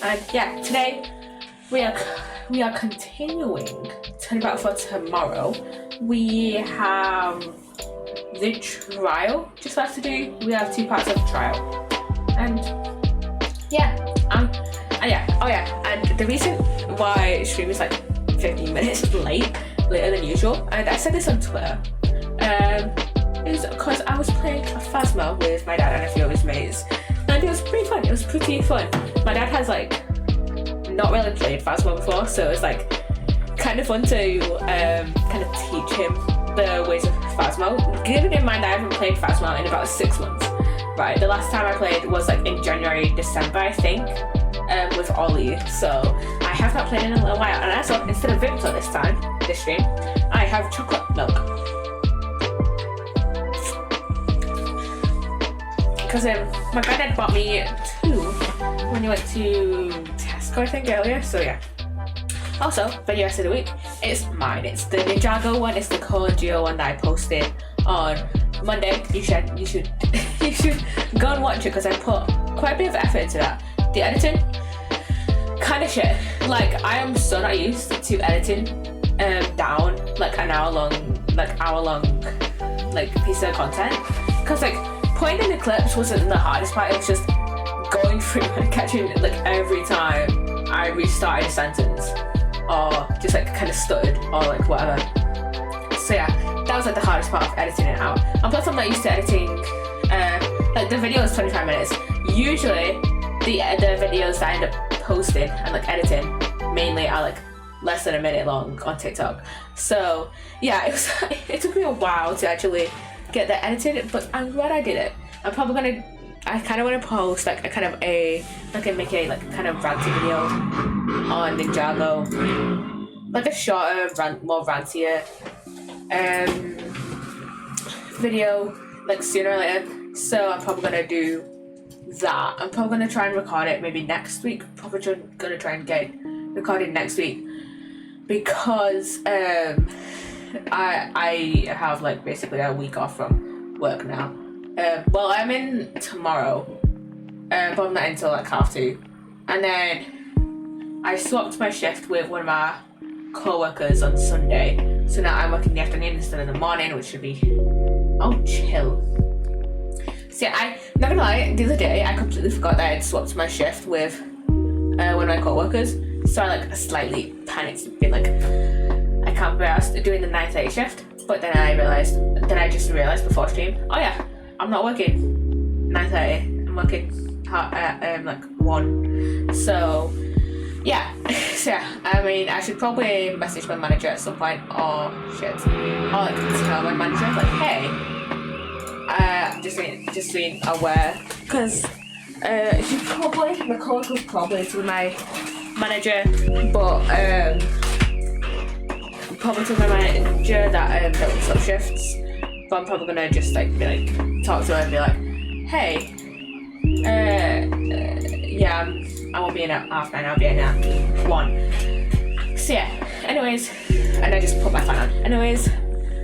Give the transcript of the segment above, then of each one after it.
And yeah, today we are continuing Turn About for tomorrow. We have the trial just left to do. We have 2 parts of the trial. And and the reason why stream is like 15 minutes later than usual, and I said this on Twitter, is because I was playing Phasma with my dad and a few of his mates, and it was pretty fun. My dad has like not really played Phasma before, so it's like kind of fun to kind of teach him the ways of Phasma. Given in mind I haven't played Phasma in about 6 months. Right, the last time I played was like in January, December, I think, with Ollie. So I have not played in a little while. And also, instead of Vimto this stream, I have chocolate milk. Because my granddad bought me 2 when he went to Tesco, I think, earlier. So yeah. Also, for the rest of the week, it's mine. It's the Ninjago one. It's the Code Geo one that I posted on Monday. You should go and watch it because I put quite a bit of effort into that. The editing, kind of shit. Like, I am so not used to editing down like an hour long piece of content. Because like putting in the clips wasn't the hardest part. It was just going through and catching like every time I restarted a sentence or just like kind of stuttered or like whatever. So yeah, that was like the hardest part of editing it out. And plus I'm not used to editing, like the video is 25 minutes. Usually the videos that I end up posting and like editing mainly are like less than a minute long on TikTok. So yeah, it took me a while to actually get that edited, but I'm glad I did it. I kind of want to post like make a kind of ranty video on Ninjago, like a shorter, more rantier video like sooner or later. So I'm probably gonna do that. I'm probably gonna try and record it maybe next week. Probably gonna try and get it recorded next week because I have like basically a week off from work now. Well, I'm in tomorrow, but I'm not until like 2:30. And then I swapped my shift with one of my co-workers on Sunday. So now I'm working the afternoon instead of the morning, which should be chill. So yeah, I'm not gonna lie, the other day I completely forgot that I had swapped my shift with one of my co-workers. So I like slightly panicked, being like, I can't be asked doing the 9:30 shift. But then I just realised before stream, oh yeah, I'm not working 9:30. I'm working at like 1. So yeah, I mean, I should probably message my manager at some point, or like tell my manager like, hey, just being aware, because my coworker was probably to my manager, but probably to my manager that we swap shifts. But I'm probably gonna just like talk to her and be like, hey, yeah, I won't be in at 9:30, I'll be in at 1. So yeah, anyways, and I just put my fan on. Anyways,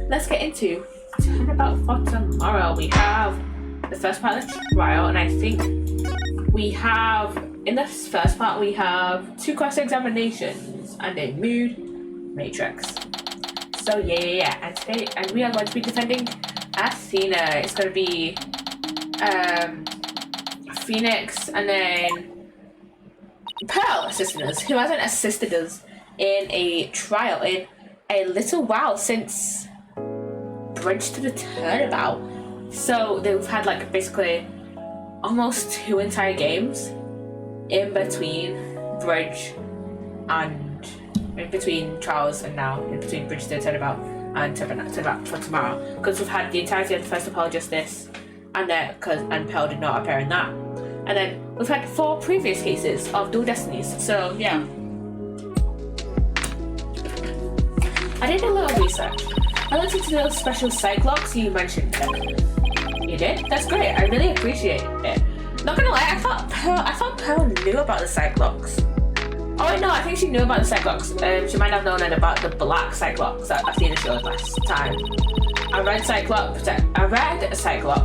let's get into Turn About for tomorrow. We have the first part of the trial, and I think in this first part we have 2 cross-examinations and a mood matrix. So yeah, and we are going to be defending Athena. It's going to be Phoenix and then Pearl assisting us, who hasn't assisted us in a trial in a little while since Bridge to the Turnabout. So they've had like basically almost 2 entire games in between Bridge and in between trials and now in between Bridge to the Turnabout and Turnabout for tomorrow, because we've had the entirety of the first Apologist and Pearl did not appear in that. And then we've had 4 previous cases of dual destinies. So yeah, I did a little research. I looked into those special cyclops you mentioned. You did? That's great. I really appreciate it. Not gonna lie, I thought Pearl knew about the cyclops. Oh no, I think she knew about the cyclops. She might have known about the black cyclops that Athena showed last time. A red cyclops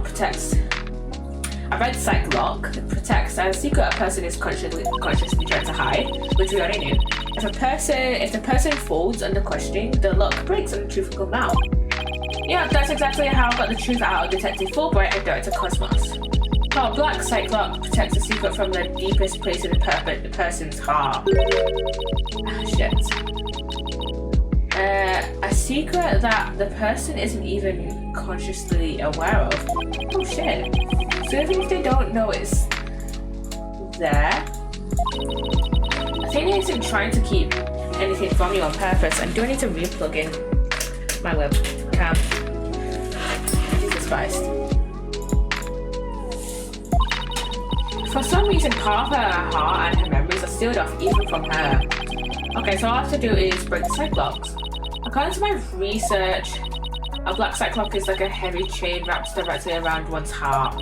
protects A red psych lock protects a secret a person is consciously trying to hide, which we already knew. If the person folds under questioning, the lock breaks and the truth will come out. Yeah, that's exactly how I got the truth out of Detective Fulbright and Director Cosmos. While black psych lock protects a secret from the deepest place in the person's heart. Ah, shit. A secret that the person isn't even consciously aware of. Oh shit. So even if they don't know it's there, Athena isn't trying to keep anything from you on purpose. And do I need to re-plug in my webcam? Jesus Christ. For some reason, part of her heart and her memories are sealed off even from her. Okay, so all I have to do is break the psych locks. According to my research, a black psych lock is like a heavy chain wrapped directly around one's heart.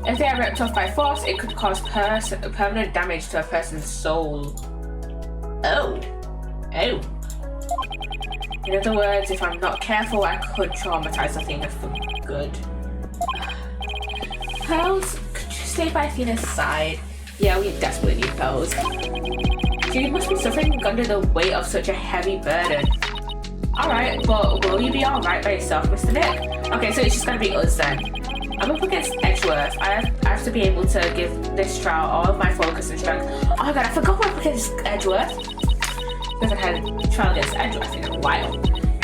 If they are ripped off by force, it could cause permanent damage to a person's soul. Oh. In other words, if I'm not careful, I could traumatize Athena for good. Pearls, could you stay by Athena's side? Yeah, we desperately need Pearls. She must be suffering under the weight of such a heavy burden. Alright, but will you be alright by yourself, Mr. Nick? Okay, so it's just gonna be us then. I'm up against Edgeworth. I have to be able to give this trial all of my focus and strength. Oh my god, I forgot we're up against Edgeworth. We haven't had a trial against Edgeworth in a while.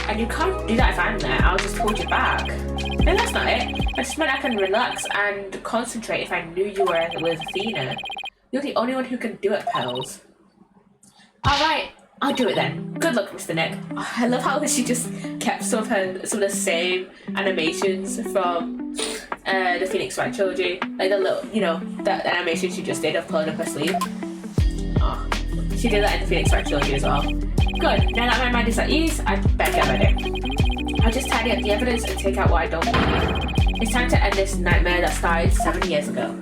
And you can't do that if I'm there, I'll just hold you back. No, that's not it. I just meant I can relax and concentrate if I knew you were with Athena. You're the only one who can do it, Pels. Alright, I'll do it then. Good luck, Mr. Nick. Oh, I love how she just kept some of the same animations from the Phoenix Wright trilogy. Like the little, that animation she just did of pulling up her sleeve. Oh, she did that in the Phoenix Wright trilogy as well. Good, now that my mind is at ease, I better get ready. I'll just tidy up the evidence and take out what I don't need. It's time to end this nightmare that started 7 years ago.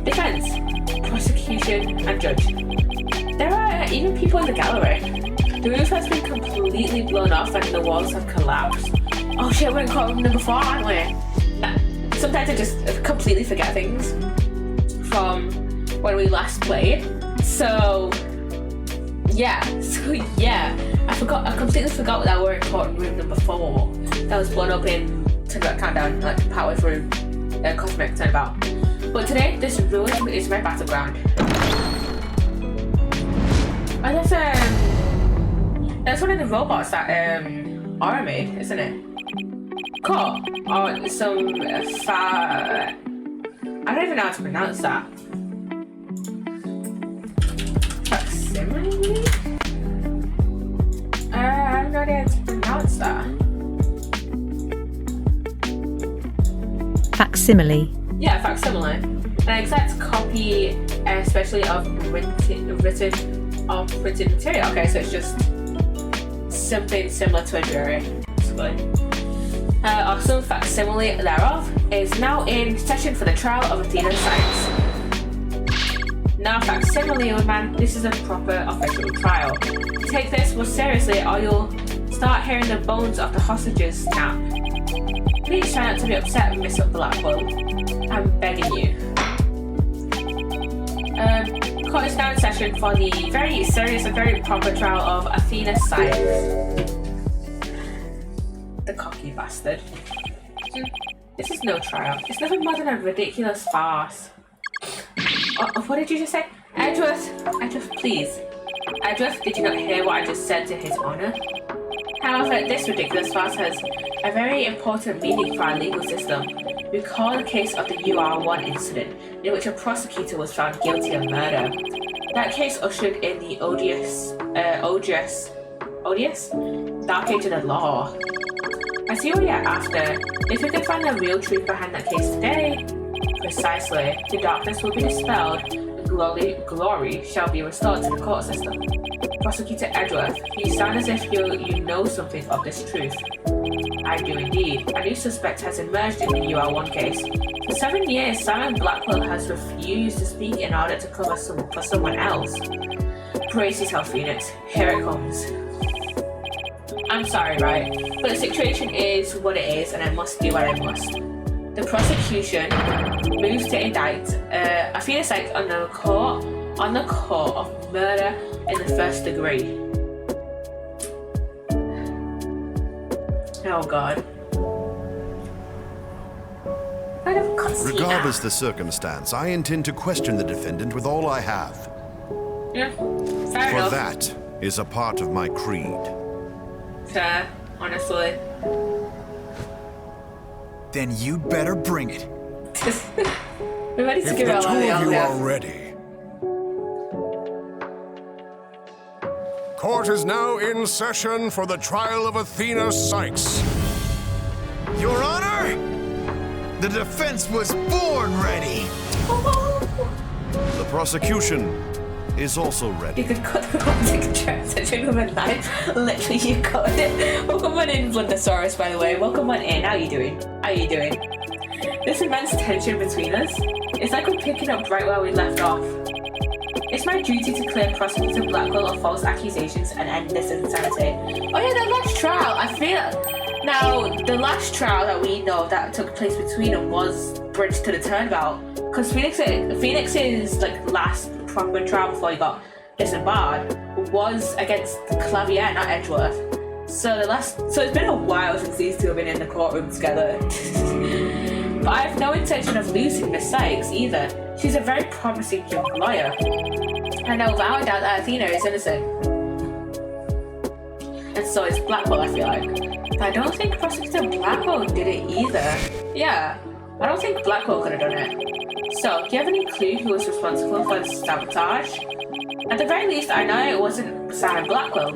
Defense, prosecution, and judge. There are even people in the gallery. The roof has been completely blown off and the walls have collapsed. Oh shit, we're in courtroom number 4, aren't we? Sometimes I just completely forget things from when we last played. So yeah, I completely forgot that we're in courtroom number 4. That was blown up in Countdown, like partway through Cosmic Turnabout. But today, this room is my battleground. And that's one of the robots that Aura made, isn't it? Cool. Or some I don't even know how to pronounce that. Facsimile? I have no idea how to pronounce that. Facsimile. Yeah, facsimile. An exact copy, especially of printed material. Okay, so it's just something similar to a jury. Or some facsimile thereof is now in session for the trial of Athena's science. Now, facsimile, man, this is a proper official trial. Take this more seriously, or you'll start hearing the bones of the hostages snap. Please try not to be upset, Miss Blackwell. I'm begging you. Court is now in session for the very serious and very proper trial of Athena's science. The cocky bastard. This is no trial. It's nothing more than a ridiculous farce. What did you just say? Edgeworth, please. Edgeworth, did you not hear what I just said to his honour? However, this ridiculous farce has a very important meaning for our legal system. Recall the case of the UR1 incident, in which a prosecutor was found guilty of murder. That case ushered in the odious dark age of the law. I see what you're after. If we can find the real truth behind that case today, precisely, the darkness will be dispelled, and glory shall be restored to the court system. Prosecutor Edgeworth, you sound as if you know something of this truth. I do indeed. A new suspect has emerged in the UR1 case. For 7 years, Simon Blackwell has refused to speak in order to cover for someone else. Brace yourself, Phoenix. Here it comes. I'm sorry, right? But the situation is what it is, and I must do what I must. The prosecution moves to indict a Phoenix Psych on the court of murder in the first degree. Oh God. Regardless the circumstance, I intend to question the defendant with all I have. Yeah, fair For enough. that is a part of my creed. Fair, honestly. Then you'd better bring it. We're ready to If give the our two money of out you there. are ready. Court is now in session for the trial of Athena Sykes. Your Honor, the defense was born ready. The prosecution is also ready. You could cut the romantic transition with a knife. Literally, you could. Welcome on in, Blundosaurus, by the way. Welcome on in. How you doing? How you doing? This immense tension between us, it's like we're picking up right where we left off. It's my duty to clear Prosecutor Blackwell of false accusations and end this insanity. Oh yeah, the last trial. I feel now the last trial that we know that took place between them was Bridge to the Turnabout, because Phoenix's like last proper trial before he got disembarred was against Clavier, not Edgeworth. So it's been a while since these two have been in the courtroom together. But I have no intention of losing Miss Sykes either. She's a very promising young lawyer. And I without a doubt that Athena is innocent. And so is Blackwell, I feel like. But I don't think Prosecutor Blackwell did it either. Yeah, I don't think Blackwell could have done it. So, do you have any clue who was responsible for the sabotage? At the very least, I know it wasn't Simon Blackwell.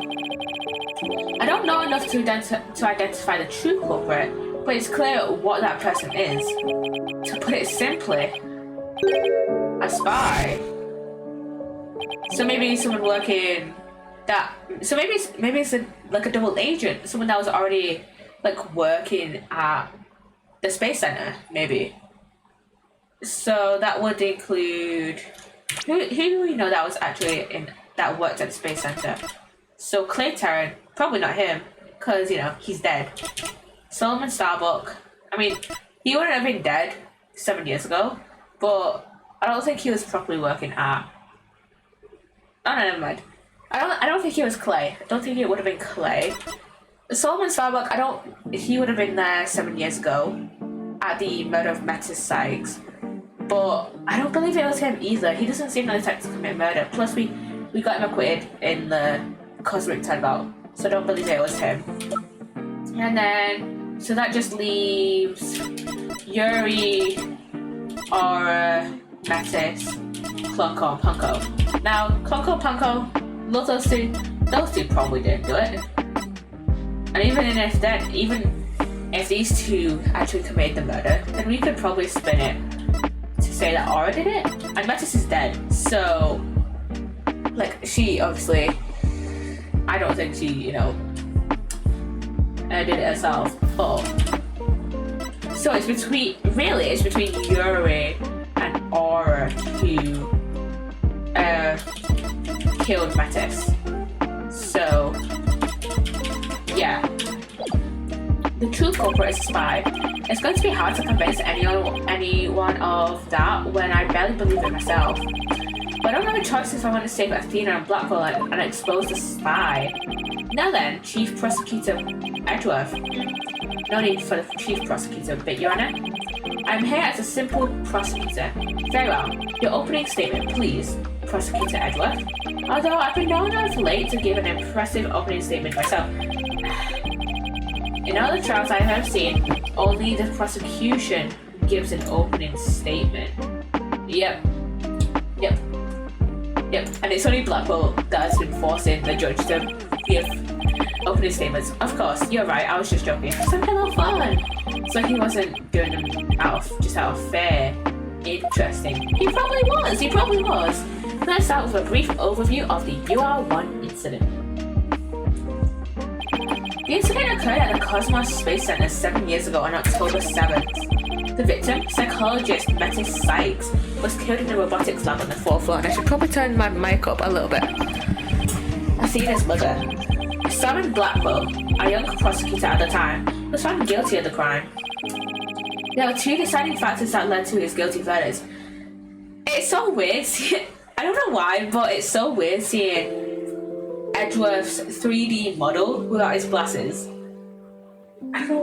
I don't know enough to identify the true culprit, but it's clear what that person is. To put it simply, a spy. So maybe someone working that. So maybe it's like a double agent, someone that was already like working at the Space Center, maybe. So that would include who do we know that was actually that worked at the Space Center? So Clay Terran, probably not him, because he's dead. Solomon Starbuck, I mean, he wouldn't have been dead 7 years ago, but I don't think he was properly working at. Oh no, never mind. I don't think he was Clay. I don't think it would have been Clay. Solomon Starbuck, he would have been there 7 years ago at the murder of Metis Sykes, but I don't believe it was him either. He doesn't seem like the type to commit murder. Plus, we got him acquitted in the Cosmic Turnabout, so I don't believe it was him. And then, so that just leaves Yuri, Aura, Metis, Clonko, and Punko. Now, Clonko, Punko, love those two probably didn't do it. And even if these two actually committed the murder, then we could probably spin it to say that Aura did it. And Metis is dead, so like she obviously, I don't think she did it herself. But so it's between Yuri and Aura who killed Metis. So yeah. The true culprit is a spy. It's going to be hard to convince anyone of that when I barely believe it myself. But I don't have a choice if I want to save Athena and Blackwell and expose the spy. Now then, Chief Prosecutor Edgeworth. No need for the Chief Prosecutor, but Your Honor, I'm here as a simple prosecutor. Very well. Your opening statement, please, Prosecutor Edgeworth. Although I've been known as late to give an impressive opening statement myself. In other trials I have seen, only the prosecution gives an opening statement. Yep. And it's only Blackwell that has been forcing the judge to give opening statements. Of course, you're right, I was just joking. Something a little fun. So he wasn't doing them out of fear. Interesting. He probably was. Let's start with a brief overview of the UR1 incident. The incident occurred at the Cosmos Space Center 7 years ago on October 7th. The victim, psychologist Metis Sykes, was killed in a robotics lab on the 4th floor, and I should probably turn my mic up a little bit. Athena's mother, Simon Blackwell, a young prosecutor at the time, was found guilty of the crime. There were 2 deciding factors that led to his guilty verdict. It's so weird I don't know why, but it's so weird seeing Edgeworth's 3D model without his glasses. I don't know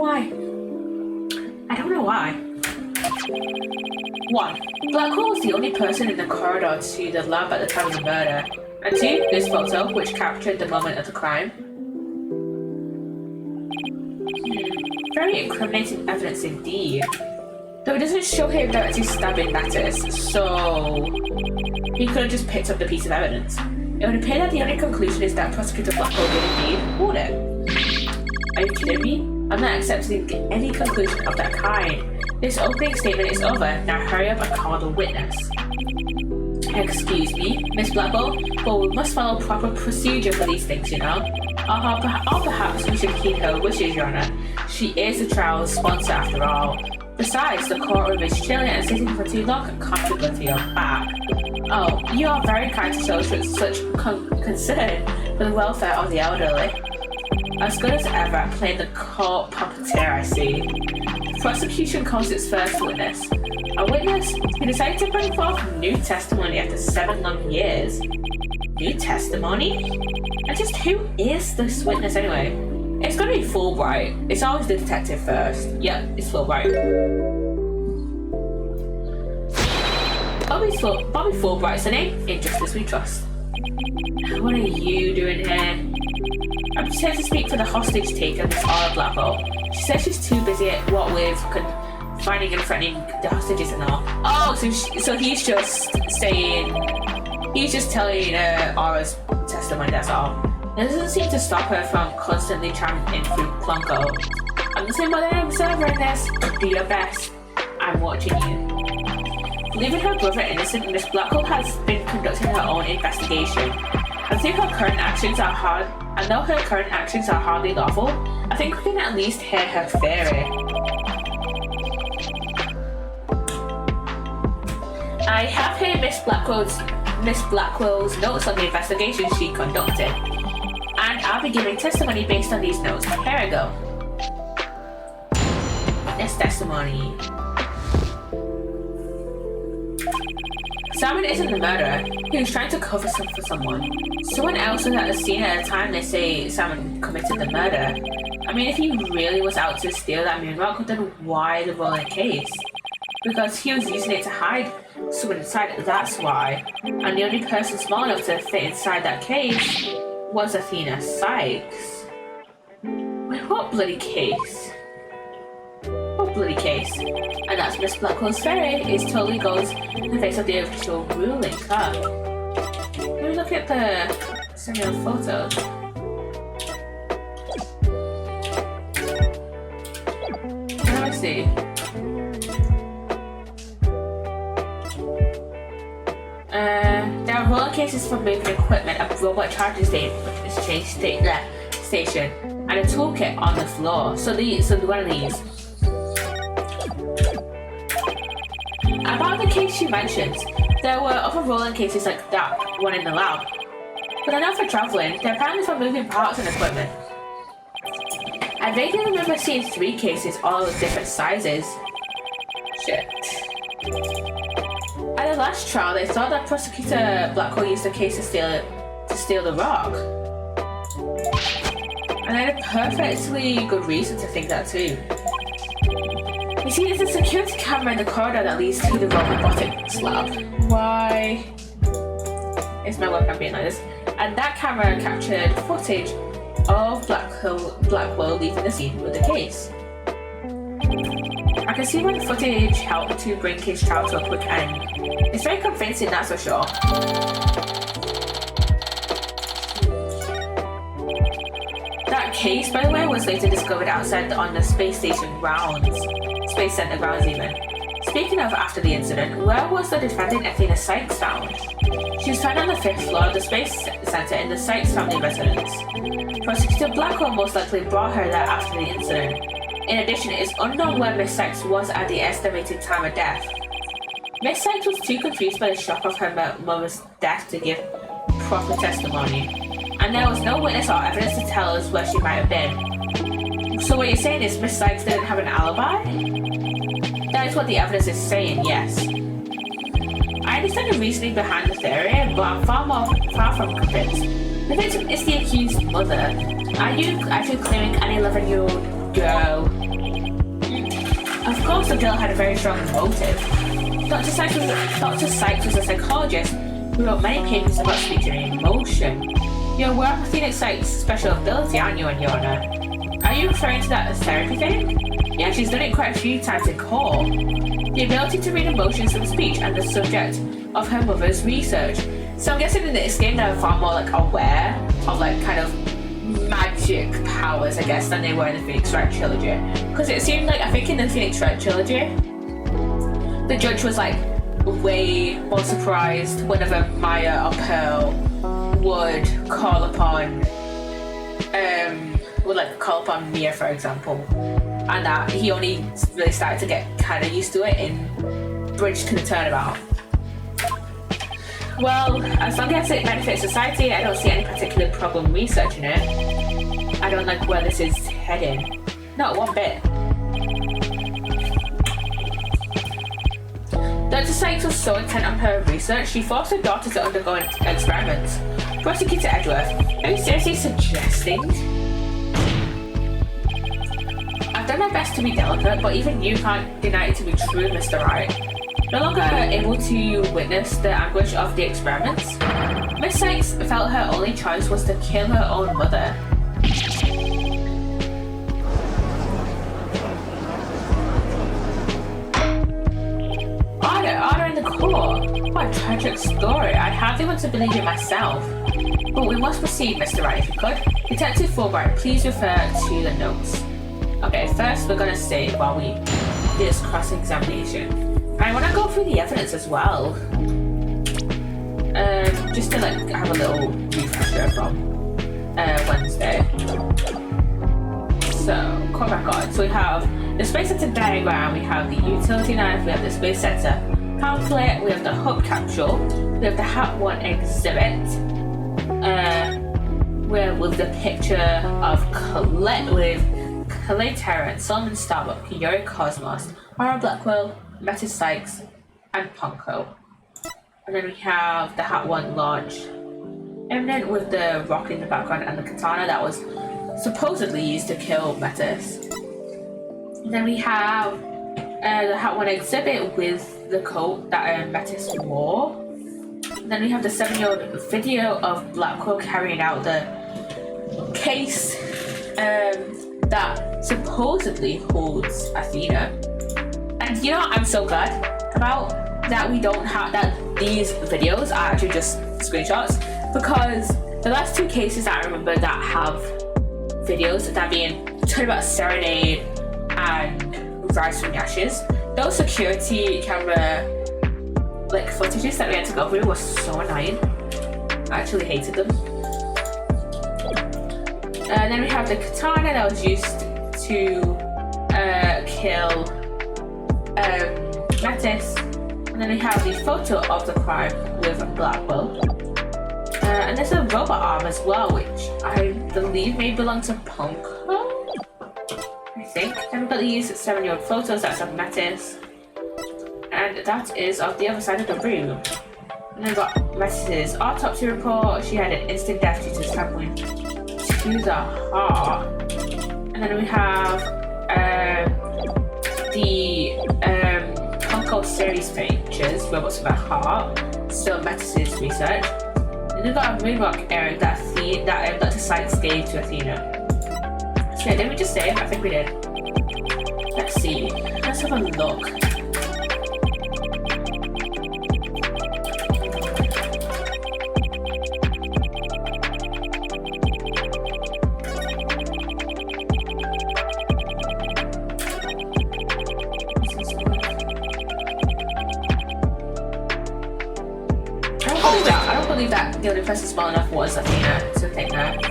why. 1. Blackwell was the only person in the corridor to the lab at the time of the murder. And 2. This photo, which captured the moment of the crime. Very incriminating evidence indeed. Though it doesn't show him directly stabbing Mattis, so he could have just picked up the piece of evidence. It would appear that the only conclusion is that Prosecutor Blackwell did indeed hold it. Are you kidding me? I'm not accepting any conclusion of that kind. This opening statement is over. Now hurry up and call the witness. Excuse me, Miss Blackwell, but we must follow proper procedure for these things, you know. Or perhaps we should heed her wishes, Your Honor. She is the trial's sponsor after all. Besides, the courtroom is chilly and sitting for too long and comfortable to your back. Oh, you are very kind to show such concern for the welfare of the elderly. As good as ever at playing the court puppeteer, I see. Prosecution calls its first witness. A witness who decided to bring forth new testimony after 7 long years. New testimony? And just who is this witness anyway? It's gonna be Fulbright. It's always the detective first. Yep, it's Fulbright. Bobby Fulbright's the name. In Justice We Trust. What are you doing here? I'm just here to speak for the hostage taker, Miss Aura Blackwell. She says she's too busy at what with finding and threatening the hostages and all. Oh, so he's just saying, he's just telling Aura's testimony, that's all. It doesn't seem to stop her from constantly chiming in through Plunko. I'm the same mother and observer in this. Do your best. I'm watching you. Leaving her brother innocent, Miss Blackwell has been conducting her own investigation. I think her current actions are hard. I know her current actions are hardly lawful. I think we can at least hear her theory. I have here Miss Blackwell's notes on the investigation she conducted. And I'll be giving testimony based on these notes. Here I go. Witness testimony. Simon isn't the murderer. He was trying to cover something for someone. Someone else was at the scene at the time they say Simon committed the murder. I mean, if he really was out to steal that moon rock, then why the rolling case? Because he was using it to hide someone inside, that's why. And the only person small enough to fit inside that case was Athena Sykes. Wait, what bloody case? What bloody case? And that's Miss Blackwell's theory. It totally goes in the face of the official ruling. Huh? Let me look at the serial photos. Let me see. There are roller cases for moving equipment, a robot charging station, and a toolkit on the floor. So one of these. About the case she mentions, there were other rolling cases like that one in the lab. But they're not for traveling, they're apparently for moving parts and equipment. I vaguely remember seeing 3 cases, all of different sizes. Shit. At the last trial, they thought that Prosecutor Blackwell used the case to steal the rock. And they had a perfectly good reason to think that too. You see, there's a security camera in the corridor that leads to the robotics lab. Why is my webcam being like this? And that camera captured footage of Blackwell leaving the scene with the case. I can see why the footage helped to bring his trial to a quick end. It's very convincing, that's for sure. That case, by the way, was later discovered outside on the space station grounds. Space Center grounds even. Speaking of after the incident, where was the defendant Athena Sykes found? She was found on the 5th floor of the Space Center in the Sykes family residence. Prosecutor Blackwell most likely brought her there after the incident. In addition, it is unknown where Miss Sykes was at the estimated time of death. Miss Sykes was too confused by the shock of her mother's death to give proper testimony, and there was no witness or evidence to tell us where she might have been. So what you're saying is Miss Sykes didn't have an alibi? That is what the evidence is saying, yes. I understand the reasoning behind the theory, but I'm far from convinced. The victim is the accused mother. Are you actually claiming an 11-year-old girl? Of course the girl had a very strong motive. Dr. Sykes was a psychologist who wrote many papers about speech and emotion. You're aware of Athena Sykes' special ability, aren't you, Your Honor? Are you referring to that therapy thing? Yeah, she's done it quite a few times in court. The ability to read emotions from speech and the subject of her mother's research. So I'm guessing in this game they're far more like aware of like kind of magic powers, I guess, than they were in the Phoenix Wright trilogy. Because it seemed like, I think in the Phoenix Wright trilogy, the judge was like way more surprised whenever Maya or Pearl would call upon Mia, for example, and that he only really started to get kind of used to it in Bridge to the Turnabout. Well, as long as it benefits society, I don't see any particular problem researching it. I don't like where this is heading. Not one bit. Dr. Sykes was so intent on her research, she forced her daughter to undergo experiments. Prosecutor Edgeworth, are you seriously suggesting? I've done my best to be delicate, but even you can't deny it to be true, Mr. Wright. No longer able to witness the anguish of the experiments, Miss Sykes felt her only choice was to kill her own mother. Order in the court. What a tragic story. I hardly want to believe it myself. But we must proceed, Mr. Wright, if you could. Detective Fulbright, please refer to the notes. Okay, first we're gonna say while we do this cross-examination. I want to go through the evidence as well, just to like have a little refresher from Wednesday. So, come back on. So we have the space center diagram, we have the utility knife, we have the space center pamphlet, we have the hub capsule, we have the Hat 1 exhibit, with the picture of Colette with Calais Terran, Solomon Starbuck, Yuri Cosmos, Mara Blackwell, Metis Sykes, and Ponko. And then we have the Hat 1 launch imminent with the rock in the background and the katana that was supposedly used to kill Metis. And then we have the Hat 1 exhibit with the coat that Metis wore. And then we have the 7-year-old video of Blackwell carrying out the case that supposedly holds Athena. And you know what I'm so glad about? That we don't have, that these videos are actually just screenshots, because the last two cases that I remember that have videos, that being Turnabout Serenade and Rise from the Ashes, those security camera like footages that we had to go through were so annoying. I actually hated them. And then we have the katana that was used to kill Metis. And then we have the photo of the crime with Blackwell. And there's a robot arm as well, which I believe may belong to Ponko, I think. And we've got these 7-year-old photos, that's of Metis. And that is of the other side of the room. And then we've got Metis' autopsy report. She had an instant death due to stabbing to the heart. And then we have the Ponko series pictures, robots with a heart, still Metis' research. And we've got a moonrock airing that Dr. Sykes gave to Athena. So yeah, did we just save? I think we did. Let's see. Let's have a look. I don't believe that the only person small enough was Athena to think that.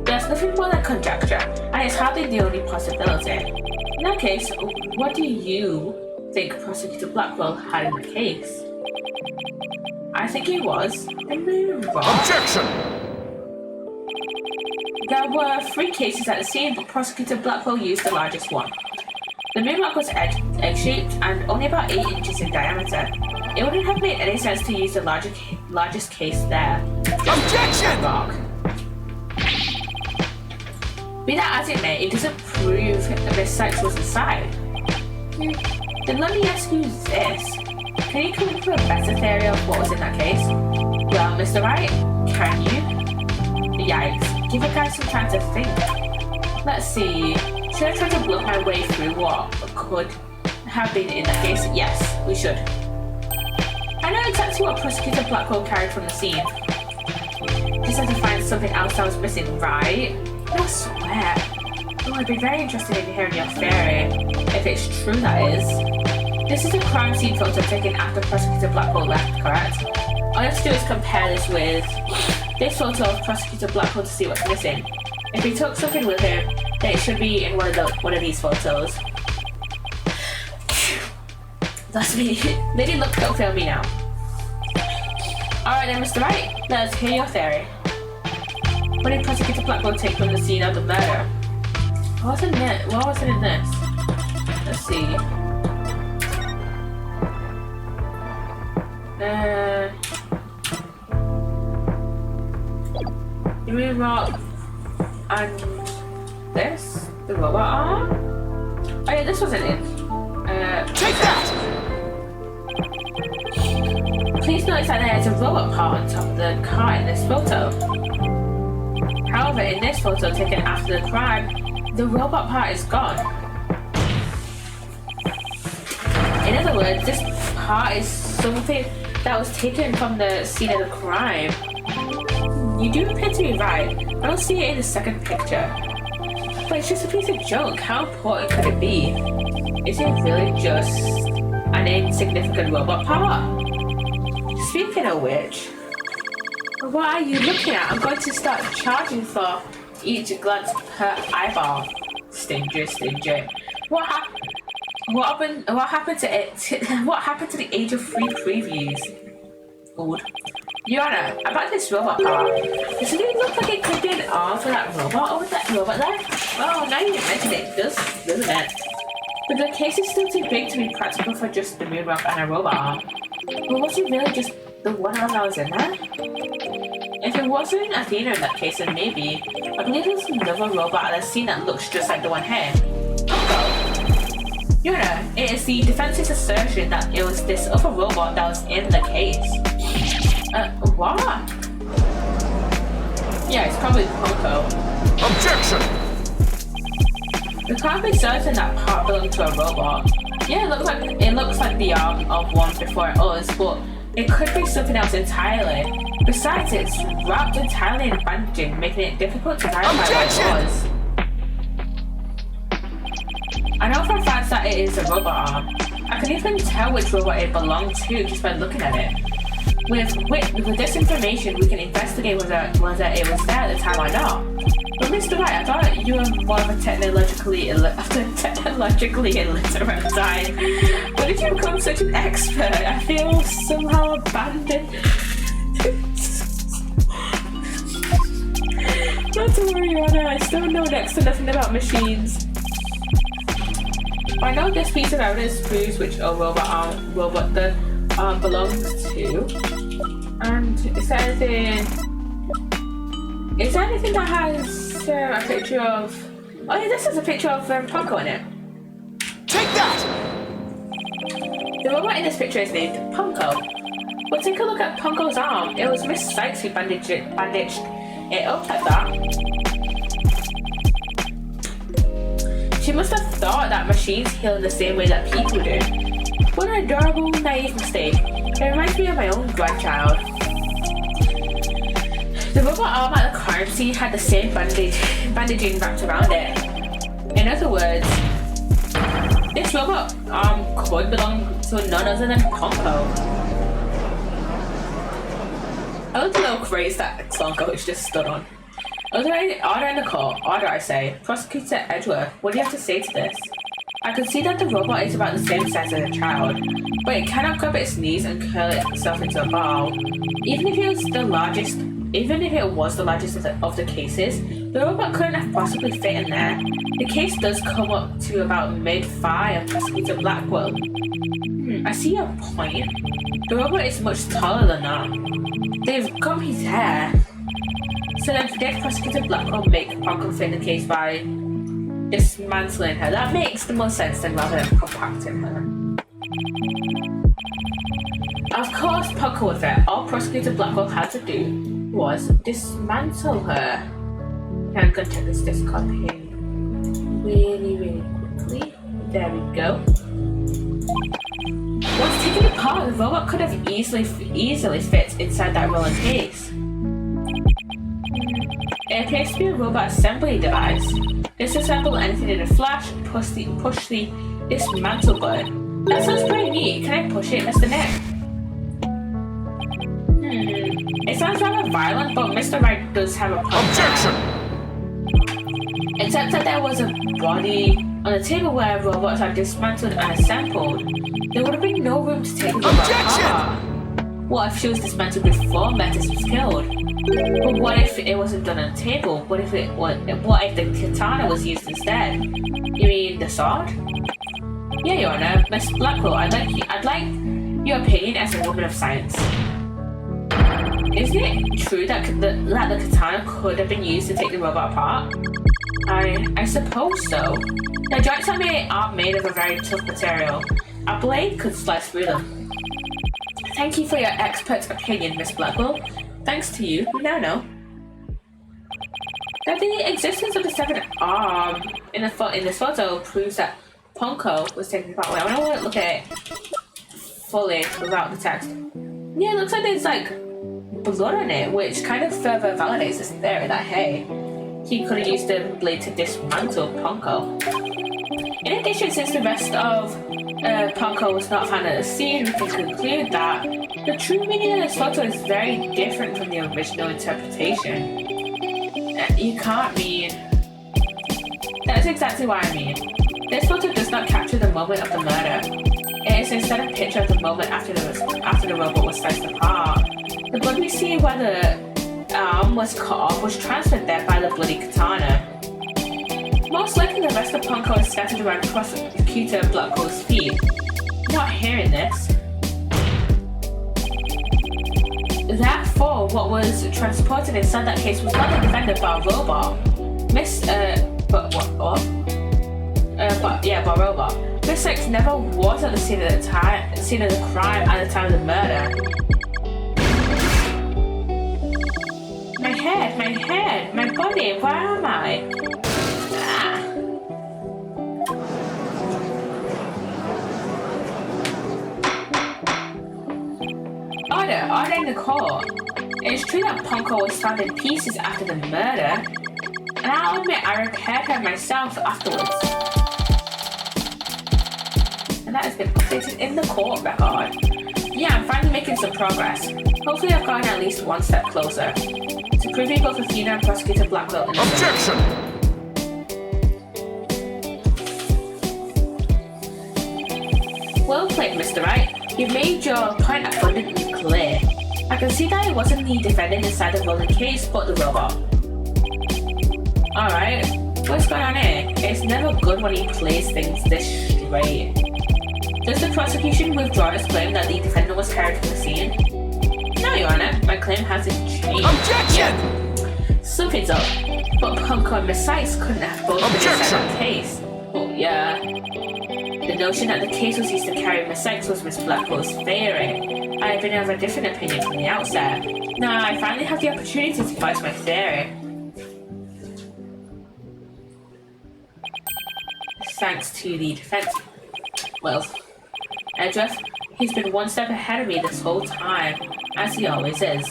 There's nothing more than conjecture, and that is hardly the only possibility. In that case, what do you think Prosecutor Blackwell had in the case? I think it was the moon rock. Objection! There were 3 cases at the scene, but Prosecutor Blackwell used the largest one. The moon rock was egg-shaped and only about 8 inches in diameter. It wouldn't have made any sense to use the largest case there. Objection! Rock. Be that as it may, it doesn't prove Miss Sykes was inside. Then let me ask you this. Can you come up with a better theory of what was in that case? Well, Mr. Wright, can you? Yikes. Give a guy some time to think. Let's see. Should I try to bluff my way through what could have been in that case? Yes, we should. I know exactly what Prosecutor Blackwell carried from the scene. Just had to find something else that was missing, right? I swear. Oh, I'd be very interested in hearing your theory. If it's true, that is. This is a crime scene photo taken after Prosecutor Blackwell left, correct? All you have to do is compare this with this photo of Prosecutor Blackwell to see what's missing. If he took something with him, then it should be in one of these photos. That's me. Lady, look, don't fail me now. Alright then, Mr. Wright, let's hear your theory. What did Prosecutor Blackwell take from the scene of the murder? What was in this? Let's see. The moon rock and this? The robot arm? Oh yeah, this wasn't in. Take that! Please notice that there is a robot part on top of the car in this photo. However, in this photo taken after the crime, the robot part is gone. In other words, this part is something that was taken from the scene of the crime. You do appear to be right. I don't see it in the second picture. But it's just a piece of junk. How important could it be? Is it really just an insignificant robot part? Speaking of which, what are you looking at? I'm going to start charging for each glance per eyeball. Stingy. What happened to it? What happened to the age of free previews? Good. Your Honor, about this robot part. Doesn't it look like it could be an arm for that robot over that robot there? Oh, now you mention it, doesn't it? But the case is still too big to be practical for just the moon rock and a robot arm. But was it really just the one arm that was in there? If it wasn't Athena in that case, then maybe. I believe there's another robot at the scene that looks just like the one here. Your Honor, it is the defense's assertion that it was this other robot that was in the case. What? Yeah, it's probably Poco. Objection! We can't be certain that part belonged to a robot. Yeah, it looks like the arm of one before us, but it could be something else entirely. Besides, it's wrapped entirely in bandaging, making it difficult to verify what it was. I know for a fact that it is a robot arm. I can even tell which robot it belonged to just by looking at it. With this information, we can investigate whether it was there at the time or not. But Mr. Wright, I thought you were more of a technologically illiterate type. When did you become such an expert? I feel somehow abandoned. Not to worry, Your Honor, I still know next to nothing about machines. I know this piece of evidence proves which robot the arm belongs to. And is there anything that has a picture of... Oh yeah, this has a picture of Ponko in it. Take that! The robot in this picture is named Ponko. But take a look at Ponko's arm. It was Miss Sykes who bandaged it up like that. She must have thought that machines heal in the same way that people do. What an adorable, naive mistake. It reminds me of my own grandchild. The robot arm at the crime scene had the same bandaging wrapped around it. In other words, this robot arm could belong to none other than Ponko. I love the little phrase that Sonko is just stood on. Order in the court, order I say. Prosecutor Edgeworth, what do you have to say to this? I can see that the robot is about the same size as a child, but it cannot grab its knees and curl itself into a ball. Even if it was the largest of the cases, the robot couldn't have possibly fit in there. The case does come up to about mid-thigh of Prosecutor Blackwell. I see your point. The robot is much taller than that. They've got his hair. So then did Prosecutor Blackwell make Ponko fit in the case by dismantling her? That makes the most sense than rather than compacting her. Of course Ponko would fit. All Prosecutor Blackwell had to do was dismantle her. Now I'm going to take this Discord pin really quickly. There we go. Once taken apart, the robot could have easily fit inside that rolling case. It appears to be a robot assembly device. Disassemble anything in a flash, push the dismantle button. That sounds pretty neat. Can I push it, Mr. Nick? It sounds rather violent, but Mr. Wright does have a point. Objection! Except that there was a body on the table where robots are dismantled and assembled. There would have been no room to take the robot apart. What if she was dismantled before Metis was killed? But what if it wasn't done on the table? What if the katana was used instead? You mean the sword? Yeah, Your Honor, Miss Blackwell, I'd like your opinion as a woman of science. Isn't it true that the katana could have been used to take the robot apart? I suppose so. The joints are made of a very tough material. A blade could slice through them. Thank you for your expert opinion, Miss Blackwell. Thanks to you, we now know that the existence of the severed arm in this photo proves that Ponko was taken apart. Wait, I want to look at it fully without the text. Yeah, it looks like there's like blood on it, which kind of further validates this theory that, hey, he could have used the blade to dismantle Ponko. In addition, since the rest of Ponko was not found at the scene, we can conclude that the true meaning of this photo is very different from the original interpretation. You can't mean... That's exactly what I mean. This photo does not capture the moment of the murder. It is instead a picture of the moment after the robot was sliced apart. The blood we see where the arm was cut off was transferred there by the bloody katana. Most likely the rest of Ponko is scattered around Prosecutor Blackwell's feet. Not hearing this. Therefore, what was transported inside that case was not the defendant but a robot. But robot. Miss Six never was at the scene of the crime at the time of the murder. My head, my body, where am I? Order in the court. It is true that Ponko was found in pieces after the murder, and I'll admit I repaired her myself afterwards. And that has been updated in the court record. Yeah, I'm finally making some progress. Hopefully I've gotten at least one step closer to proving both Athena and Prosecutor Blackwell innocent. Objection! Well played, Mr. Wright. You've made your point abundantly clear. I can see that it wasn't the defendant inside the rolling case, but the robot. Alright, what's going on here? It's never good when he plays things this straight. Does the prosecution withdraw its claim that the defendant was carried from the scene? No, Your Honor, my claim hasn't changed. Objection! Yeah. Something's up. But Ponko and Miss Sykes couldn't have both been inside the case. Oh, yeah. The notion that the case was used to carry Miss Sykes was Miss Blackwell's theory. I have been of a different opinion from the outset. Now I finally have the opportunity to voice my theory. Thanks to the defense. Well, Edgeworth, he's been one step ahead of me this whole time, as he always is.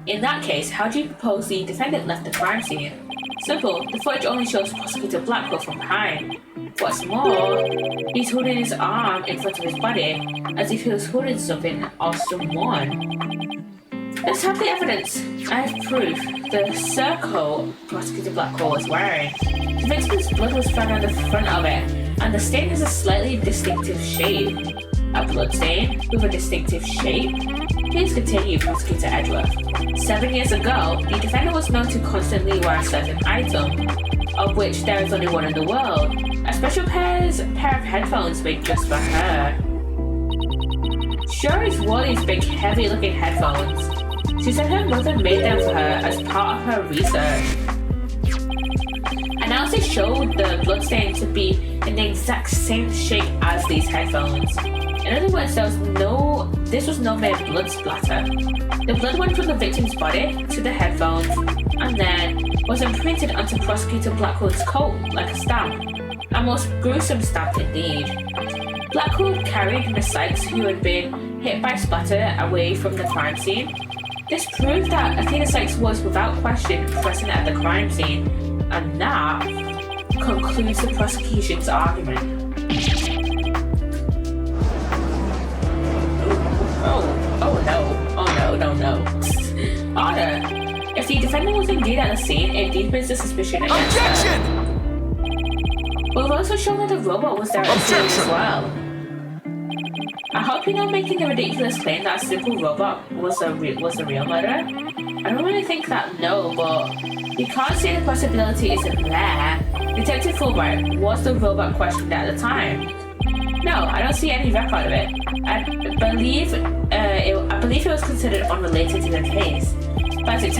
In that case, how do you propose the defendant left the crime scene? Simple, the footage only shows Prosecutor Blackwell from behind. What's more, he's holding his arm in front of his body, as if he was holding something or someone. Let's have the evidence. I have proof. The circle Prosecutor Blackwell was wearing. The victim's blood was found on the front of it, and the stain has a slightly distinctive shape. A blood stain with a distinctive shape? Please continue, Prosecutor Edgeworth. 7 years ago, the defendant was known to constantly wear a certain item, of which there is only one in the world. A special pair of headphones made just for her. She always wore these big, heavy-looking headphones. She said her mother made them for her as part of her research. Analysis showed the bloodstain to be in the exact same shape as these headphones. In other words, this was no mere blood splatter. The blood went from the victim's body to the headphones and then was imprinted onto Prosecutor Blackwell's coat like a stamp. A most gruesome stamp indeed. Blackwell carried Miss Sykes, who had been hit by splatter, away from the crime scene. This proved that Athena Sykes was without question present at the crime scene, and that concludes the prosecution's argument. No. Order. If the defendant was indeed at the scene, it deepens the suspicion against Objection! her. We've also shown that the robot was there at the scene as well. I hope you're not making the ridiculous claim that a simple robot was the real murderer. I don't really think that, no, but you can't see the possibility isn't there. Detective Fulbright, was the robot questioned at the time? No, I don't see any record of it. I believe it was considered unrelated to the case. But as it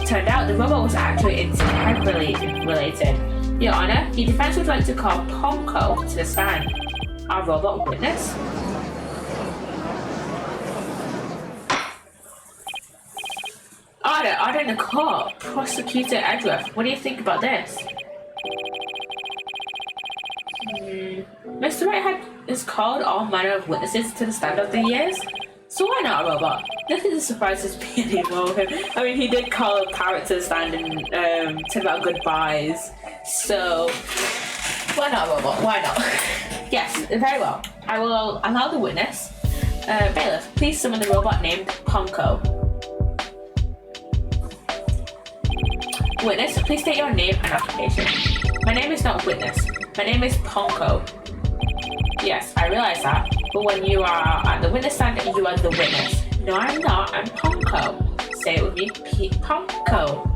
turned out, the robot was actually integrally related. Your Honor, the defense would like to call Pomco to the stand. Our robot witness? Order in the court. Prosecutor Edgeworth, what do you think about this? Mr. Whitehead has called all manner of witnesses to the stand over the years, so why not a robot? Nothing surprises me anymore. I mean, he did call a parrot to the stand and tell about goodbyes, so why not a robot? Why not? Yes, very well. I will allow the witness. Bailiff, please summon the robot named Pomco. Witness, please state your name and occupation. My name is not Witness. My name is Pomco. Yes, I realize that, but when you are at the witness stand, you are the witness. No, I'm not. I'm Pomco. Say it with me. Pomco.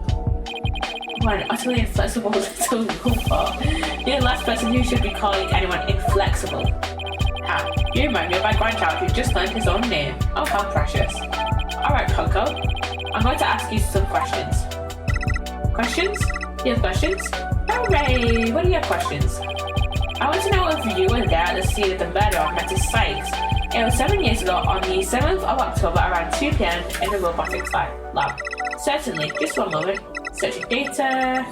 What an utterly inflexible little robot. You're the last person who should be calling anyone inflexible. Ha, you remind me of my grandchild who just learned his own name. Oh, how precious. Alright, Pomco. I'm going to ask you some questions. Questions? You have questions? Hooray! What are your questions? I want to know if you were there at the scene of the murder of Mrs. Sykes. It was 7 years ago on the 7th of October around 2 p.m. in the robotics lab. Certainly. Just one moment. Searching data.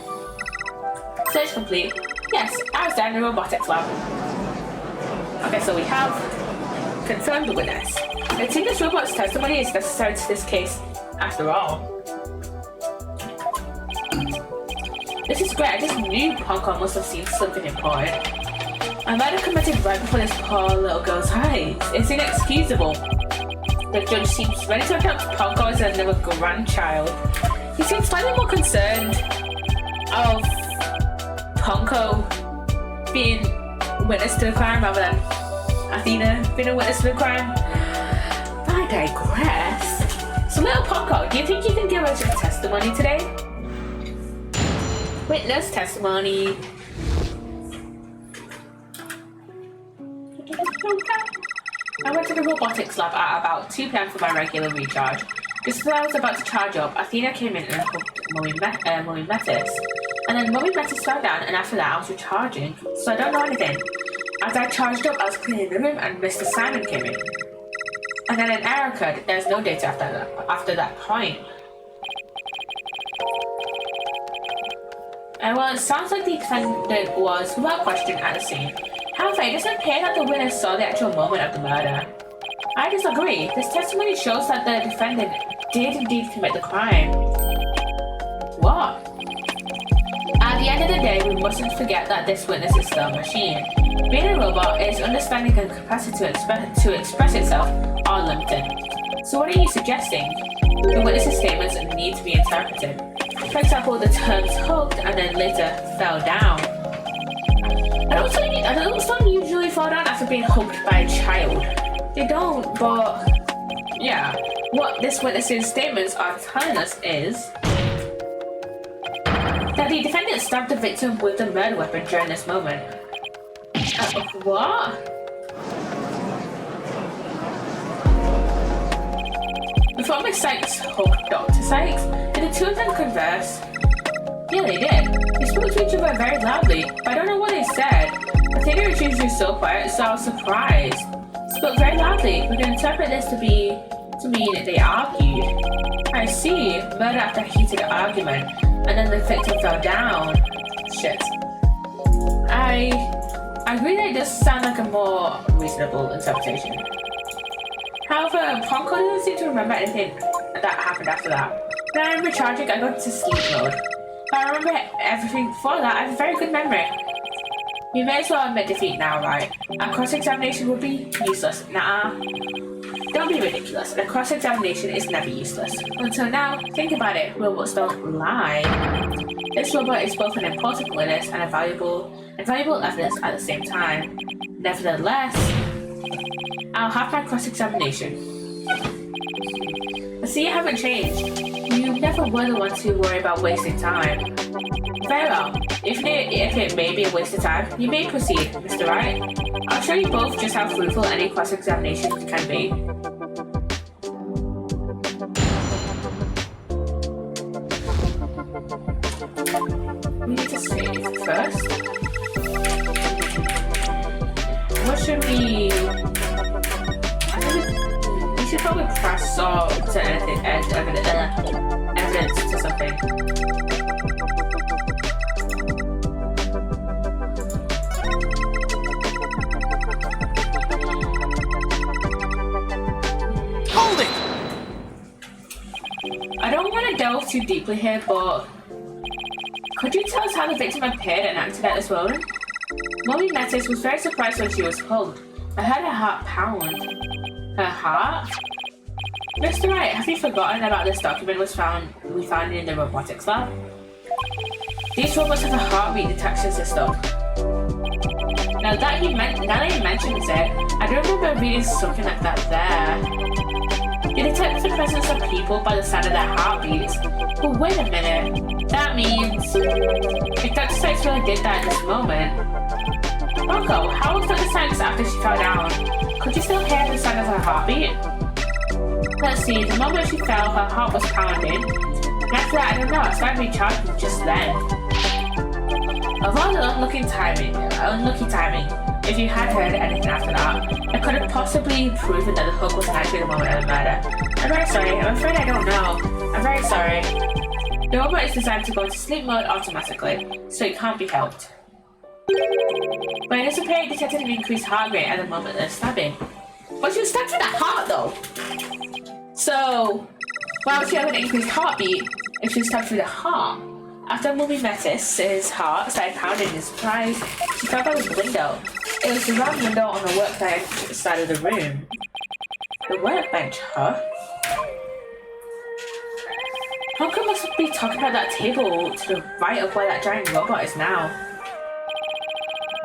Search complete. Yes, I was there in the robotics lab. Okay, so we have confirmed the witness. I think this robot's testimony is necessary to this case, after all. This is great. I just knew Pomco must have seen something important. A murder committed right before this poor little girl's eyes. It's inexcusable. The judge seems ready to adopt Pomco as another grandchild. He seems slightly more concerned of Pomco being witness to the crime rather than Athena being a witness to the crime. I digress. So little Pomco, do you think you can give us your testimony today? Witness testimony. I went to the robotics lab at about 2 p.m. for my regular recharge. Just as I was about to charge up, Athena came in and Mummy Metis. And then Mummy Metis fell down, and after that I was recharging, so I don't know anything. As I charged up, I was cleaning the room and Mr. Simon came in. And then an error occurred. There's no data after that point. Well, it sounds like the defendant was, without question, at the scene. However, it doesn't appear that the witness saw the actual moment of the murder. I disagree. This testimony shows that the defendant did indeed commit the crime. What? At the end of the day, we mustn't forget that this witness is still a machine. Being a robot, its understanding and capacity to express itself are limited. So what are you suggesting? The witness's statements need to be interpreted. For example, the terms hooked and then later fell down. Adults don't usually fall down after being hooked by a child. They don't, but yeah. What this witness's statements are telling us is that the defendant stabbed the victim with the murder weapon during this moment. What? Before Miss Sykes hooked Dr. Sykes, did the two of them converse? Yeah, they did. They spoke to each other very loudly, but I don't know what they said. I think they were usually so quiet, so I was surprised. Spoke very loudly. We can interpret this to mean that they argued. I see. Murder after a heated argument, and then the victim fell down. Shit. I agree that it does sound like a more reasonable interpretation. However, Ponko doesn't seem to remember anything that happened after that. When I'm recharging, I go into sleep mode. But I remember everything before that. I have a very good memory. You may as well admit defeat now, right? A cross-examination would be useless. Nah. Don't be ridiculous. A cross-examination is never useless. Until now, think about it. Robots don't lie. This robot is both an important witness and valuable evidence at the same time. Nevertheless, I'll have my cross-examination. I see you haven't changed. You never were the one to worry about wasting time. Very well. If it may be a waste of time, you may proceed, Mr. Wright. I'll show you both just how fruitful any cross-examination can be. We need to save first. What should we... We should probably press salt to anything, evidence to something. Hold it! I don't want to delve too deeply here, but could you tell us how the victim appeared and acted at this moment? Mommy Metis was very surprised when she was hugged. I heard her heart pound. Her heart? Mr. Wright, have you forgotten about this document we found in the robotics lab? These robots have a heartbeat detection system. Now that you mentioned it, I don't remember reading something like that there. They detect the presence of people by the sound of their heartbeats. But wait a minute, that means if Dr. Sykes really did that in this moment. Marco, how was Dr. Sykes after she fell down? Could you still hear the sound of her heartbeat? Let's see, the moment she fell, her heart was pounding. After that, I don't know, I started recharging just then. Of all the unlucky timing, if you had heard anything after that, I could have possibly proven that the hook wasn't actually the moment of the murder. I'm very sorry, I'm afraid I don't know. I'm very sorry. The robot is designed to go into sleep mode automatically, so it can't be helped. But it does appear it detected an increased heart rate at the moment of stabbing. But she was stabbed through the heart though! So, why would she have an increased heartbeat if she was stabbed through the heart? After Mummy Metis' heart started pounding in surprise, she fell by the window. It was the round window on the workbench side of the room. The workbench, huh? Honka must be talking about that table to the right of where that giant robot is now.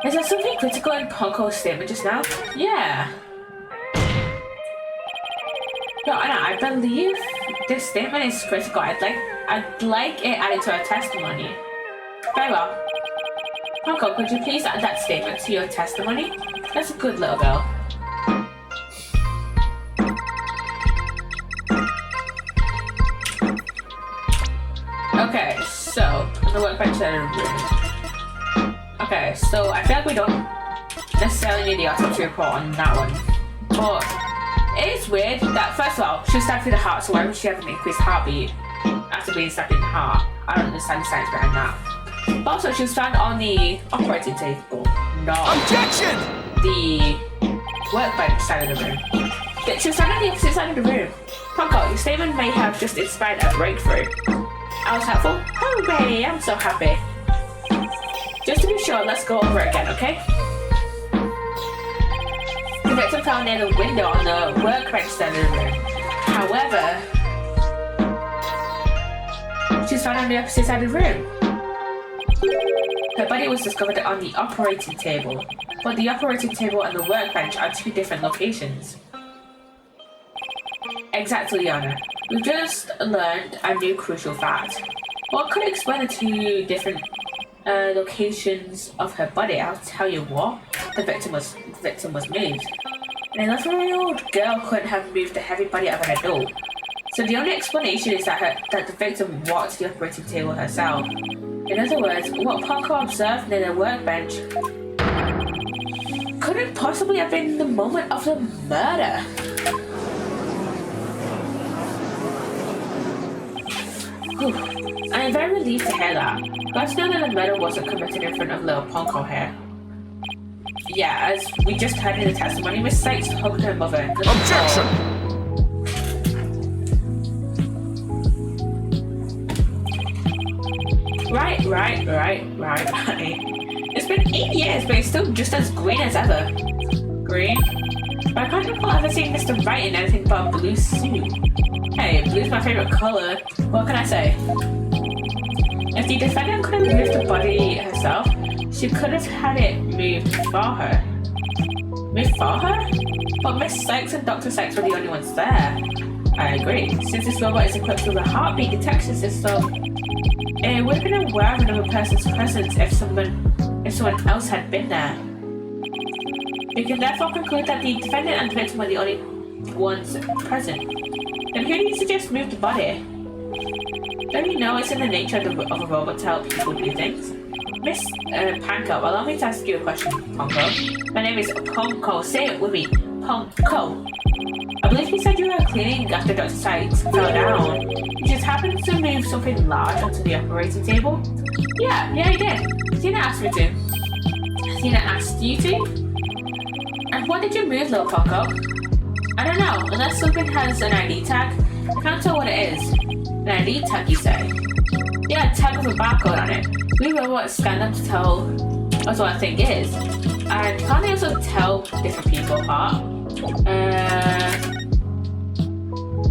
Is there something critical in Ponko's statement just now? Yeah. No, I believe this statement is critical. I'd like it added to her testimony. Very well. Ponko, could you please add that statement to your testimony? That's a good little girl. Okay, so on the workbench side of the room. Okay, so I feel like we don't necessarily need the autopsy report on that one, but it is weird that, first of all, she was stabbed through the heart, so why would she have an increased heartbeat after being stabbed in the heart? I don't understand the science behind that. But also, she was found on the operating table, not Objection! the workbench side of the room. She was found on the opposite side of the room. Ponko, your statement may have just inspired a breakthrough. I was helpful? Hooray, I'm so happy. Just to be sure, let's go over it again, okay? The victim fell near the window on the workbench side of the room. However, was found on the opposite side of the room. Her body was discovered on the operating table, but the operating table and the workbench are two different locations. Exactly, Yana. We've just learned a new crucial fact. What could explain the two different locations of her body? I'll tell you what. The victim was moved. An 11-year-old girl couldn't have moved the heavy body of an adult. So the only explanation is that the victim walked to the operating table herself. In other words, what Parker observed near the workbench couldn't possibly have been the moment of the murder. Whew. I am very relieved to hear that. Glad to know that the murder wasn't committed in front of little Ponko here. Yeah, as we just heard in the testimony, Miss Sykes hugged her mother. Objection! Right. It's been 8 years, but it's still just as green as ever. Green? But I can't recall ever seeing Mr. Wright in anything but a blue suit. Hey, blue's my favorite color. What can I say? If the defendant could have moved the body herself, she could have had it moved for her. Moved for her? But Miss Sykes and Dr. Sykes were the only ones there. I agree. Since this robot is equipped with a heartbeat detection system, it would have been aware of another person's presence if someone else had been there. We can therefore conclude that the defendant and the victim were the only ones present. Then who do you suggest moved the body? Don't you know it's in the nature of a robot to help people do things? Miss Panko, allow me to ask you a question, Ponko. My name is Ponko. Say it with me. Ponko. I believe you said you were cleaning after Dr. Sykes fell down. You just happened to move something large onto the operating table? Yeah, I did. Tina asked me to. Tina asked you to? And what did you move, little Ponko? I don't know. Unless something has an ID tag, I can't tell what it is. An ID tag, you say? Yeah, a tag with a barcode on it. We robots scan them to tell us what a thing is. And can't they also tell different people apart?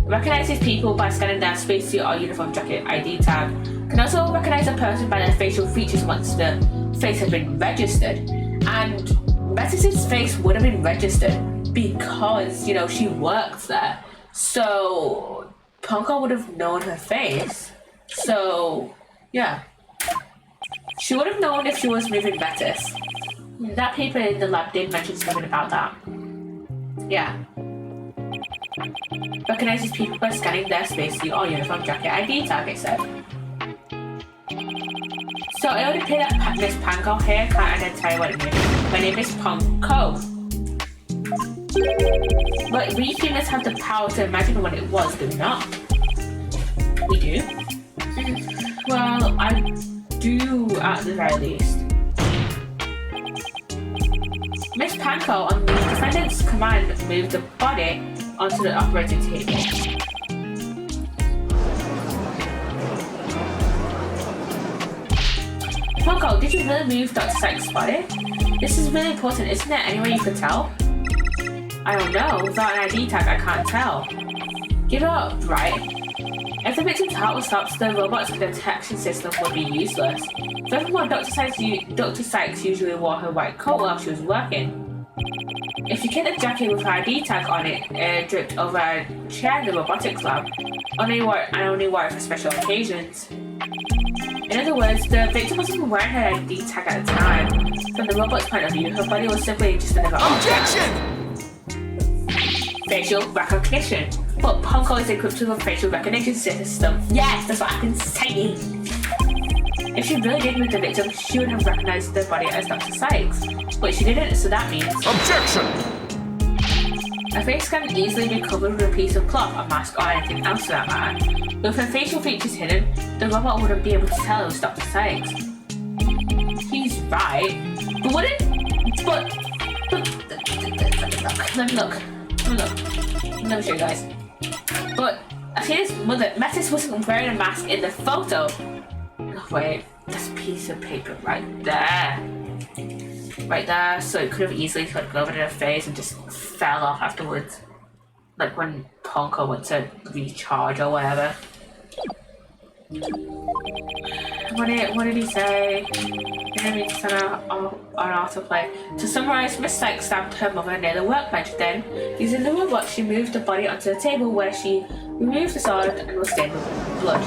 Recognizes people by scanning their spacesuit or uniform jacket ID tag. Can also recognize a person by their facial features once the face has been registered. And Metis's face would have been registered because, she works there. So Ponko would have known her face. So, yeah. She would have known if she was moving Metis. That paper in the lab did mention something about that. Yeah. Recognizes people by scanning their spacesuit or uniform jacket ID tag, it said. So it would appear that Miss Panko here can't identify what it means. My name is Ponko. But we humans have the power to imagine what it was, do we not? We do? Well, I do at the very least. Miss Panko, on the defendant's command, moved the body onto the operating table. Panko, did you really move Dr. Sykes' body? This is really important, isn't there any way you could tell? I don't know. Without an ID tag, I can't tell. Give it up, right? If the victim's heart stops, the robot's detection system would be useless. Furthermore, Dr. Sykes usually wore her white coat while she was working. If you get a jacket with her ID tag on it, draped over a chair in the robotics lab, only wore it for special occasions. In other words, the victim wasn't wearing her ID tag at the time. From the robot's point of view, her body was simply just another Objection! Facial recognition. But Ponko is equipped with a facial recognition system. Yes, that's what I've been saying. If she really did move the victim, she would have recognized the body as Dr. Sykes. But she didn't, so that means... Objection! A face can easily be covered with a piece of cloth, a mask, or anything else for that matter. With her facial features hidden, the robot wouldn't be able to tell it was Dr. Sykes. He's right. But wouldn't... But... Let me look. Let me show you guys. But his mother, Metis, wasn't wearing a mask in the photo. Oh, wait, there's a piece of paper right there. Right there, so it could have easily got over to her face and just fell off afterwards. Like when Ponko went to recharge or whatever. What did he say? He didn't mean to send her on autoplay. To summarize, Miss Sykes stabbed her mother near the workbench. Then, using the robot, she moved the body onto the table where she removed the sword and was stained with blood.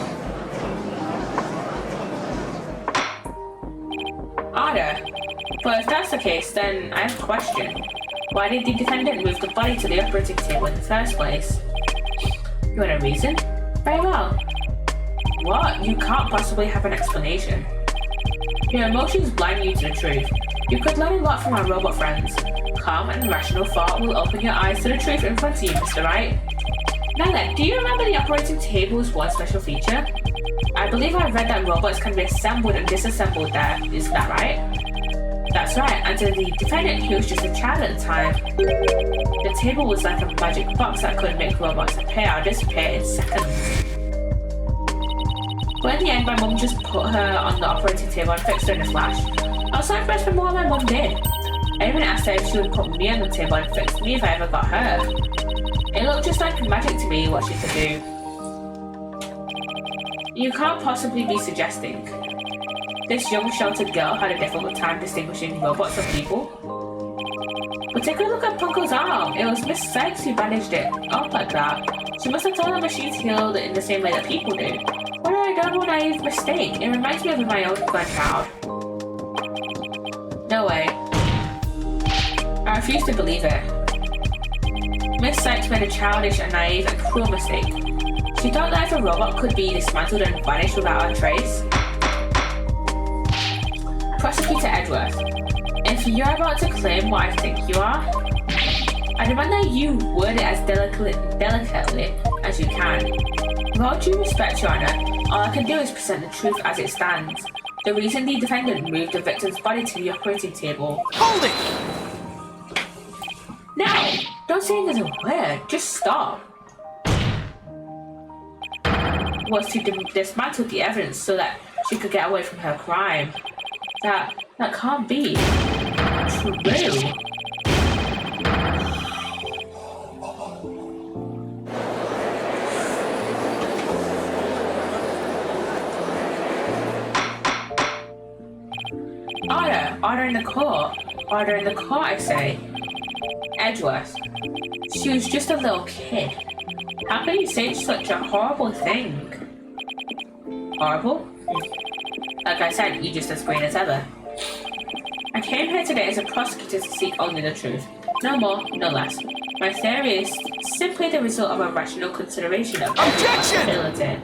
Harder. But if that's the case, then I have a question. Why did the defendant move the body to the operating table in the first place? You want a reason? Very well. What? You can't possibly have an explanation. Your emotions blind you to the truth. You could learn a lot from our robot friends. Calm and rational thought will open your eyes to the truth in front of you, Mr. Wright. Now then, do you remember the operating table's one special feature? I believe I read that robots can be assembled and disassembled there. Is that right? That's right, and to the defendant, he was just a child at the time. The table was like a magic box that could make robots appear or disappear in seconds. But in the end, my mum just put her on the operating table and fixed her in a flash. I was so impressed with what my mum did. I even asked her if she would put me on the table and fix me if I ever got hurt. It looked just like magic to me what she could do. You can't possibly be suggesting this young sheltered girl had a difficult time distinguishing robots from people. But take a look at Punko's arm. It was Miss Sykes who bandaged it up like that. She must have told the machines healed in the same way that people do. What a double naive mistake. It reminds me of my own grandchild. No way. I refuse to believe it. Miss Sykes made a childish and naive and cruel mistake. She thought that if a robot could be dismantled and vanished without a trace. Prosecutor Edgeworth, if you're about to claim what I think you are, I demand that you word it as delicately as you can. With all due respect, Your Honor, all I can do is present the truth as it stands. The reason the defendant moved the victim's body to the operating table. Hold it! Now, don't say another word, just stop. Was to dismantle the evidence so that she could get away from her crime. That can't be true. Order in the court. Order in the court, I say. Edgeworth. She was just a little kid. How can you say such a horrible thing? Horrible? Like I said, you're just as green as ever. I came here today as a prosecutor to seek only the truth. No more, no less. My theory is simply the result of a rational consideration of possibility.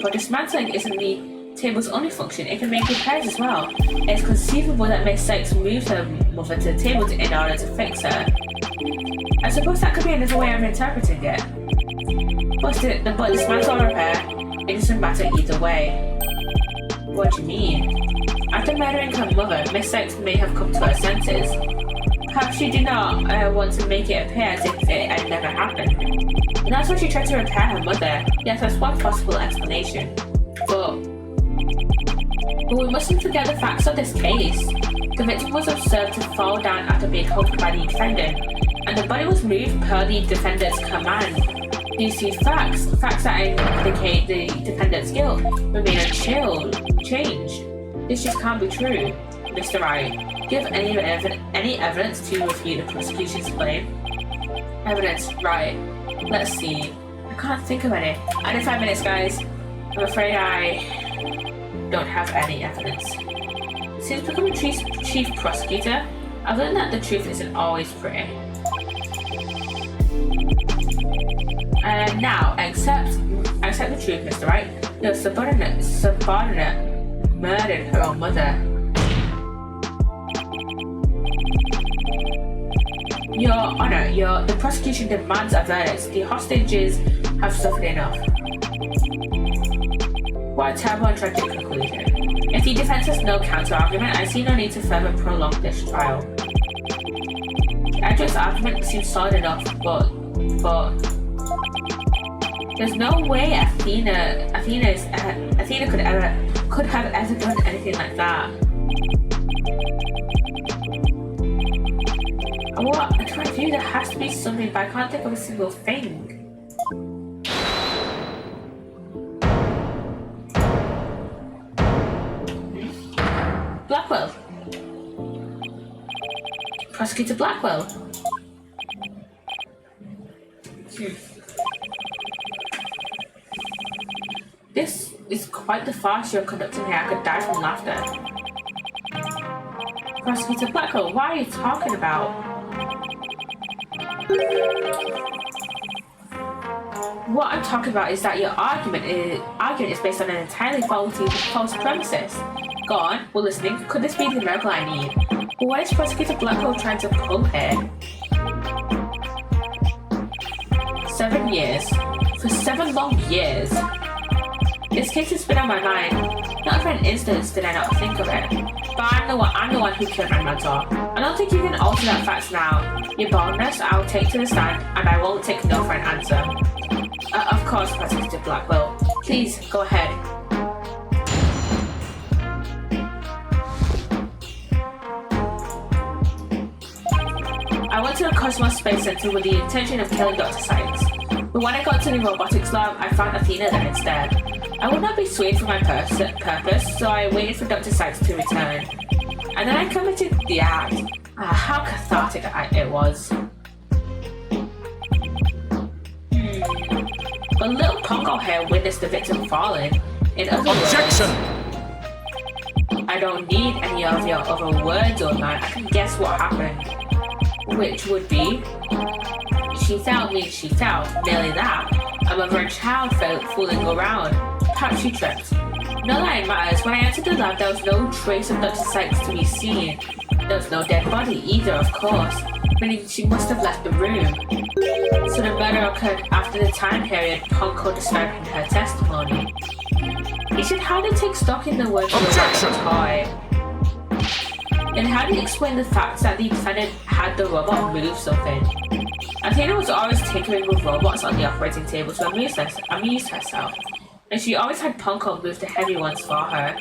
But dismantling isn't the table's only function, it can make repairs as well. It's conceivable that Miss Sykes moved her mother to the table in order to fix her. I suppose that could be another way of interpreting it. But dismantle or repair, it doesn't matter either way. What do you mean? After murdering her mother, Miss Sykes may have come to her senses. Perhaps she did not want to make it appear as if it had never happened. And that's why she tried to repair her mother. Yes, that's one possible explanation. But we mustn't forget the facts of this case. The victim was observed to fall down after being helped by the defendant, and the body was moved per the defendant's command. These two facts that indicate the defendant's guilt, remain unchanged. This just can't be true. Mr. Wright, do you have any evidence to refute the prosecution's claim? Evidence, right. Let's see. I can't think of any. I need 5 minutes, guys. I'm afraid I don't have any evidence. Since becoming chief prosecutor, I've learned that the truth isn't always pretty. Now, accept the truth, Mr. Wright. Your subordinate murdered her own mother. Your Honor, the prosecution demands a verdict. The hostages have suffered enough. What a terrible and tragic conclusion. If the defense has no counter-argument, I see no need to further prolong this trial. Edgeworth's argument seems solid enough, but there's no way Athena could have ever done anything like that. What? In my view, there has to be something, but I can't think of a single thing. Blackwell. Prosecutor Blackwell. This is quite the farce you're conducting here. I could die from laughter. Prosecutor Blackwell, what are you talking about? What I'm talking about is that your argument is based on an entirely false premises. Go on, we're listening. Could this be the miracle I need? But what is Prosecutor Blackwell trying to pull here? 7 years. For 7 long years. This case has been on my mind. Not for an instant did I not think of it. But I'm the one who killed my mentor. I don't think you can alter that fact now. Your boldness I'll take to the stand, and I won't take no for an answer. Of course, Prosecutor Blackwell. Please, go ahead. I went to the Cosmos Space Center with the intention of killing Dr. Sykes. But when I got to the robotics lab, I found Athena there instead. I would not be swayed from my purpose, so I waited for Dr. Sykes to return. And then I committed the act. How cathartic it was. But little Pongo here witnessed the victim falling. In other Objection! words, I don't need any of your other words, old man. I can guess what happened. Which would be, she fell means she fell, merely that. A mother and child fooling around. Perhaps she tripped. No lie matters, when I entered the lab there was no trace of Dr. Sykes to be seen. There was no dead body either, of course, meaning she must have left the room. So the murder occurred after the time period Ponko described in her testimony. You should hardly take stock in the words of the toy. Then how do you explain the fact that the defendant had the robot move something? Athena was always tinkering with robots on the operating table to amuse herself, and she always had Ponko move the heavy ones for her.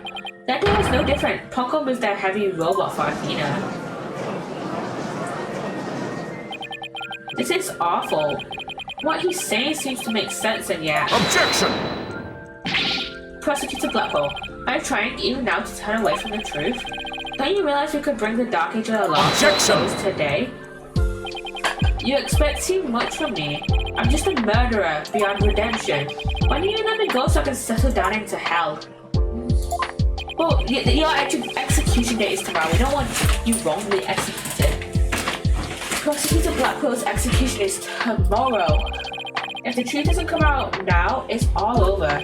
That day was no different. Ponko moved that heavy robot for Athena. This is awful. What he's saying seems to make sense, and yet... Objection! Prosecutor Blackwell, are you trying even now to turn away from the truth? Don't you realize we could bring the Dark Age of the law to a close today? You expect too much from me. I'm just a murderer beyond redemption. Why don't you let me go so I can settle down into hell? Well, your execution date is tomorrow. We don't want you wrongly executed. Prosecutor Blackwell's execution is tomorrow. If the truth doesn't come out now, it's all over.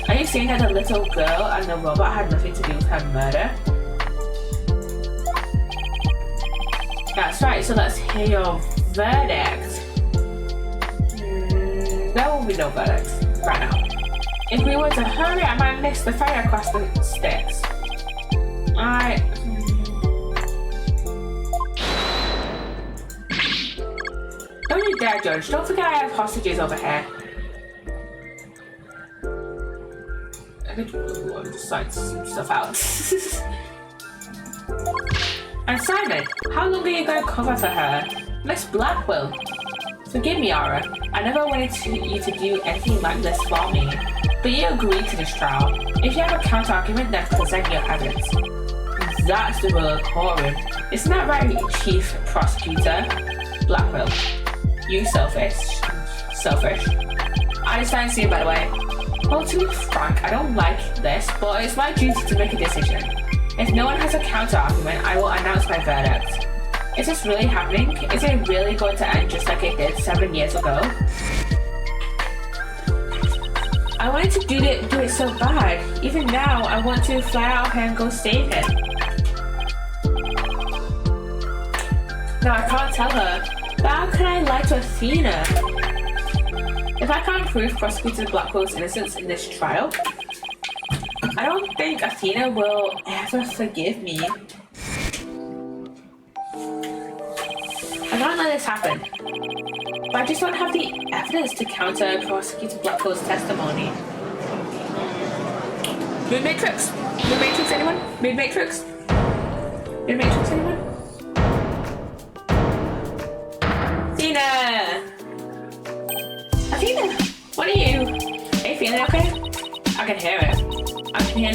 Are you saying that the little girl and the robot had nothing to do with her murder? That's right, so let's hear your verdict. There will be no verdict right now. If we were to hurry, I might miss the ferry across the sticks. Don't you dare, Judge. Don't forget I have hostages over here. I'm just trying some stuff out. And Simon, how long are you going to cover for her? Miss Blackwell. Forgive me, Ara. I never wanted you to do anything like this for me. But you agreed to this trial. If you have a counter-argument, then present your evidence. That's the rule of the courtroom. Isn't that right, Chief Prosecutor? Blackwell. You selfish. I understand you, by the way. Well, to be frank, I don't like this, but it's my duty to make a decision. If no one has a counter-argument, I will announce my verdict. Is this really happening? Is it really going to end just like it did 7 years ago? I wanted to do it so bad. Even now, I want to fly out here and go save him. No, I can't tell her. But how can I lie to Athena? If I can't prove Prosecutor Blackwell's innocence in this trial, I don't think Athena will ever forgive me. I can't let this happen. But I just don't have the evidence to counter Prosecutor Blackwell's testimony. Moon Matrix? Moon Matrix, anyone? Moon Matrix? Moon Matrix, anyone? Athena! Athena! What are you? Are you feeling okay? I can hear it. I can hear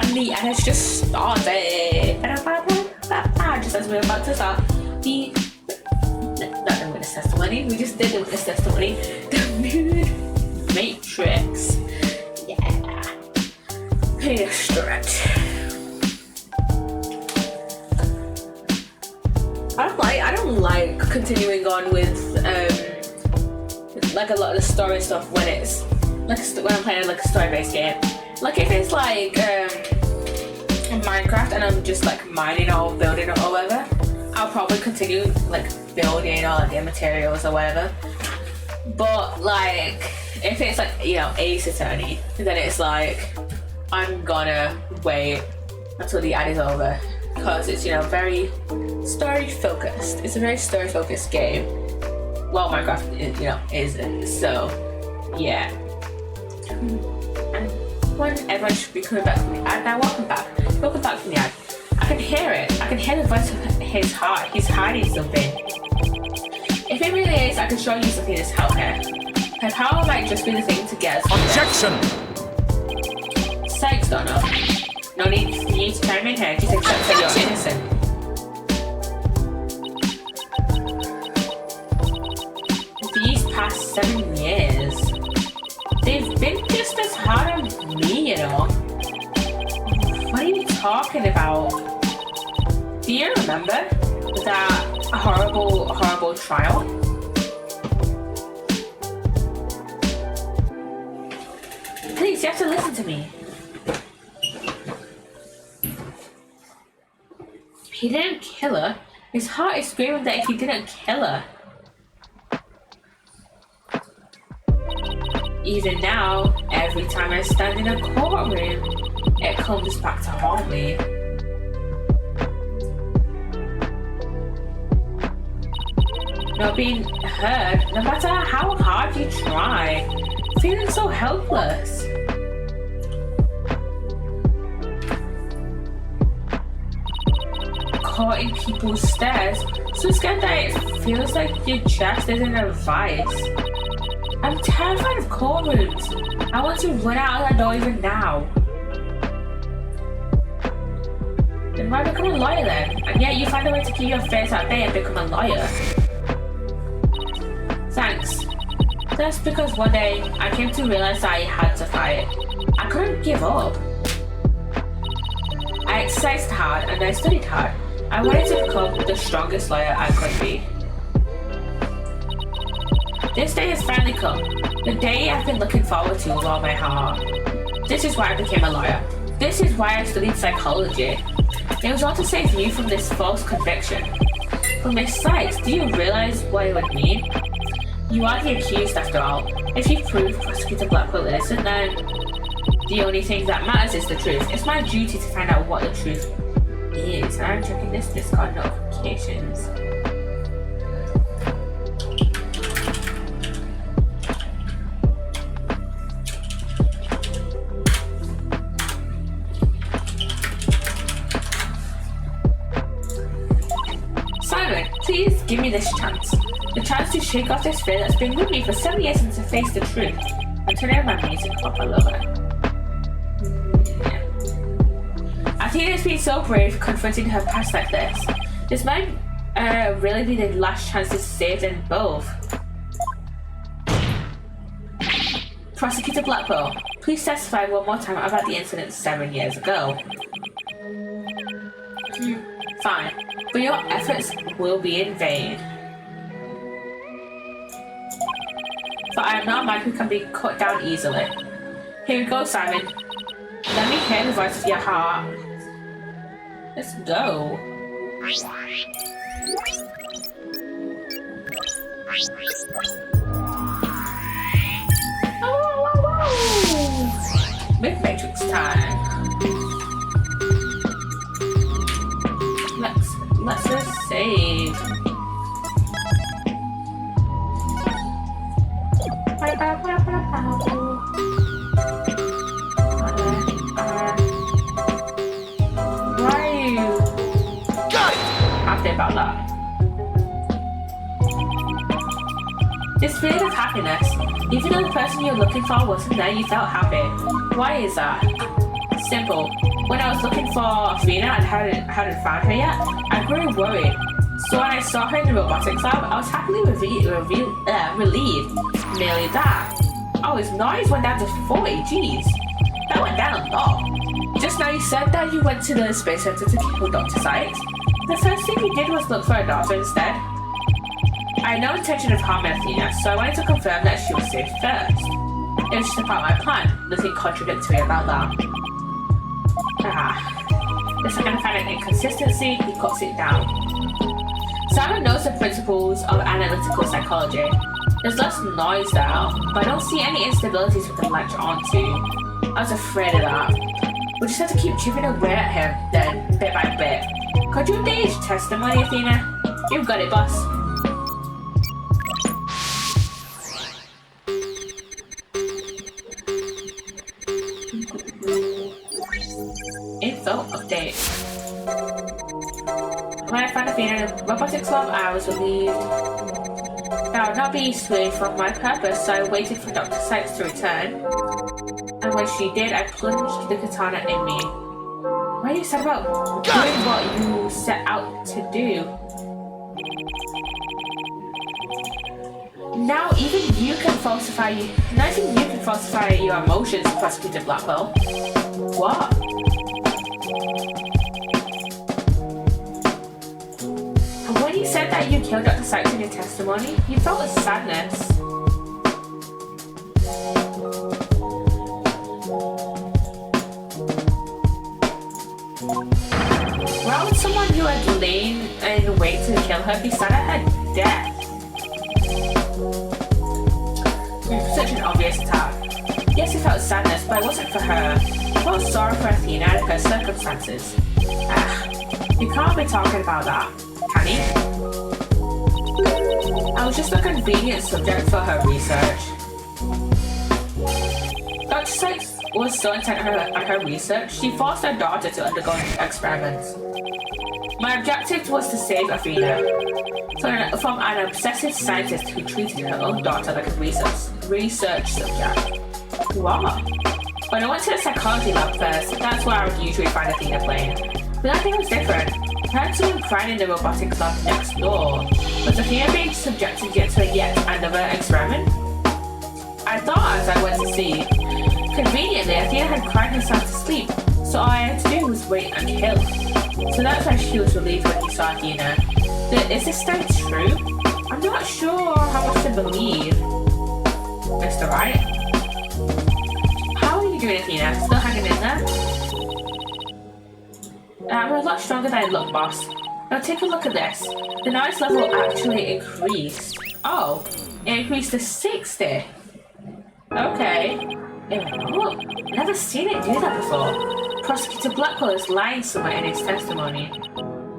And the edit just started. Just as we were about to start not the witness testimony, we just did the witness testimony. The Moon Matrix. Yeah. Psssttt. I don't like continuing on with like a lot of the story stuff when it's like when I'm playing like a story-based game. Like if it's like Minecraft and I'm just like mining or building or whatever, I'll probably continue like building or like, materials or whatever. But like if it's like, you know, Ace Attorney, then it's like I'm gonna wait until the ad is over because it's, you know, very story focused. It's a very story focused game. Well, Minecraft is, you know, isn't. So yeah. And when everyone should be coming back from the ad now, welcome back from the ad. I can hear it. I can hear the voice of his heart. He's hiding something. If it really is, I can show you something that's out here. Her power might just be the thing to get us. Objection! Sakes, don't know. No need for you to chime in here. Just accept that you're innocent. These past 7 years, they've been just as hard on me, you know. What are you talking about? Do you remember that horrible trial? Please, you have to listen to me. He didn't kill her. His heart is screaming that if he didn't kill her. Even now, every time I stand in a courtroom, it comes back to haunt me. Not being heard, no matter how hard you try, feeling so helpless. Caught in people's stares, so scared that it feels like your chest is in a vice. I'm terrified of courtrooms. I want to run out of that door even now. Then why become a lawyer then? And yet you find a way to keep your face at bay and become a lawyer. Thanks. That's because one day I came to realize that I had to fight. I couldn't give up. I exercised hard and I studied hard. I wanted to become the strongest lawyer I could be. This day has finally come. The day I've been looking forward to with all my heart. This is why I became a lawyer. This is why I studied psychology. It was all to save you from this false conviction. But Miss Sykes, do you realize what it would mean? You are the accused after all. If you prove Prosecutor Blackwell innocent, then the only thing that matters is the truth. It's my duty to find out what the truth is. And I'm checking this Discord notifications. Please give me this chance. The chance to shake off this fear that's been with me for 7 years and to face the truth. I'm turning on my music up a little bit. Yeah. Athena's been so brave confronting her past like this. This might really be the last chance to save them both. Prosecutor Blackwell, please testify one more time about the incident 7 years ago. Fine, but your efforts will be in vain. For I am not a man who can be cut down easily. Here we go, Simon. Let me hear the voice of your heart. Let's go. Oh, Mid-Matrix time. Let's just save. Why are you happy about that? This feeling of happiness, even though the person you're looking for wasn't there, you felt happy. Why is that? simple. When I was looking for Athena and hadn't found her yet, I grew worried. So when I saw her in the robotics lab, I was happily relieved. Nearly that. Oh, his noise went down to 40, jeez. That went down a lot. Just now you said that you went to the space center to kill Dr. Sykes. The first thing you did was look for a daughter instead. I had no intention of harming Athena, so I wanted to confirm that she was safe first. It was just about my plan. Nothing contradictory about that. If I'm gonna find an inconsistency, he cuts it down. Simon knows the principles of analytical psychology. There's less noise now, but I don't see any instabilities we can latch onto. I was afraid of that. We just have to keep chipping away at him, then, bit by bit. Could you update his testimony, Athena? You've got it, boss. Info update. When I found Athena in the robotics lab, I was relieved. That would not be swayed from my purpose, so I waited for Dr. Sykes to return. And when she did, I plunged the katana in me. What you said about doing what you set out to do? Now even you can falsify your emotions, Prosecutor Blackwell. What? And when you said that you killed Dr. Sykes in your testimony, you felt a sadness. Why would someone who had lain in wait to kill her be sad at her death? Such an obvious attack. Yes, it felt sadness, but it wasn't for her. I felt sorrow for Athena and her circumstances. You can't be talking about that, can you? I was just a convenient subject for her research. Dr. Sykes was so intent on her research, she forced her daughter to undergo experiments. My objective was to save Athena from an obsessive scientist who treated her own daughter like a research subject. What? When I went to the psychology lab first, that's where I would usually find Athena playing. But that thing was different. I heard someone crying in the robotics lab next door. Was Athena being subjected to yet another experiment? I thought as I went to see. Conveniently, Athena had cried herself to sleep, so all I had to do was wait and kill. So that's why she was relieved when he saw Athena. Is this story true? I'm not sure how much to believe. Mr. Wright? How are you doing, Athena? Still hanging in there? I'm a lot stronger than I look, boss. Now take a look at this. The noise level actually increased. Oh, it increased to 60. Okay. What? Never seen it do that before. Prosecutor Blackwell is lying somewhere in his testimony.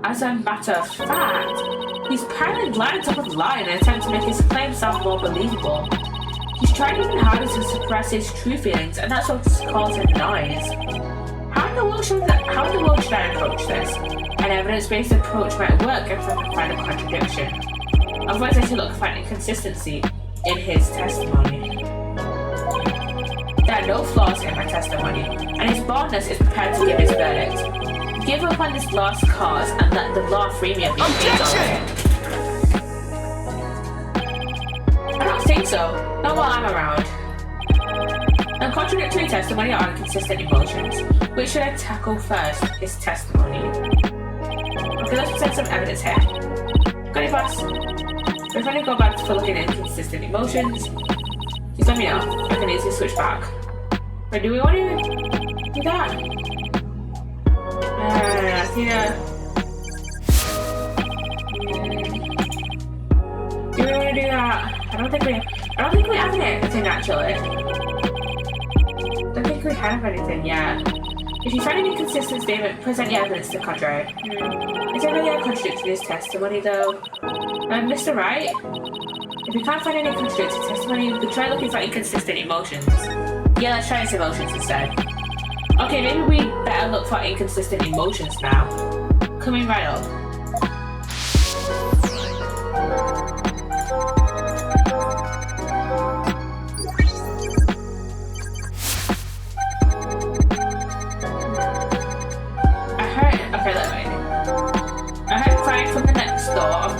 As a matter of fact, he's piling lie on top of lie in an attempt to make his claim sound more believable. He's trying even harder to suppress his true feelings, and that's what's causing noise. How in the world should I approach this? An evidence-based approach might work if I can find a contradiction. Otherwise, I should look for an inconsistency in his testimony. There are no flaws in my testimony, and his boldness is prepared to give his verdict. Give up on this lost cause and let the law free me of these Objection! I don't think so. Not while I'm around. And contradictory testimony are inconsistent emotions. Which should I tackle first? His testimony. Okay, let's present some evidence here. Got it, boss. If I need to go back for looking at inconsistent emotions, just let me know. I can easily switch back. But do we want to do that? Athena. Do we want to do that? I don't think we have anything actually. I don't think we have anything yet. If you find any inconsistent statement, present your evidence to the contrary. Is there really a contradiction in his testimony though? Mr. Wright? If you can't find any contradicting testimony, we try looking for inconsistent emotions. Yeah, let's try his emotions instead. Okay, maybe we better look for inconsistent emotions now. Coming right up.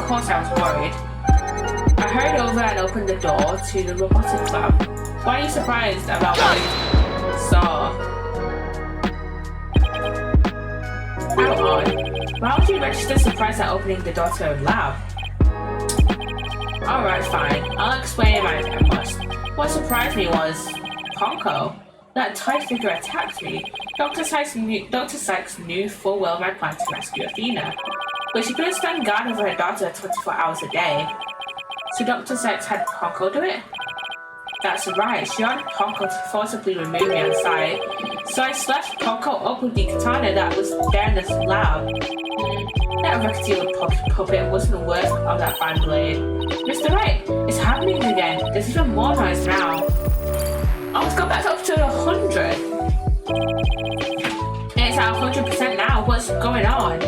course I was worried. I hurried over and opened the door to the robotics lab. Why are you surprised about what you saw? How odd. Why would you register surprise at opening the door to a lab? Alright, fine. I'll explain if I must. What surprised me was Ponko. That toy figure attacked me. Dr. Sykes knew full well my plan to rescue Athena. But she couldn't stand guard over her daughter 24 hours a day. So Dr. Sykes had Ponko do it? That's right, she ordered Ponko to forcibly remove me on sight. So I slashed Ponko up with the katana that was there in this lab. That reptile puppet wasn't worth of that fine blade. Mr. Right, it's happening again. There's even more noise now. Oh, it's got back up to 100. And it's at 100% now. What's going on?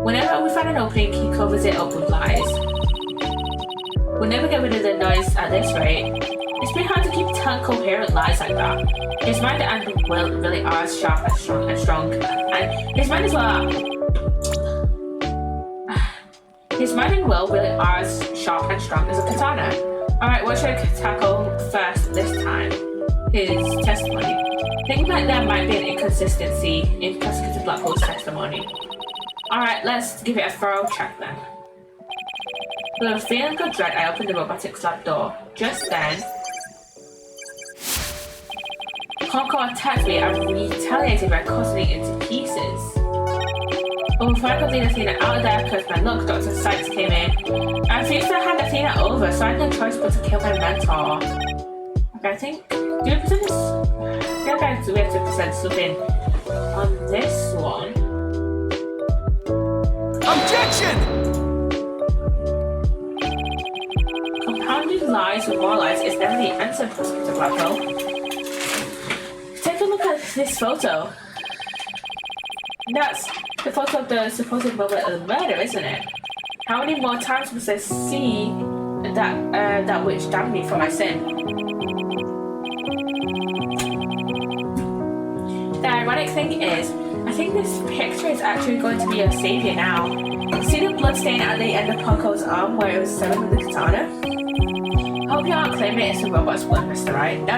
Whenever we find an opening, he covers it up with lies. We'll never get rid of the noise at this rate. It's been hard to keep telling coherent lies like that. His mind and will really are as sharp and strong. And his mind as well. His mind and will really are as sharp and strong as a katana. Alright, what should I tackle first this time? His testimony. Think that there might be an inconsistency in Prosecutor Blackwell's testimony. Alright, let's give it a thorough check then. With a feeling of dread, I opened the robotics lab door. Just then, Ponko attacked me and retaliated by cutting it into pieces. But before I could lead Athena out of there because my luck, Dr. Sykes came in. I refused to hand Athena over, so I had no choice but to kill my mentor. Okay, I think, do we present this? I feel like we have to present something on this one. Objection! Compounding lies with more lies is never the answer, Prosecutor Blackwell. Take a look at this photo. That's the photo of the supposed moment of the murder, isn't it? How many more times must I see that which damned me for my sin? The ironic thing is, I think this picture is actually going to be a savior now. See the blood stain at the end of Ponko's arm where it was severed with the katana? Hope you aren't claiming it's a robot's blood, Mr. Right? No.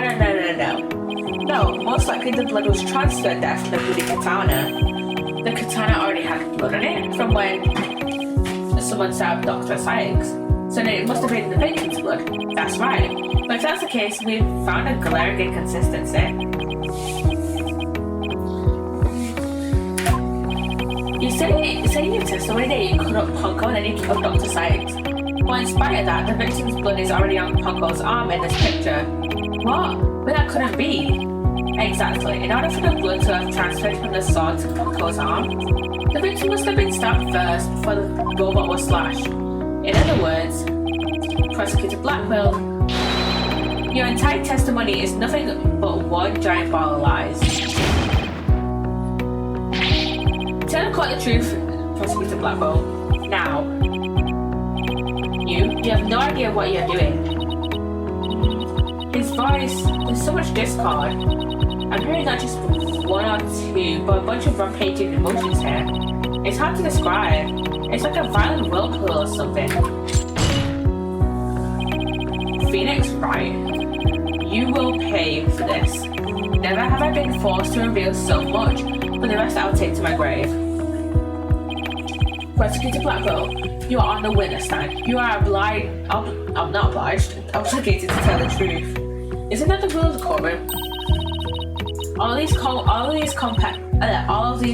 No, most likely the blood was transferred after the bloody katana. The katana already had blood on it from when someone stabbed Dr. Sykes. So then it must have been the victim's blood. That's right. But if that's the case, we've found a glaring inconsistency. You say in your testimony that you cut up Ponko and then you killed Dr. Sykes. Well, in spite of that, the victim's blood is already on Ponko's arm in this picture. What? But that couldn't be. Exactly. In order for the blood to have transferred from the sword to Ponko's arm, the victim must have been stabbed first before the robot was slashed. In other words, Prosecutor Blackwell, your entire testimony is nothing but one giant ball of lies. Tell the court the truth, Prosecutor Blackwell. Now. You have no idea what you're doing. His voice, there's so much discord. I'm hearing not just one or two, but a bunch of rampaging emotions here. It's hard to describe. It's like a violent whirlpool or something. Phoenix Wright, you will pay for this. Never have I been forced to reveal so much, but the rest I'll take to my grave. Prosecutor Blackwell, you are on the witness stand. You are obligated to tell the truth. Isn't that the rule of the courtroom? All of these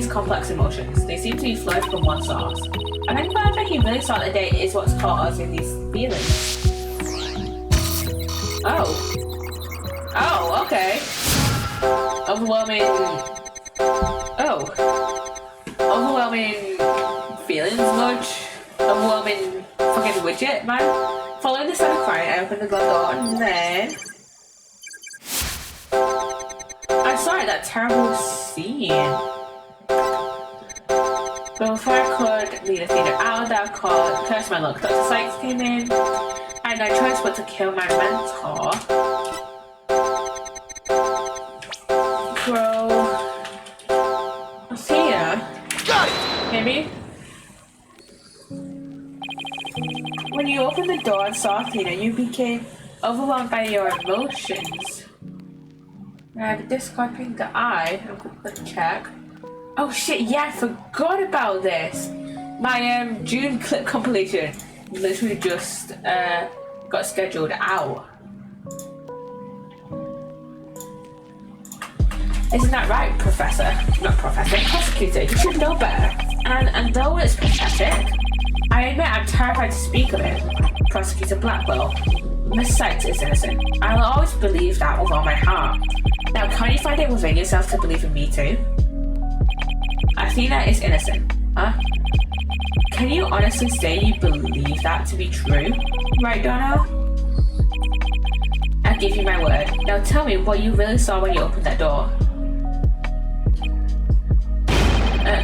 complex emotions, they seem to be flowing from one source. I think whatever he really saw today is what's causing these feelings. Oh, okay. Overwhelming feelings much? Overwhelming fucking widget, man. Following the sound of crying, I opened the door and then I saw that terrible scene. But before I could lead Athena out of that call, curse my luck, Dr. Sykes came in. I had no choice but to kill my mentor. Bro. Athena? Got it! Maybe? you opened the door and saw Athena, you became overwhelmed by your emotions. Discarding the eye. I'm gonna check. Oh shit, yeah, I forgot about this. My June clip compilation literally just got scheduled out. Isn't that right, Professor? Not Professor, Prosecutor. You should know better. And though it's pathetic, I admit I'm terrified to speak of it. Prosecutor Blackwell. Miss Sykes is innocent. I'll always believe that with all my heart. Now, can't you find it within yourself to believe in me too? Athena is innocent, huh? Can you honestly say you believe that to be true? Right, Donna? I'll give you my word. Now tell me what you really saw when you opened that door.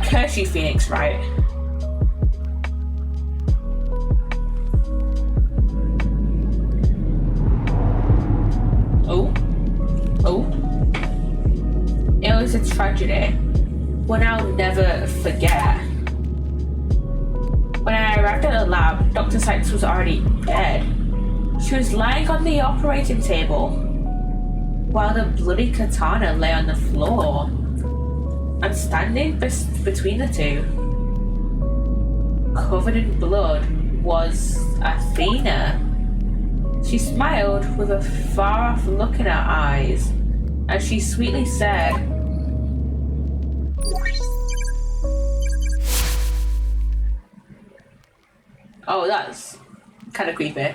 Curse you, Phoenix, right? Oh? It was a tragedy. One I'll never forget. When I arrived at the lab, Dr. Sykes was already dead. She was lying on the operating table, while the bloody katana lay on the floor. And standing between the two, covered in blood, was Athena. She smiled with a far-off look in her eyes, and she sweetly said, "Oh, that's kind of creepy.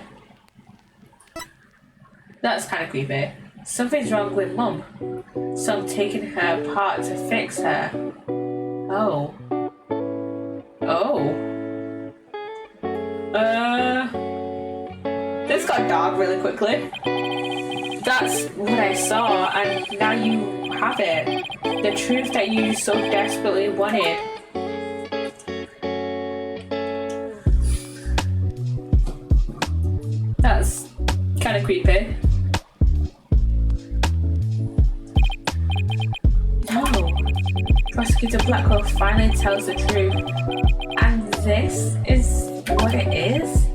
That's kind of creepy. Something's wrong with Mum. So I'm taking her apart to fix her." Oh. This got dark really quickly. That's what I saw, and now you have it. The truth that you so desperately wanted. That's kind of creepy. No. Prosecutor Blackwell finally tells the truth. And this is what it is?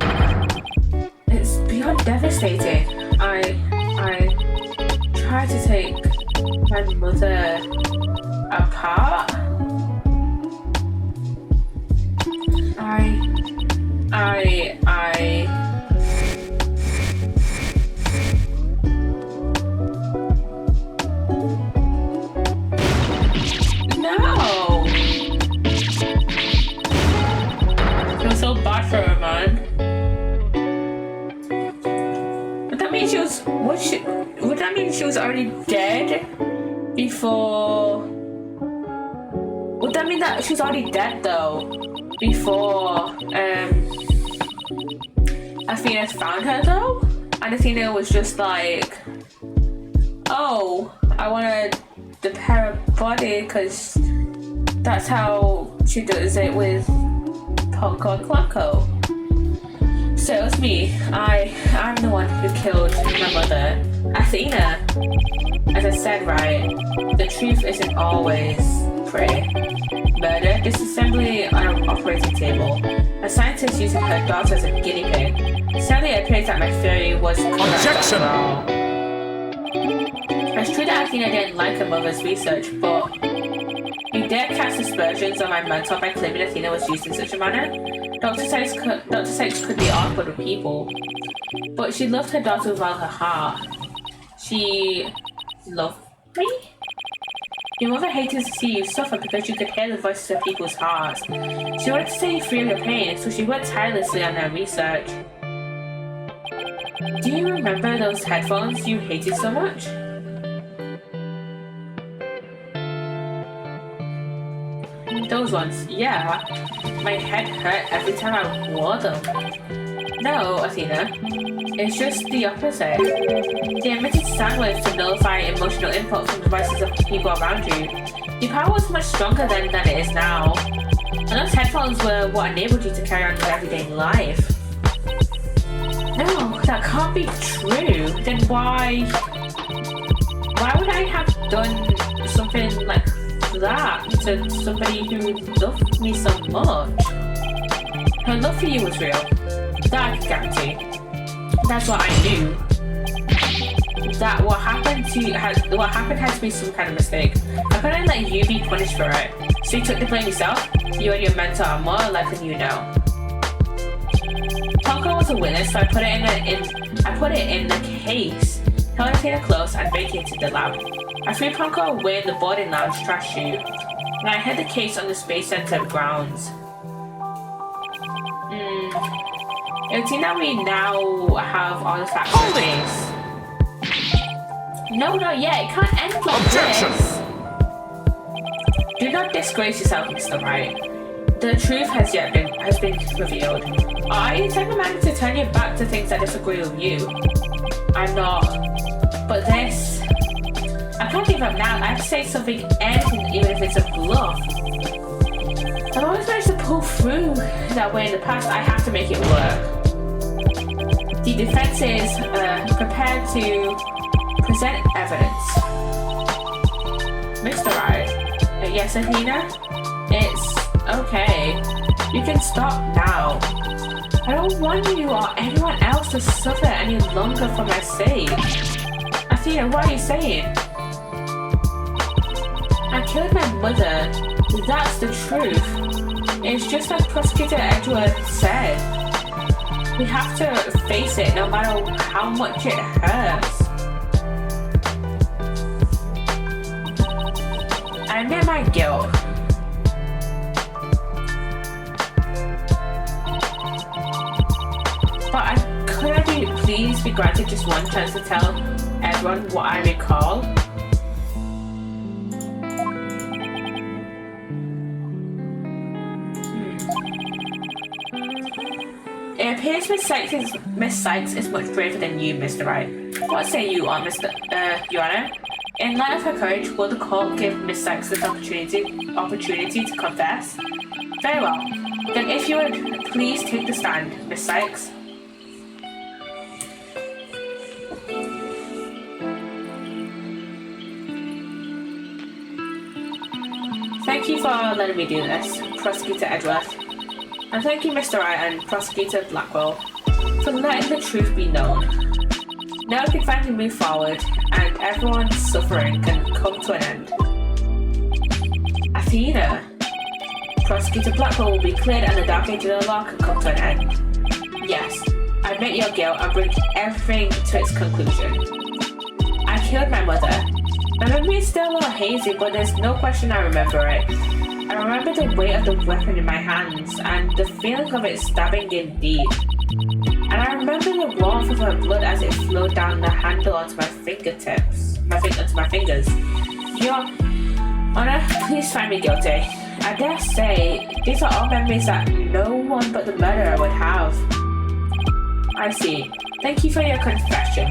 It's beyond devastating. I tried to take my mother apart. No! I feel so bad for her, man. Would that mean would that mean she was already dead before? Would that mean that she was already dead though before Athena found her though? And Athena was just like, "Oh, I want to dip her body because that's how she does it with Ponko and Clanko." So it was me. I'm the one who killed my mother, Athena. As I said, right, the truth isn't always pretty. Murder, disassembly on an operating table. A scientist using her daughter as a guinea pig. Sadly, it appears that my theory was correct. Objection! It's true that Athena didn't like her mother's research, but you dare cast aspersions on my mentor by claiming Athena was used in such a manner? Dr. Sykes could be awkward with people, but she loved her daughter with all her heart. She loved me? Your mother hated to see you suffer because you could hear the voices of people's hearts. She wanted to set you free of your pain, so she worked tirelessly on her research. Do you remember those headphones you hated so much? Those ones, yeah. My head hurt every time I wore them. No, Athena. It's just the opposite. They emitted sound waves to nullify emotional input from the voices of the people around you. Your power was much stronger then than it is now. And those headphones were what enabled you to carry on your everyday life. No, that can't be true. Then why would I have done something like that to somebody who loved me so much? Her love for you was real. That I can guarantee. That's what I knew. That what happened had to be some kind of mistake. I couldn't let you be punished for it. So you took the blame yourself? You and your mentor are more alike than you know. Ponko was a witness, so I put it in the case, held Athena close, and vacated the lab. I threw Ponko away in the boarding lounge trash chute, and I hid the case on the Space Center grounds. It seems that we now have all the facts in the case. No, not yet. It can't end like Objection! this. Do not disgrace yourself, Mr. Wright. The truth has been revealed. Are you the type of man to turn your back to things that disagree with you? I'm not. But this... I can't give up now. I have to say something, anything, even if it's a bluff. I've always managed to pull through that way in the past. I have to make it work. The defense is prepared to present evidence. Mr. Wright. Yes, Athena? It's okay. You can stop now. I don't want you or anyone else to suffer any longer for my sake. Athena, what are you saying? I killed my mother. That's the truth. It's just as Prosecutor Edgeworth said. We have to face it no matter how much it hurts. I admit my guilt. But could I please be granted just one chance to tell everyone what I recall? It appears Miss Sykes is much braver than you, Mr. Wright. What say you, Your Honor? In light of her courage, will the court give Miss Sykes this opportunity to confess? Very well. Then if you would please take the stand, Miss Sykes. Thank you for letting me do this, Prosecutor Edgeworth. And thank you, Mr. Wright and Prosecutor Blackwell, for letting the truth be known. Now we can finally move forward, and everyone's suffering can come to an end. Athena! Prosecutor Blackwell will be cleared and the Dark Age of the Law can come to an end. Yes, I admit your guilt and bring everything to its conclusion. I killed my mother. My memory is still a little hazy, but there's no question I remember it. I remember the weight of the weapon in my hands and the feeling of it stabbing in deep. And I remember the warmth of her blood as it flowed down the handle onto my fingertips, onto my fingers. Your Honor, please find me guilty. I dare say, these are all memories that no one but the murderer would have. I see. Thank you for your confession.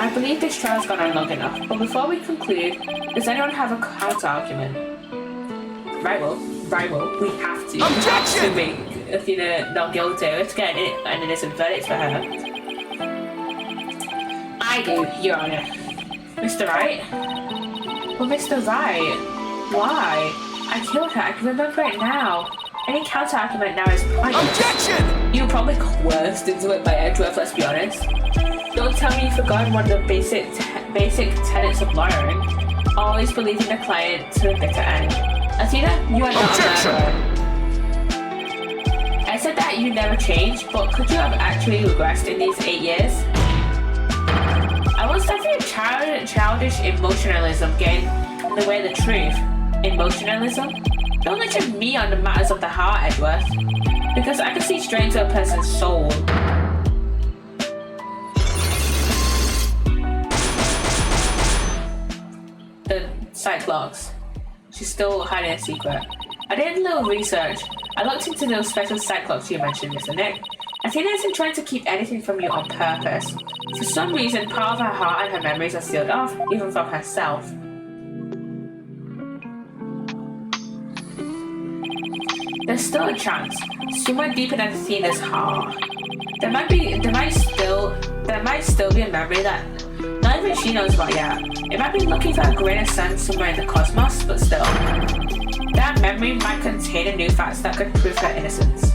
I believe this trial's gone on long enough, but before we conclude, does anyone have a counter-argument? Right, well, we have to. Objection! We have to make Athena not guilty. Let's get an innocent verdict for her. I do, Your Honor. Mr. Wright? Well, Mr. Wright, why? I killed her. I can remember it now. Any counter-argument now is pointless. Objection! You were probably coerced into it by Edgeworth, let's be honest. Don't tell me you've forgotten one of the basic tenets of lawyering. Always believing the client to the bitter end. Athena, you are not a murderer. I said that you never changed, but could you have actually regressed in these 8 years? I won't stand for your childish emotionalism getting in the way of the truth. Emotionalism? Don't mention me on the matters of the heart, Edgeworth, because I can see straight into a person's soul. The Cyclops. She's still hiding a secret. I did a little research. I looked into those special Cyclops you mentioned, Mr. Nick. Athena isn't trying to keep anything from you on purpose. For some reason, part of her heart and her memories are sealed off, even from herself. There's still a chance, somewhere deep in Athena's heart. There might still be a memory that not even she knows about yet. It might be looking for a grain of sand somewhere in the cosmos, but still. That memory might contain a new facts that could prove her innocence.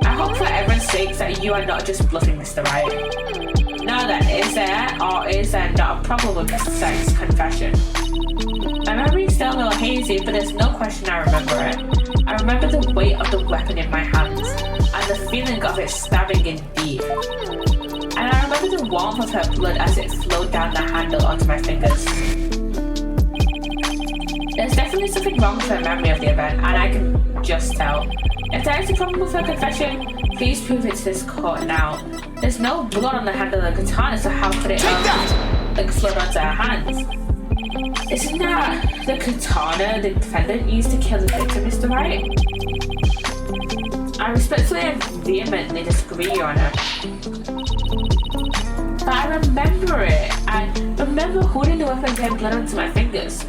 I hope for everyone's sake that you are not just bluffing Mr. Right. Now then, is there or is there not a problem with Mr. Sykes' confession? My memory is still a little hazy, but there's no question I remember it. I remember the weight of the weapon in my hands, and the feeling of it stabbing in deep. And I remember the warmth of her blood as it flowed down the handle onto my fingers. There's definitely something wrong with her memory of the event, and I can just tell. If there is a problem with her confession, please prove it to this court now. There's no blood on the handle of the katana, so how could it flood onto her hands? Isn't that the katana the defendant used to kill the victim, Mr. Wright? I respectfully and vehemently disagree, Your Honor. But I remember it. I remember holding the weapon and getting blood onto my fingers.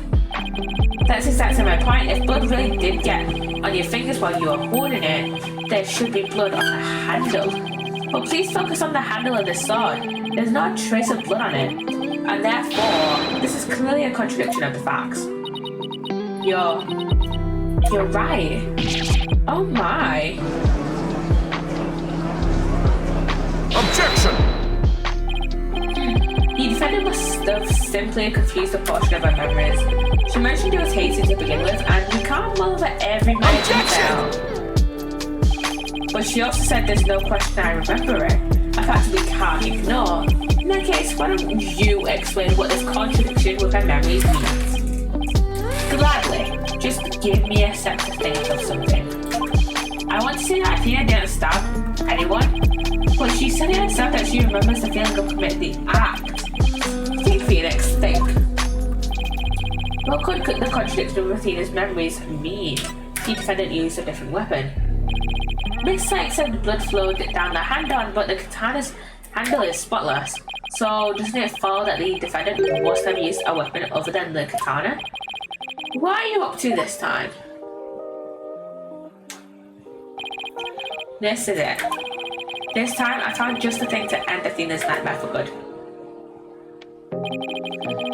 That's exactly my point. If blood really did get on your fingers while you were holding it, there should be blood on the handle. But please focus on the handle of the sword. There's not a trace of blood on it. And therefore, this is clearly a contradiction of the facts. You're right. Oh my. Objection! The defendant must have simply confused a portion of her memories. She mentioned it was hazy to begin with, and we can't mull over every minor detail. But she also said there's no question I remember it, a fact we can't ignore. In that case, why don't you explain what this contradiction with her memories means? Gladly. Just give me a sec to think of something. I want to say that Athena didn't stab anyone, but she said it herself that she remembers the feeling of committing the act. Think, Phoenix, think. What could the contradiction with Athena's memories mean? The defendant used a different weapon. Miss Sykes said the blood flowed down the handle, but the katana's handle is spotless. So doesn't it follow that the defendant must have used a weapon other than the katana? What are you up to this time? This is it. This time I found just the thing to end Athena's nightmare for good.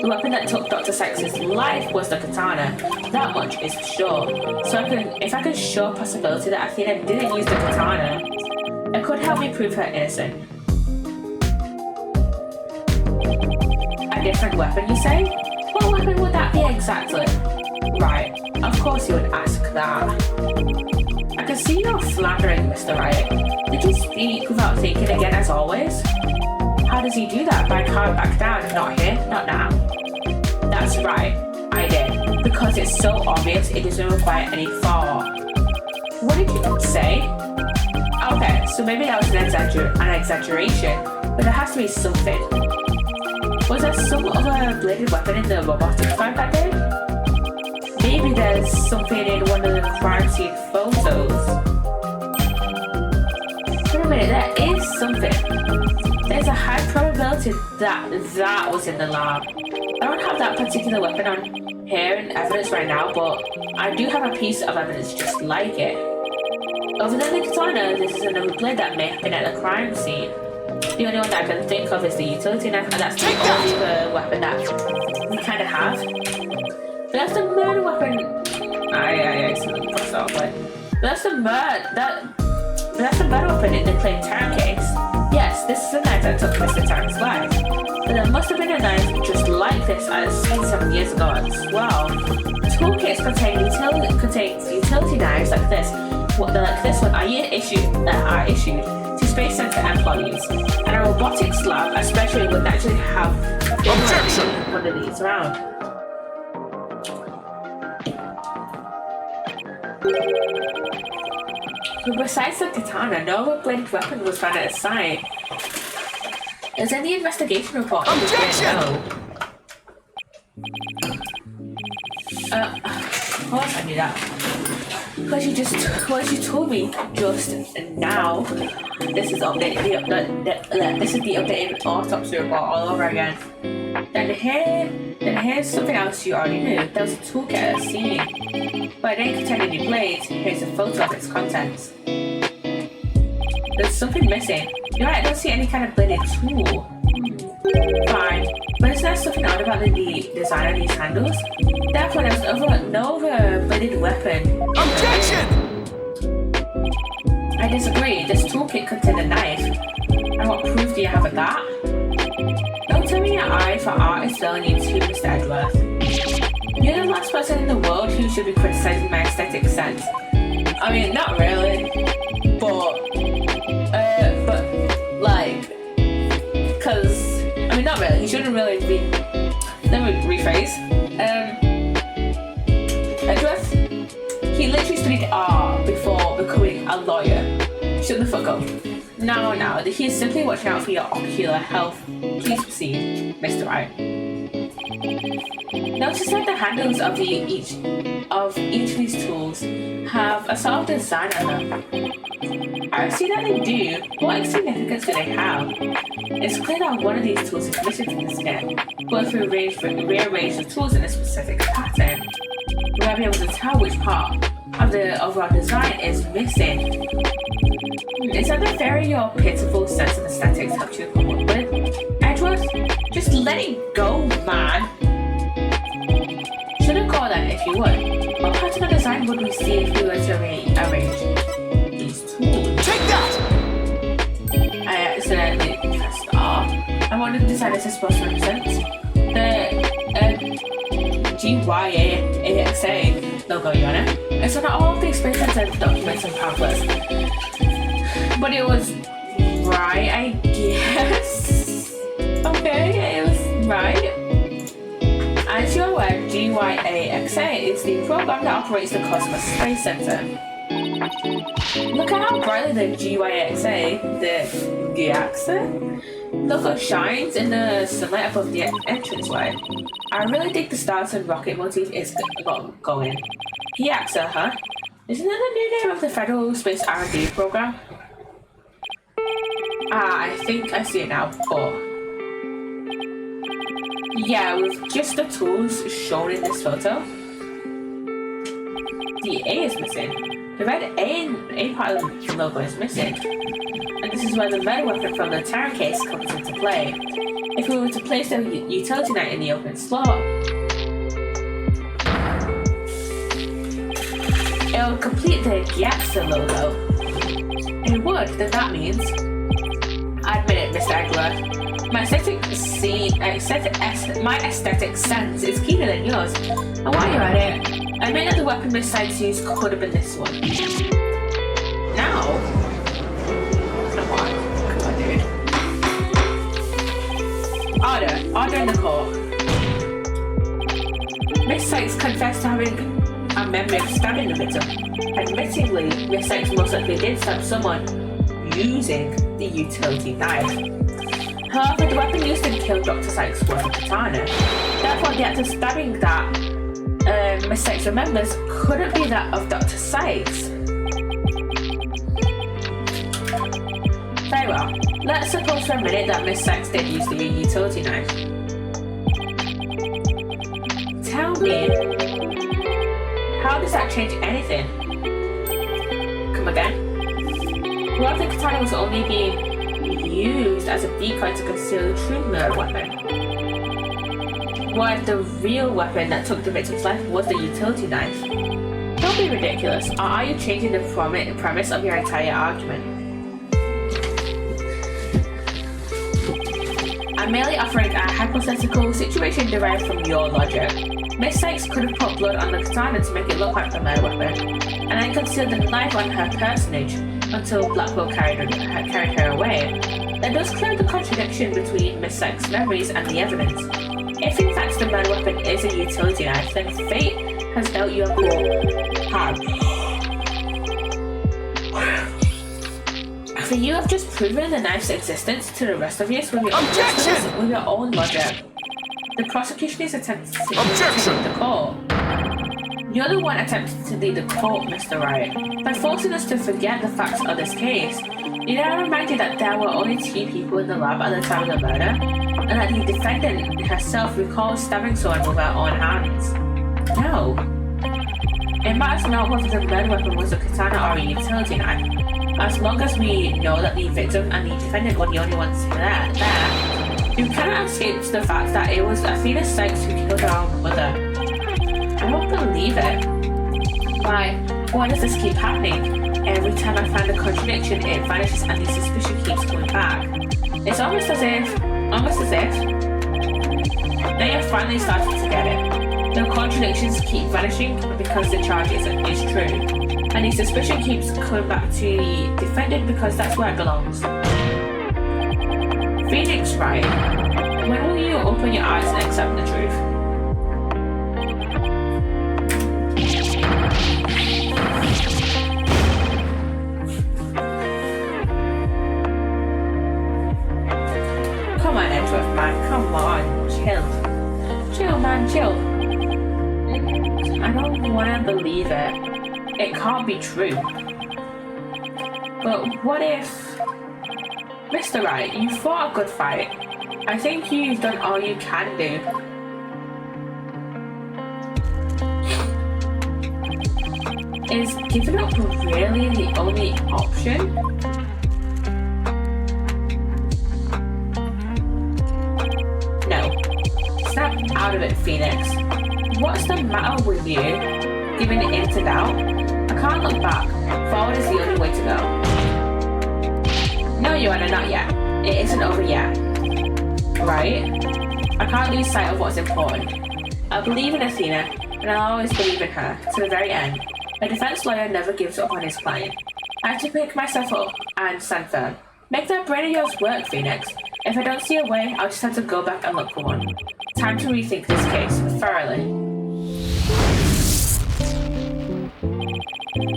The weapon that took Dr. Sykes' life was the katana. That much is for sure. So if I can show a possibility that Athena didn't use the katana, it could help me prove her innocent. A different weapon, you say? What weapon would that be exactly? Right, of course you would ask that. I can see you're floundering, Mr. Wright. Did you speak without thinking again as always? How does he do that? By calming back down, not here, not now. That's right, I did. Because it's so obvious it doesn't require any thought. What did you say? Okay, so maybe that was an exaggeration, but there has to be something. Was there some other bladed weapon in the robotics lab that day? Maybe there's something in one of the crime scene photos. Wait a minute, there is something. There's a high probability that was in the lab. I don't have that particular weapon on here in evidence right now, but I do have a piece of evidence just like it. Other than the katana, this is another blade that may have been at the crime scene. The only one that I can think of is the utility knife, and that's the only other weapon that we kind of have. But that's the murder weapon. I crossed off, but that's the murder weapon in the Clayton Tarrant case. Yes, this is the knife that took Mr. Tarrant's life. But there must have been a knife just like this I had seen some years ago as well. Toolkits contain utility knives like this one are issued to Space Center employees, and a robotics lab especially would naturally have one of these around. But besides the katana, no other bladed weapon was found at the site. Is any investigation report? Objection! Of course I knew that. Because you told me just now. This is the updated autopsy report all over again. Then here's something else you already knew. There was a toolkit at the scene, but it didn't contain any blades. Here's a photo of its contents. There's something missing. You're right, I don't see any kind of bladed tool. Fine, but isn't there something odd about the design of these handles? Therefore, there's no other bladed weapon. Objection! I disagree. This toolkit contained a knife. And what proof do you have of that? Don't tell me your eye for art is failing you too, Mr. Edgeworth. You're the last person in the world who should be criticizing my aesthetic sense. I mean, not really, but like, cause I mean, not really. You shouldn't really be. Let me rephrase. Edgeworth, he literally studied art before becoming a lawyer. Shut the fuck up. No, he's simply watching out for your ocular health. Please proceed, Mr. Wright. Notice that the handles of each of these tools have a sort of design on them. I see that they do. What significance do they have? It's clear that one of these tools is missing from the skin, but if we rearrange the tools in a specific pattern, we might be able to tell which part of the overall design is missing. Is that the very your pitiful sense of aesthetics helped you come up with? Edgeworth, just let it go, man. Shouldn't call that if you would. What pattern of design would we see if we were to arrange these tools? Take that! I accidentally pressed R. I wanted to decide this is supposed to represent the GYAXA logo, you know? It's on all of the expensive documents and pamphlets. But it was right, I guess. Okay, it was right. As you're aware, GYAXA is the program that operates the Cosmos Space Center. Look at how brightly the GYAXA, the GYAXA logo shines in the sunlight above the entranceway. I really think the stars and rocket motif is going. GYAXA, huh? Isn't that the new name of the Federal Space R&D program? I think I see it now, but yeah, with just the tools shown in this photo, the A is missing. The red A part of the logo is missing, and this is where the red weapon from the Terran case comes into play. If we were to place the utility knight in the open slot, it would complete the GYAXA logo. It would, then that means, I admit it, Mr. Edgeworth, my aesthetic sense is keener than yours. And while you're at it, I admit that the weapon Miss Sykes used could have been this one. Now, come on, dude. Order in the court. Miss Sykes confessed to having a memory of stabbing the victim. Admittingly, Miss Sykes most likely did stab someone using the utility knife. However, the weapon used to kill Dr. Sykes was a katana. Therefore, the act of stabbing that Miss Sykes remembers couldn't be that of Dr. Sykes. Very well. Let's suppose for a minute that Miss Sykes did use the utility knife. Tell me, how does that change anything? Come again? What if the katana was only being used as a decoy to conceal the true murder weapon? What if the real weapon that took the victim's life was the utility knife? Don't be ridiculous, or are you changing the premise of your entire argument? I'm merely offering a hypothetical situation derived from your logic. Miss Sykes could have put blood on the katana to make it look like the murder weapon, and then concealed the knife on her personage until Blackwell carried her away. That does clear the contradiction between Miss Sykes' memories and the evidence. If in fact the murder weapon is a utility knife, then fate has dealt you a cool hand. For you have just proven the knife's existence to the rest of us with your own logic. The prosecution is attempting to lead the court. You're the one attempting to lead the court, Mr. Wright. By forcing us to forget the facts of this case, you now remind you that there were only 2 people in the lab at the time of the murder, and that the defendant herself recalls stabbing someone with her own hands. No. It matters not whether the murder weapon was a katana or a utility knife. As long as we know that the victim and the defendant were the only ones there, you cannot escape the fact that it was Athena Sykes who killed her own mother. I won't believe it. Why does this keep happening? every time I find a contradiction, it vanishes and the suspicion keeps coming back. It's almost as if, now you're finally starting to get it. The contradictions keep vanishing because the charge is true. And the suspicion keeps coming back to the defendant because that's where it belongs. Phoenix, right? When will you open your eyes and accept the truth? Come on, Edgeworth, man. Come on. Chill. Chill, man. Chill. I don't want to believe it. It can't be true. But what if... Mr. Wright, you fought a good fight. I think you've done all you can do. Is giving up really the only option? No. Snap out of it, Phoenix. What's the matter with you? Giving it in to doubt? I can't look back. Forward is the only way to go. No, Your Honor, not yet. It isn't over yet. Right? I can't lose sight of what's important. I believe in Athena, and I'll always believe in her, to the very end. A defense lawyer never gives up on his client. I have to pick myself up and stand firm. Make that brain of yours work, Phoenix. If I don't see a way, I'll just have to go back and look for one. Time to rethink this case, thoroughly.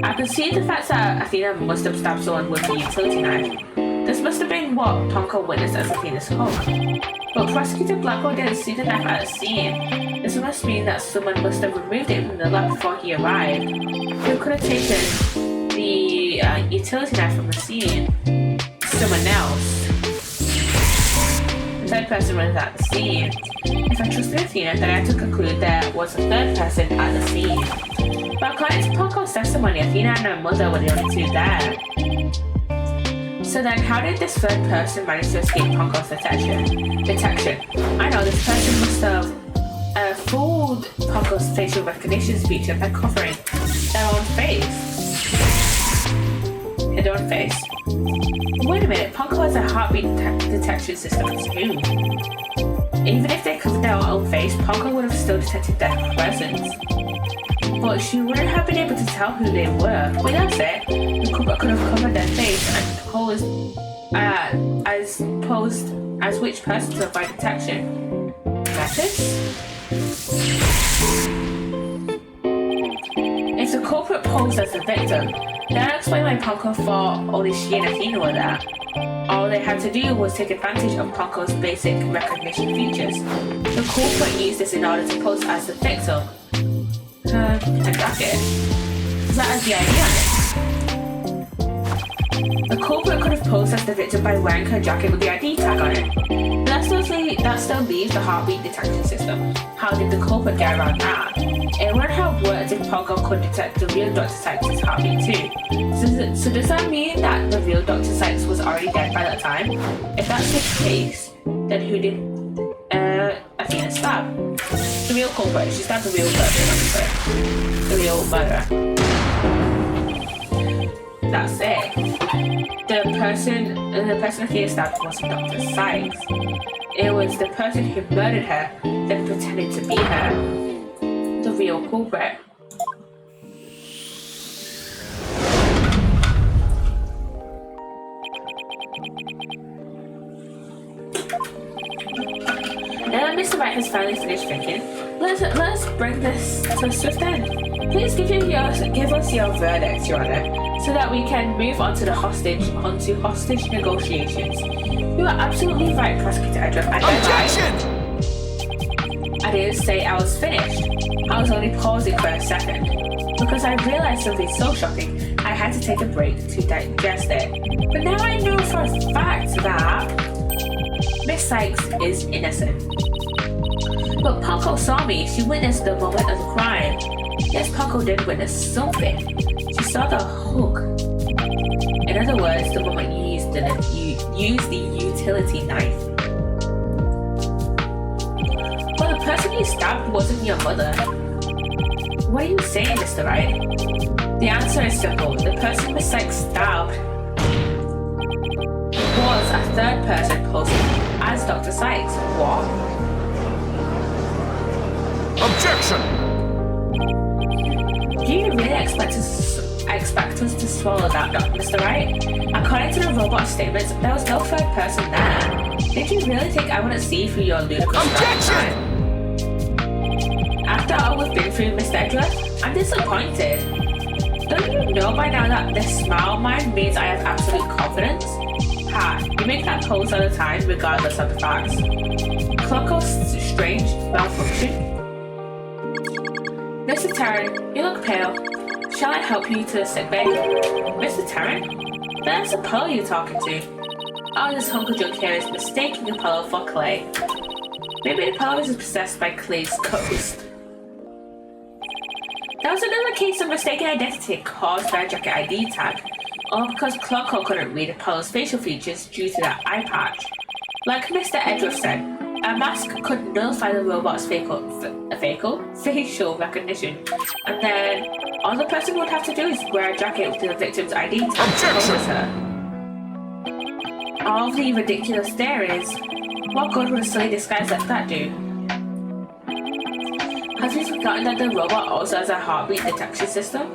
I can see the fact that Athena must have stabbed someone with a utility knife. This must have been what Tonko witnessed as Athena's hook. But Prosecutor Blackwell didn't see the knife at the scene. This must mean that someone must have removed it from the lab before he arrived. Who could have taken the utility knife from the scene? Someone else. The third person was at the scene. If I trusted Athena, then I had to conclude there was a third person at the scene. But according to Ponko's testimony, Athena and her mother were the only two there. So then, how did this third person manage to escape Ponko's detection? I know this person must have fooled Ponko's facial recognition feature by covering their own face. Wait a minute, Ponko has a heartbeat detection system too. Even if they covered their own face, Ponko would have still detected their presence. But she wouldn't have been able to tell who they were. Without it, the culprit could have covered their face and posed as which person to avoid detection. Methods? If the culprit posed as the victim, then I'll explain why Ponko thought only she and Athena were there. All they had to do was take advantage of Ponko's basic recognition features. The culprit used this in order to pose as the victim. A jacket. That has the ID on it. The culprit could have posed as the victim by wearing her jacket with the ID tag on it. But that still leaves the heartbeat detection system. How did the culprit get around that? It wouldn't have worked if Ponko could detect the real Dr. Sykes' heartbeat too. So does that mean that the real Dr. Sykes was already dead by that time? If that's the case, then who did Athena stab? The real culprit. She stabbed the real person, the real murderer. That's it. The person Athena stabbed wasn't Dr. Sykes. It was the person who murdered her, then pretended to be her. The real culprit. Now that Mr. Wright has finally finished drinking, let's bring this to a swift end. Please give us your verdict, Your Honor, so that we can move on to hostage negotiations. You are absolutely right, Prosecutor Edgeworth. Objection! I didn't say I was finished. I was only pausing for a second. Because I realized something so shocking, I had to take a break to digest it. But now I know for a fact that Miss Sykes is innocent. But Ponko saw me. She witnessed the moment of the crime. Yes, Ponko did witness something. She saw the hook. In other words, the moment you used the utility knife. But the person you stabbed wasn't your mother. What are you saying, Mr. Wright? The answer is simple. The person Miss Sykes stabbed was a third person posted as Dr. Sykes. What? Objection! Do you really expect us to swallow that, Mr. Wright? According to the robot statements, there was no third person there. Did you really think I wouldn't see through your ludicrous Objection! After all we've been through, Mr. Edgeworth, I'm disappointed. Don't you know by now that this smile of mine means I have absolute confidence? Ha, you make that pose all the time, regardless of the facts. Clock of strange malfunction. Mr. Tarrant, you look pale. Shall I help you to the sickbay? Mr. Tarrant? Then that's Apollo you're talking to. Oh, this hunker junk here is mistaking Apollo for Clay. Maybe Apollo is possessed by Clay's ghost. That was another case of mistaken identity caused by a jacket ID tag, all because Clocko couldn't read Apollo's facial features due to that eye patch. Like Mr. Edgeworth said, a mask could nullify the robot's facial recognition, and then all the person would have to do is wear a jacket with the victim's ID tag to focus her. All the ridiculous theories. What good would a silly disguise like that do? Have you forgotten that the robot also has a heartbeat detection system?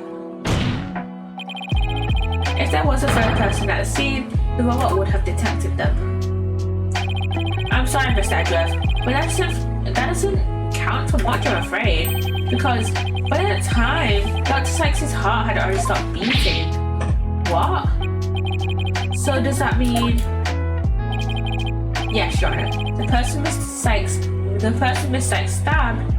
If there was a third person at the scene, the robot would have detected them. I'm sorry, Mr. Edgeworth, but that doesn't count for much, I'm afraid. Because by that time, Dr. Sykes' heart had already stopped beating. What? So does that mean... Yes, Your Honor. The person Miss Sykes stabbed.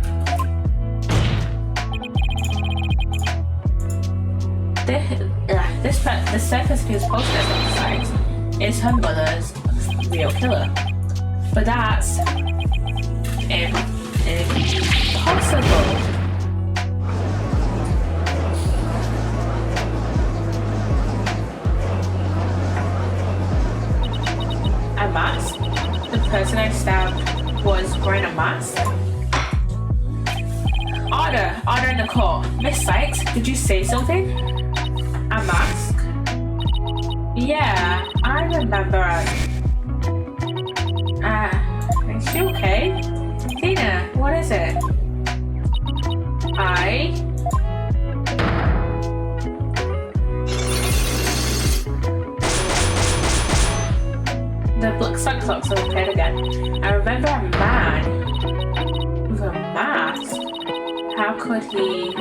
This third person who's posted as Dr. Sykes is her mother's real killer. But that's impossible. A mask? The person I stabbed was wearing a mask? Order in the court. Miss Sykes, did you say something? A mask? Yeah, I remember is she okay? Tina, what is it? The black sun clocks have appeared again. I remember a man with a mask. How could he...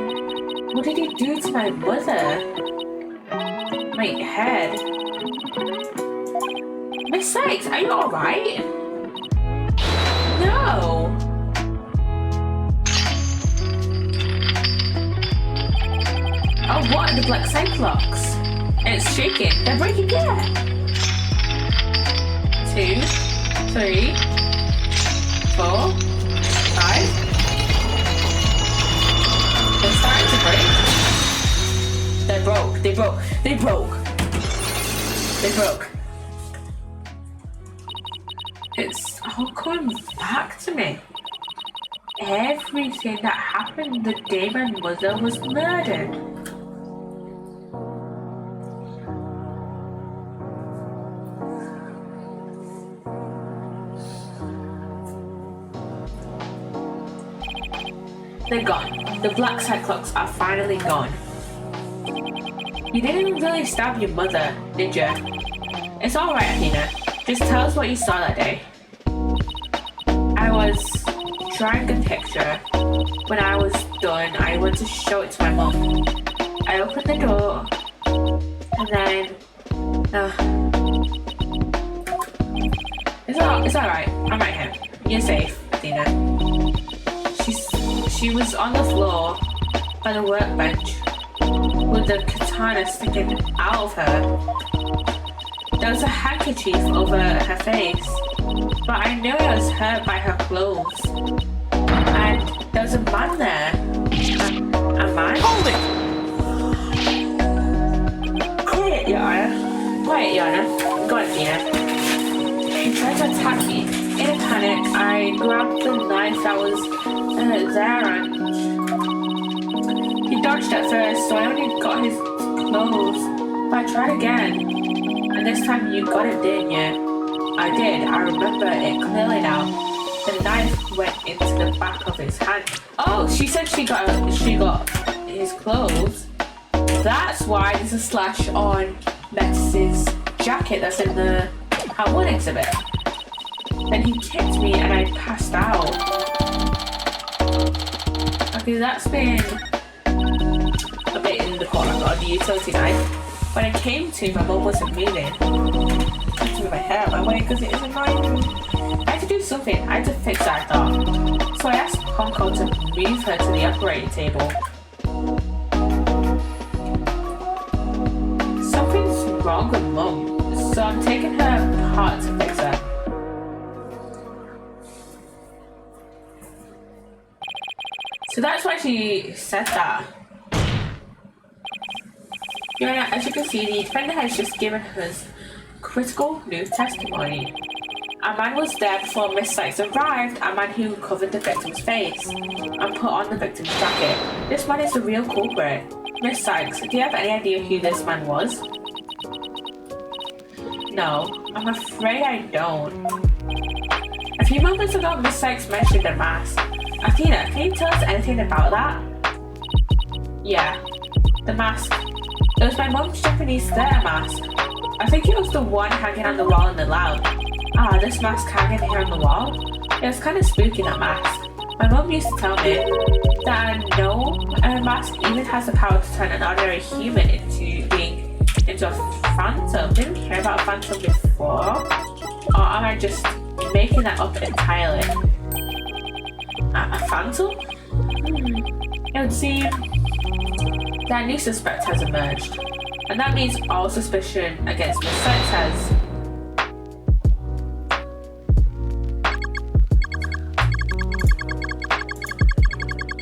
What did he do to my mother? My head. Miss Sykes, are you alright? No. Oh, what are the black cyclops? It's shaking. They're breaking again. 2, 3, 4, 5. They're starting to break. They broke. It's all coming back to me. Everything that happened the day my mother was murdered. They're gone. The black cyclops are finally gone. You didn't really stab your mother, did you? It's alright, Athena. Just tell us what you saw that day. I was drawing a picture. When I was done, I went to show it to my mom. I opened the door, and then... It's alright. I'm right here. You're safe, Athena. She was on the floor by the workbench with the katana sticking out of her. There was a handkerchief over her face, but I knew I was hurt by her clothes. And there was a man there. A man? Hold it! Quiet, Your Honor. Quiet, Your Honor. Go on, Athena. He tried to attack me. In a panic, I grabbed the knife that was there and scratched at first, so I only got his clothes. But I tried again. And this time you got it, didn't you? I did. I remember it clearly now. The knife went into the back of his hand. Oh, she said she got his clothes. That's why there's a slash on Metis's jacket that's in the Part 1 exhibit. Then he kicked me and I passed out. Okay, that's been a bit in the corner on the utility knife. When I came to, my mum wasn't moving. I had to move my hair out my way because it is annoying. I had to do something. I had to fix her, I thought. So I asked Honko to move her to the operating table. Something's wrong with Mum, so I'm taking her apart to fix her. So that's why she said that. As you can see, the defender has just given us critical new testimony. A man was there before Miss Sykes arrived, a man who covered the victim's face and put on the victim's jacket. This man is the real culprit. Miss Sykes, do you have any idea who this man was? No, I'm afraid I don't. A few moments ago, Miss Sykes mentioned a mask. Athena, can you tell us anything about that? Yeah, the mask. It was my mum's Japanese theatre mask. I think it was the one hanging on the wall in the lab. Ah, this mask hanging here on the wall? It was kind of spooky, that mask. My mum used to tell me that a mask even has the power to turn an ordinary human into a phantom. Didn't we hear about a phantom before? Or am I just making that up entirely? A phantom? It would seem that a new suspect has emerged, and that means all suspicion against Miss Sykes has.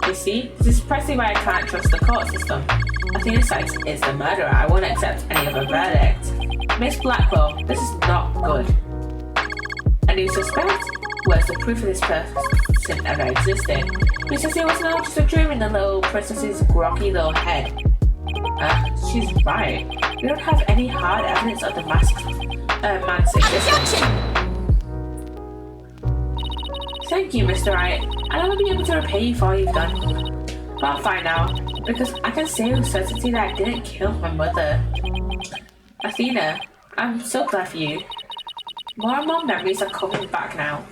You see, this is precisely why I can't trust the court system. Athena Sykes is the murderer. I won't accept any other verdict. Miss Blackwell, this is not good. A new suspect? Where's the proof of this person ever existed? Who says it was not just a dream in the little princess's groggy little head? She's right. We don't have any hard evidence of the man's existence. Thank you, Mr. Wright. I'll never be able to repay you for all you've done. But I'm fine now, because I can say with certainty that I didn't kill my mother. Athena, I'm so glad for you. More and more memories are coming back now.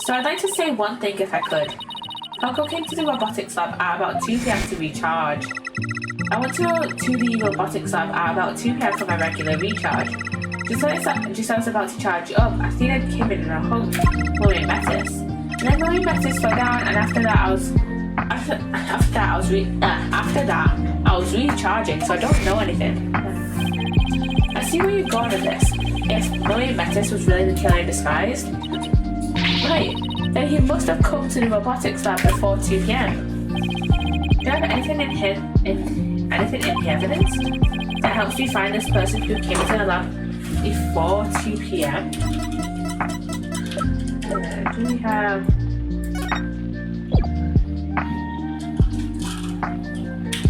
So I'd like to say one thing if I could. Honko came to the robotics lab at about 2 p.m. to recharge. I went to the robotics lab at about 2 p.m. for my regular recharge. Just as I was about to charge up, Athena came in and I hugged Mummy Metis. And then Mummy Metis fell down, and after that I was recharging, so I don't know anything. I see where you're going with this. If Mummy Metis was really the killer in disguise, right, then he must have come to the robotics lab before 2 p.m. Do you have anything in the evidence that helps you find this person who came to the lab before 2 p.m.? Do we have...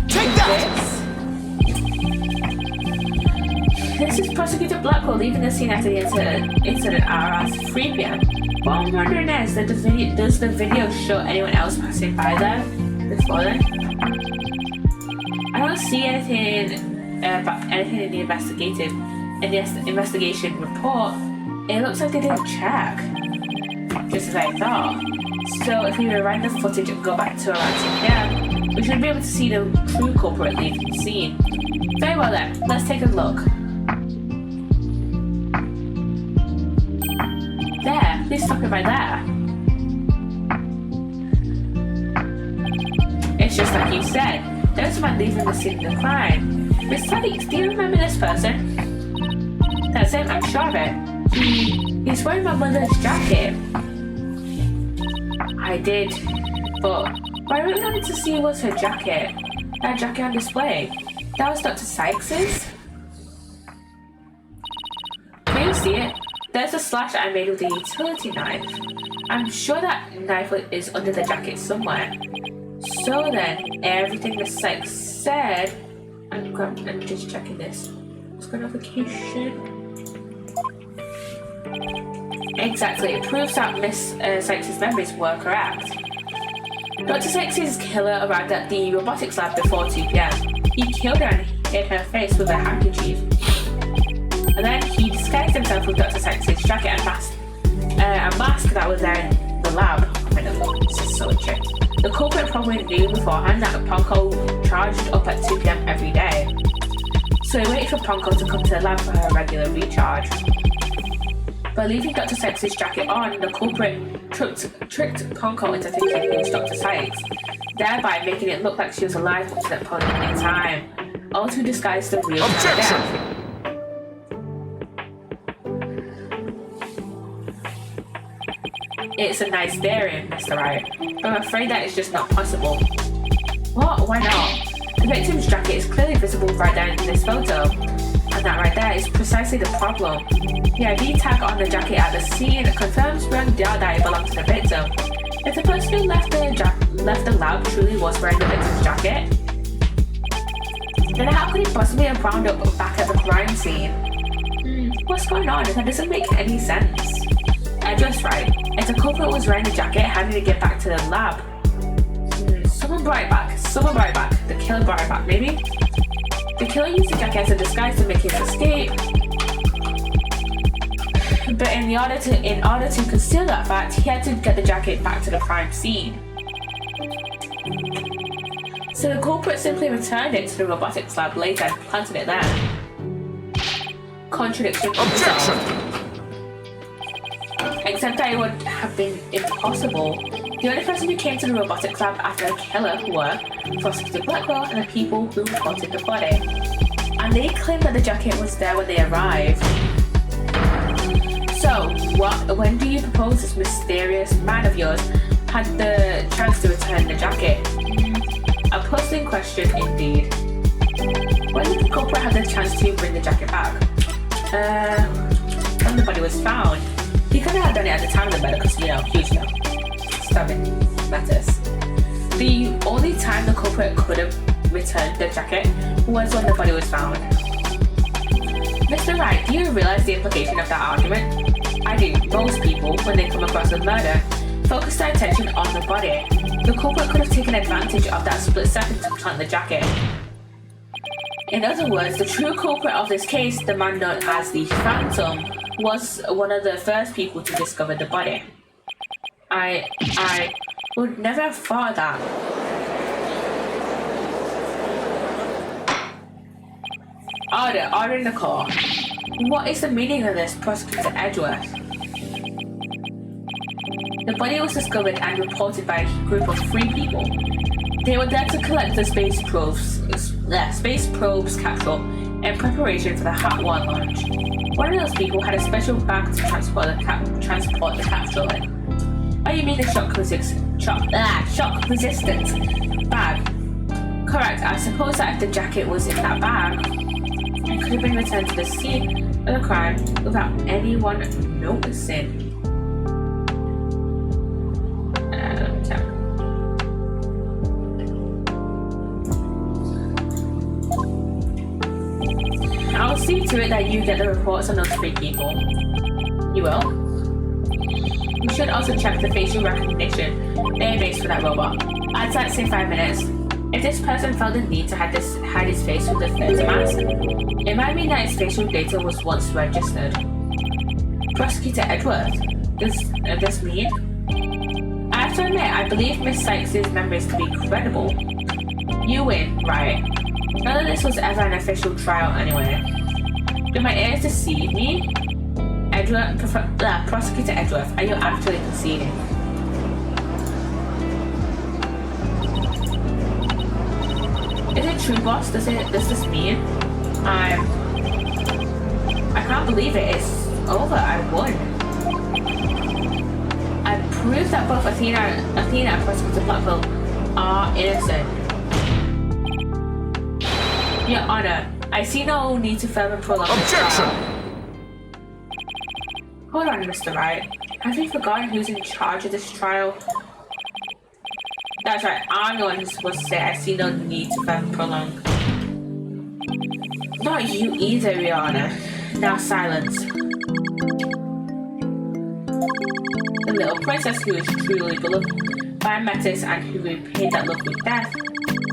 Take that! This is Prosecutor Blackwell leaving the scene after the incident around 3 p.m. What I'm wondering is, does the video show anyone else passing by there before then? I don't see anything in the investigation report. It looks like they didn't check, just as I thought. So if we rewind the footage and go back to around 2 p.m, we should be able to see the true culprit leaving the scene. Very well then, let's take a look. There, please stop it right there. It's just like you said. There was a man leaving the scene of the crime. Miss Sykes, do you remember this person? That's him, I'm sure of it. He's wearing my mother's jacket. I did, but what I really wanted to see was her jacket. That jacket on display. That was Dr. Sykes's. Can you see it? There's a slash I made with the utility knife. I'm sure that knife is under the jacket somewhere. So then, everything the psych said, I'm just checking this. What's the notification? Exactly, it proves that Miss Sykes' memories were correct. Dr. Sykes' killer arrived at the robotics lab before 2 p.m. He killed her and hid her face with a handkerchief. And then he disguised himself with Dr. Sykes' jacket and mask. A mask that was there in the lab. I know, this is so tricky. The culprit probably knew beforehand that Ponko charged up at 2 p.m. every day. So he waited for Ponko to come to the lab for her regular recharge. By leaving Dr. Sykes' jacket on, the culprit tricked Ponko into thinking he was Dr. Sykes, thereby making it look like she was alive up to that point in time, all to disguise the real death. It's a nice theory, Mr. Wright, but I'm afraid that is just not possible. What? Why not? The victim's jacket is clearly visible right there in this photo, and that right there is precisely the problem. The ID tag on the jacket at the scene confirms beyond doubt that it belonged to the victim. If the person who left the lab truly was wearing the victim's jacket, then how could he possibly have wound up back at the crime scene? What's going on? That doesn't make any sense. Just right. If the culprit was wearing the jacket, how did he get back to the lab? Someone brought it back. Someone brought it back. The killer brought it back, maybe? The killer used the jacket as a disguise to make his escape. But in order to conceal that fact, he had to get the jacket back to the crime scene. So the culprit simply returned it to the robotics lab later and planted it there. Contradiction. Objection! Except that it would have been impossible. The only person who came to the robotics lab after the killer were Prosecutor Blackwell and the people who reported the body. And they claimed that the jacket was there when they arrived. So, when do you propose this mysterious man of yours had the chance to return the jacket? A puzzling question indeed. When did the culprit have the chance to bring the jacket back? When the body was found. He could have done it at the time of the murder because, huge stabbing matters. The only time the culprit could have returned the jacket was when the body was found. Mr. Wright, do you realize the implication of that argument? I do. Most people, when they come across a murder, focus their attention on the body. The culprit could have taken advantage of that split second to plant the jacket. In other words, the true culprit of this case, the man known as the Phantom, was one of the first people to discover the body. I would never have thought that. Order in the court. What is the meaning of this, Prosecutor Edgeworth? The body was discovered and reported by a group of 3 people. They were there to collect the space probe's capsule in preparation for the Hot 1 launch. One of those people had a special bag to transport the capsule in. Oh, you mean the shock resistant bag? Correct. I suppose that if the jacket was in that bag, it could have been returned to the scene of the crime without anyone noticing. I'll see to it that you get the reports on those 3 people. You will? You should also check the facial recognition database for that robot. I'd say 5 minutes. If this person felt the need to hide his face with a filter mask, it might mean that his facial data was once registered. Prosecutor Edgeworth, does this mean? I have to admit, I believe Miss Sykes' memories to be credible. You win, right? None of this was ever an official trial anyway. Do my ears deceive me? Prosecutor Edgeworth, are you actually conceding? Is it true, boss? Does this mean I can't believe it. It's over. I won. I proved that both Athena and Prosecutor Blackwell are innocent. Your Honor, I see no need to further prolong this trial. Hold on, Mr. Wright. Have you forgotten who's in charge of this trial? That's right, I'm the one who's supposed to say I see no need to further prolong. Not you either, Rihanna. Now silence. The little princess who is truly beloved by Metis and who repaid that love with death.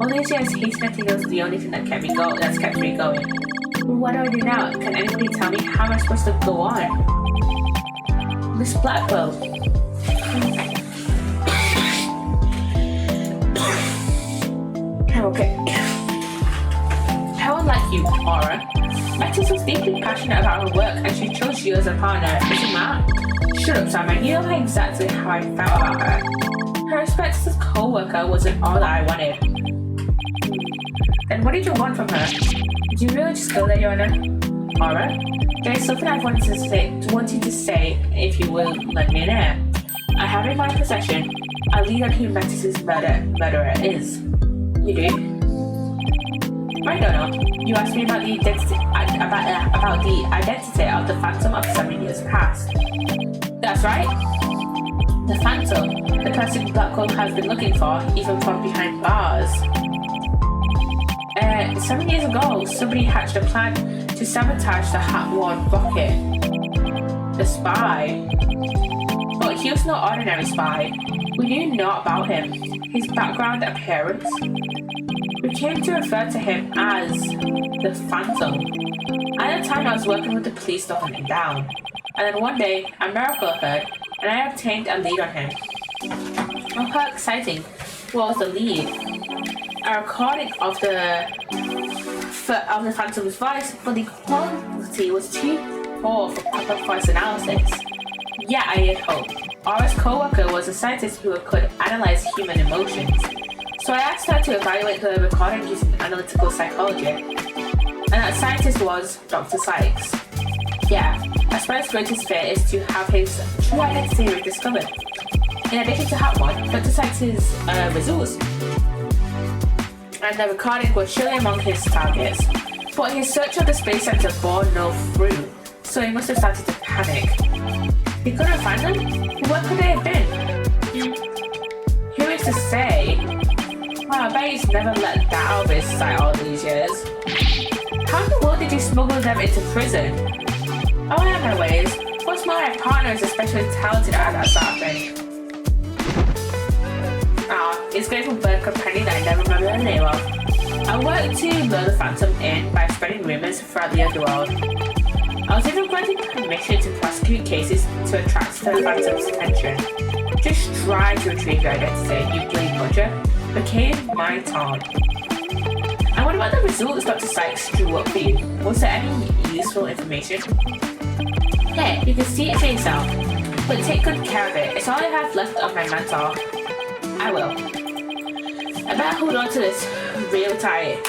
All these years hating nothing else is the only thing that kept me going. But what do I do now? Can anybody tell me how am I supposed to go on? Miss Blackwell. I'm okay. How unlike you, Aura. Metis was deeply passionate about her work and she chose you as a partner, isn't that? Shut up, Simon. You know exactly how I felt about her. Her respect as a co-worker wasn't all that I wanted. Then what did you want from her? Did you really just go there, Yona? Aura? There is something I've wanted to say if you will let me in. I have in my possession a lead on who Metis' murderer is. You do? I don't know. You asked me about the identity of the Phantom of 7 years past. That's right. The Phantom, the person Blackwell has been looking for, even from behind bars. 7 years ago, somebody hatched a plan to sabotage the Hat-worn rocket. The spy. But he was no ordinary spy. We knew naught about him, his background, appearance. We came to refer to him as the Phantom. At the time, I was working with the police to hunt him down. And then one day, a miracle occurred, and I obtained a lead on him. Oh, how exciting. What was the lead? A recording of the Phantom's voice, but the quality was too poor for proper voice analysis. Yeah, I had hope. Aura's co-worker was a scientist who could analyze human emotions. So I asked her to evaluate the recording using analytical psychology. And that scientist was Dr. Sykes. Yeah, a spy's greatest fear is to have his true identity rediscovered. In addition to Hat-1, Dr. Sykes' results and the recording were surely among his targets. But his search of the space center bore no fruit, so he must have started to panic. He couldn't find them? Where could they have been? Who is to say? Well, I bet he's never let that out of his sight all these years. How in the world did you smuggle them into prison? Oh, I have my ways. What's more, my partner is especially talented at that sort of thing. It's going from bird companion that I never remember the name of. I worked to lure the Phantom in by spreading rumors throughout the underworld. I was even granted permission to prosecute cases to attract the Phantom's attention. Just try to retrieve your identity, you bloody butcher, became my taunt. And what about the results Dr. Sykes drew up for you? Was there any useful information? Yeah, you can see it for yourself. But take good care of it. It's all I have left of my mentor. I will. I better hold on to this real tight.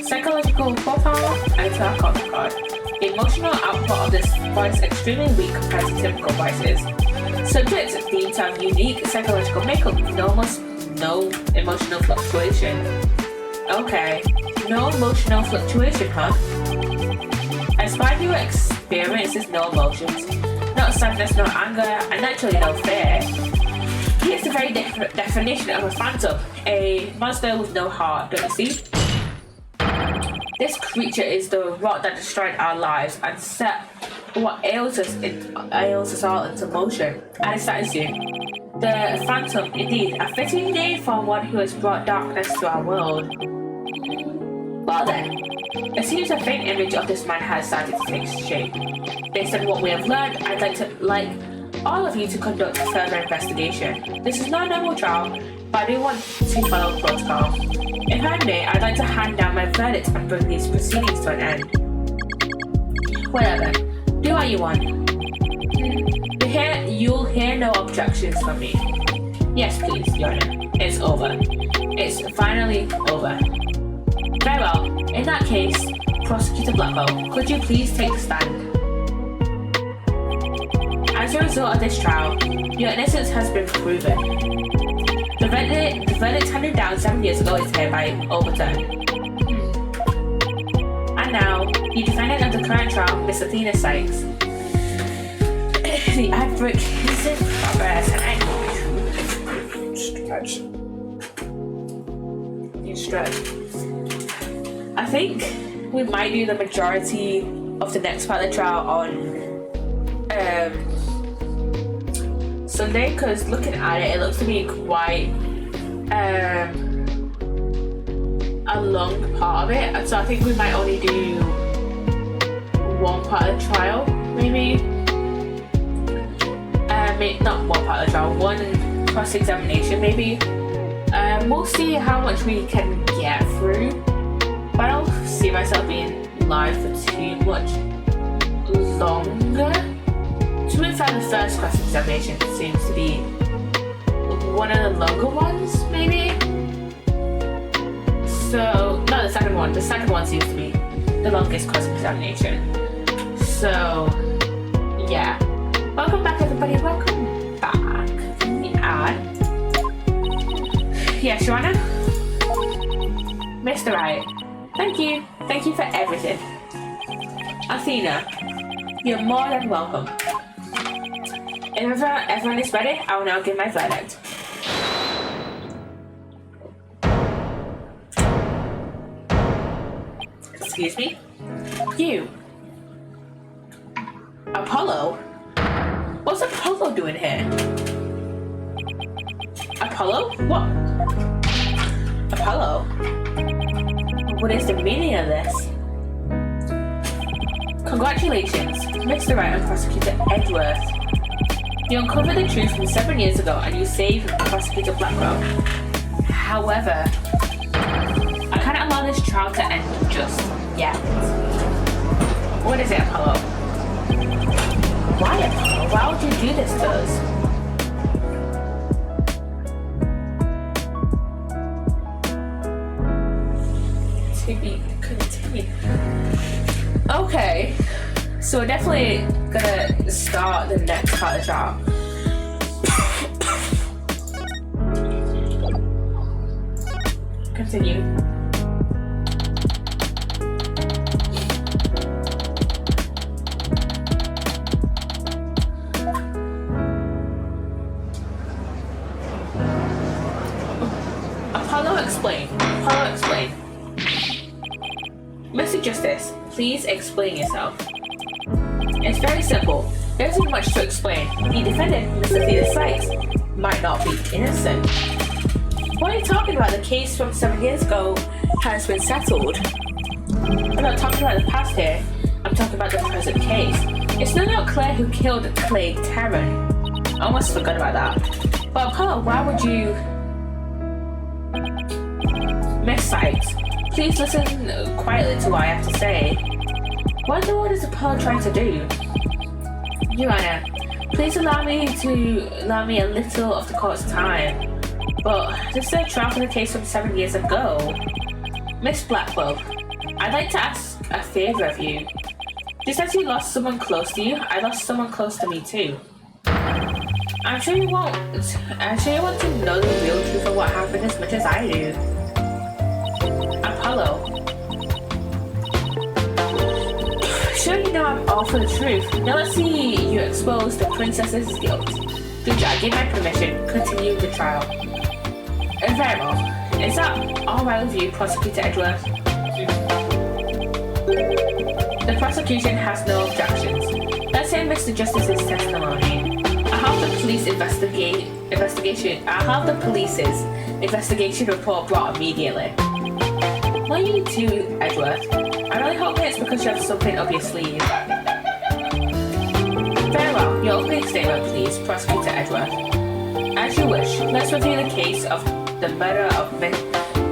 Psychological profile and tarot card. The emotional output of this voice is extremely weak compared to typical voices. Subjects deemed to have unique psychological makeup with almost no emotional fluctuation. Okay, no emotional fluctuation, huh? A spy who experiences no emotions, no sadness, no anger, and naturally no fear. He is the very definition of a phantom, a monster with no heart, don't you see? This creature is the rot that destroyed our lives and set what ails us all into motion. And it's that soon. The Phantom, indeed, a fitting name for one who has brought darkness to our world. Well then, it seems a faint image of this man has started to take shape. Based on what we have learned, I'd like all of you to conduct further investigation. This is not a normal trial, but I do want to follow protocol. If I may, I'd like to hand down my verdict and bring these proceedings to an end. Whatever, do what you want. You'll hear no objections from me. Yes, please, Yona. It's over. It's finally over. Very well. In that case, Prosecutor Blackwell, could you please take the stand? As a result of this trial, your innocence has been proven. The verdict handed down 7 years ago is hereby overturned. And now, The defendant of the current trial, Miss Athena Sykes. The advocate is in progress, and stretch. I think we might do the majority of the next part of the trial on Sunday, because looking at it looks to be quite a long part of it, so I think we might only do one part of the trial, maybe. Not one part of the trial, one cross-examination maybe. We'll see how much we can get through, but I don't see myself being live for too much longer. To be fair, the first cross-examination seems to be one of the longer ones, maybe? So, not the second one. The second one seems to be the longest cross-examination. So, yeah. Welcome back, everybody. Welcome back from the ad. Yeah, Shawana? Mr. Right. Thank you. Thank you for everything. Athena, you're more than welcome. If everyone is ready, I will now give my verdict. Excuse me? You. Apollo? What's Apollo doing here? Apollo? What? Apollo? What is the meaning of this? Congratulations, Mr. Wright and Prosecutor Edgeworth. You uncovered the truth from 7 years ago and you saved Prosecutor Blackwell. However, I can't allow this trial to end just yet. What is it, Apollo? Why, Apollo? Why would you do this to us? To be continued. Okay, so we're definitely gonna start the next part of the trial. Continue. Apollo, explain. Mr. Justice, please explain yourself. It's very simple. There isn't much to explain. The defendant, Miss Athena Sykes, might not be innocent. What are you talking about? The case from 7 years ago has been settled. I'm not talking about the past here. I'm talking about the present case. It's still not clear who killed Clay Terran. I almost forgot about that. But Apollo, why would you... Miss Sykes, please listen quietly to what I have to say. What in the world is Apollo trying to do? Your Honor, please allow me a little of the court's time. But this is a trial for the case from 7 years ago. Miss Blackwell, I'd like to ask a favor of you. Just as you lost someone close to you, I lost someone close to me too. I'm sure you want to know the real truth of what happened as much as I do. Apollo. Sure, you know I'm all for the truth. Now let's see you expose the princess's guilt. Judge, I give my permission. Continue the trial. Very well. Is that alright with you, Prosecutor Edgeworth? The prosecution has no objections. Let's hear Mr. Justice's testimony. I have the police's investigation report brought immediately. Well, you too, Edgeworth. I really hope it's because you have something up your sleeve. Very well. Your opening statement, please, Prosecutor Edgeworth. As you wish. Let's review the case of the murder of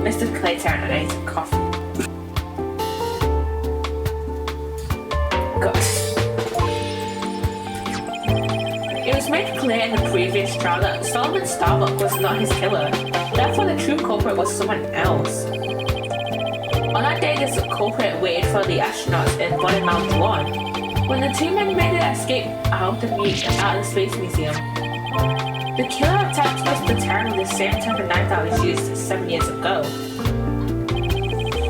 Mr. Clay Terran and ate coffee. Gosh. It was made clear in the previous trial that Solomon Starbuck was not his killer. Therefore, the true culprit was someone else. On that day, this culprit waited for the astronauts in Bonnie Mount 1. When the two men made their escape out of the Space Museum, the killer attacked Mr. Terran with the same type of knife that was used 7 years ago.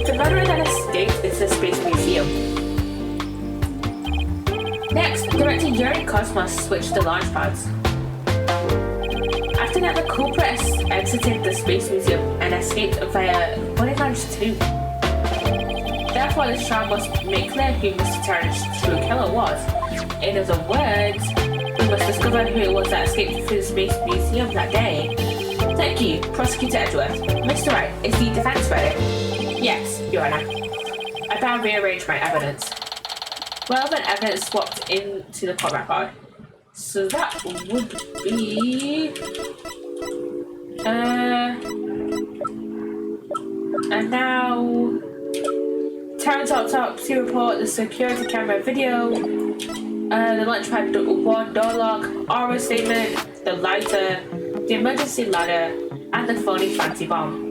The murderer then escaped into the Space Museum. Next, Director Yuri Cosmos switched the launch pads. After that, the culprit exited the Space Museum and escaped via Bunny Ranch 2. Therefore, this trial must make clear who Mr. Terran's true killer was. In other words, we must discover who it was that escaped through the Space Museum that day. Thank you, Prosecutor Edgeworth. Mr. Wright, is the defense ready? Yes, Your Honor. I better rearrange my evidence. Relevant evidence swapped into the court record. So that would be... and now... Terran's autopsy report, the security camera video, the launchpad 1 door lock, aura statement, the lighter, the emergency ladder, and the phony fancy bomb.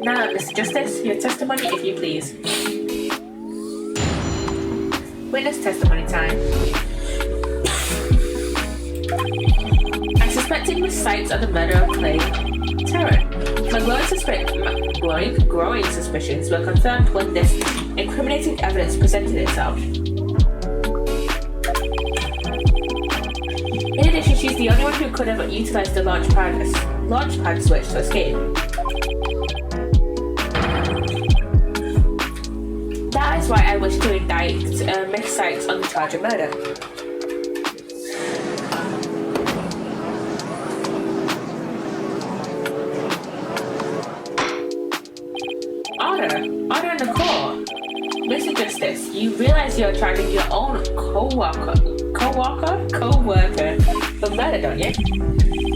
Now, Mr. Justice, your testimony, if you please. Witness testimony time. I suspected Miss Sykes of the murder of Clay Terran. My growing suspicions were confirmed when this incriminating evidence presented itself. In addition, she's the only one who could have utilized the launchpad switch to escape. That is why I wish to indict Miss Sykes on the charge of murder. Order in the court. Mr. Justice, you realize you're charging your own co-worker for murder, don't you?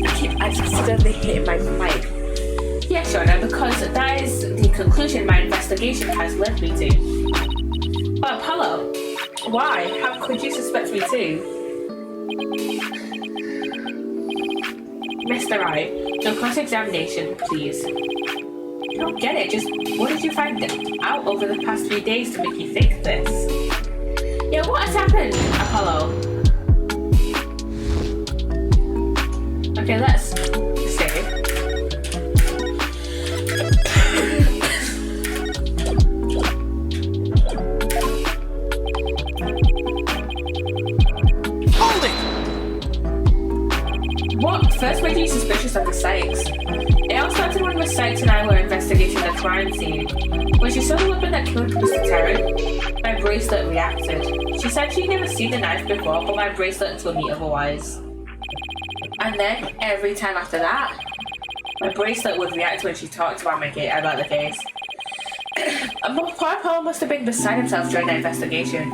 I keep accidentally hitting my mic. Yes, Your Honor, because that is the conclusion my investigation has led me to. But Apollo, why? How could you suspect me too? Mr. Wright, your cross-examination, please. I don't get it. Just what did you find out over the past few days to make you think this? Yeah, what has happened, Apollo? Okay, let's see. Hold it! What first made you suspicious of the Sykes? It all started when Miss Sykes and I were investigating the crime scene. When she saw the weapon that killed Mr. Terran, my bracelet reacted. She said she'd never seen the knife before, but my bracelet told me otherwise. And then, every time after that, my bracelet would react when she talked about the case. Poor Paul must have been beside himself during the investigation.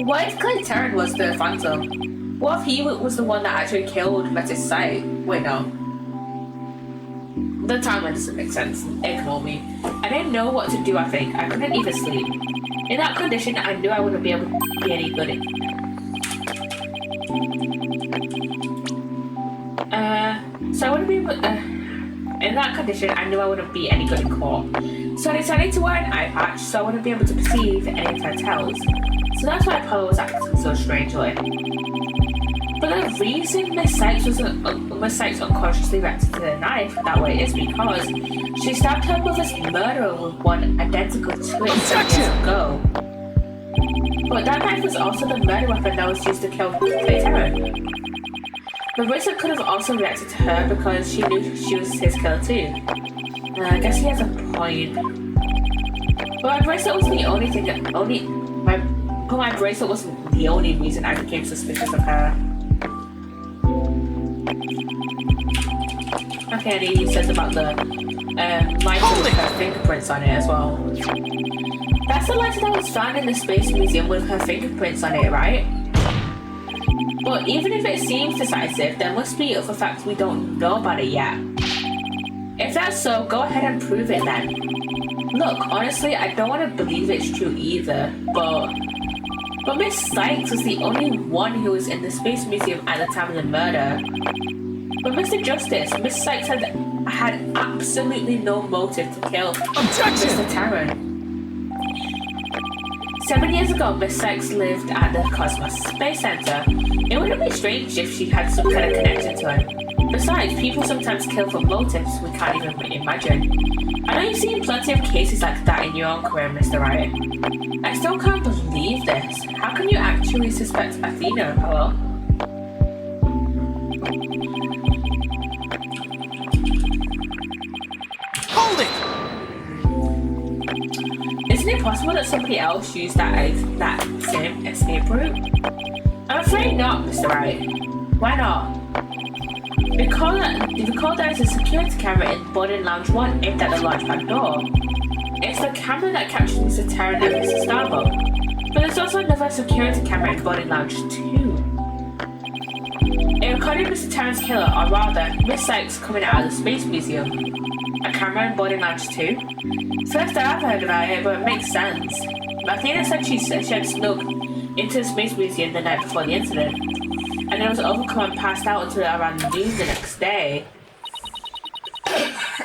What if Clay Terran was the Phantom? What if he was the one that actually killed Mrs. Sykes? Wait, no. The timeline doesn't make sense. Ignore me. I didn't know what to do, I think. I couldn't even sleep. In that condition, I knew I wouldn't be able to be any good so I wouldn't be able in that condition, I knew I wouldn't be any good in court. So I decided to wear an eye patch so I wouldn't be able to perceive any of her tells. So that's why Apollo was acting so strangely. But the reason Miss Sykes unconsciously reacted to the knife that way is because she stabbed her mother's murderer with one identical to it 7 years ago. But that knife was also the murder weapon that was used to kill Clay Terran. The bracelet could have also reacted to her because she knew she was his killer too. I guess he has a point. But my bracelet wasn't the only thing my bracelet wasn't the only reason I became suspicious of her. Okay, and he says about the lighter with her fingerprints on it as well. That's the lighter that was found in the Space Museum with her fingerprints on it, right? But even if it seems decisive, there must be other facts we don't know about it yet. If that's so, go ahead and prove it then. Look, honestly, I don't want to believe it's true either, but Miss Sykes was the only one who was in the Space Museum at the time of the murder. But Mr. Justice, Miss Sykes had absolutely no motive to kill Mr. Terran. 7 years ago, Miss Sykes lived at the Cosmos Space Center. It wouldn't be strange if she had some kind of connection to him. Besides, people sometimes kill for motives we can't even imagine. I know you've seen plenty of cases like that in your own career, Mr. Riot. I still can't believe this. How can you actually suspect Athena, Apollo? Hold it! Isn't it possible that somebody else used that same escape route? I'm afraid not, Mr. Wright. Why not? Recall there is a security camera in boarding lounge 1 aimed at the launchpad door. It's the camera that captured Mr. Terran and Mr. Starbuck. But there's also another security camera in boarding lounge 2. It recorded Mr. Terran's killer, or rather, Miss Sykes coming out of the Space Museum. A camera in boarding lounge 2? First I've heard about it, but it makes sense. Athena said she had snuck into the Space Museum the night before the incident, and then was overcome and passed out until around noon the next day.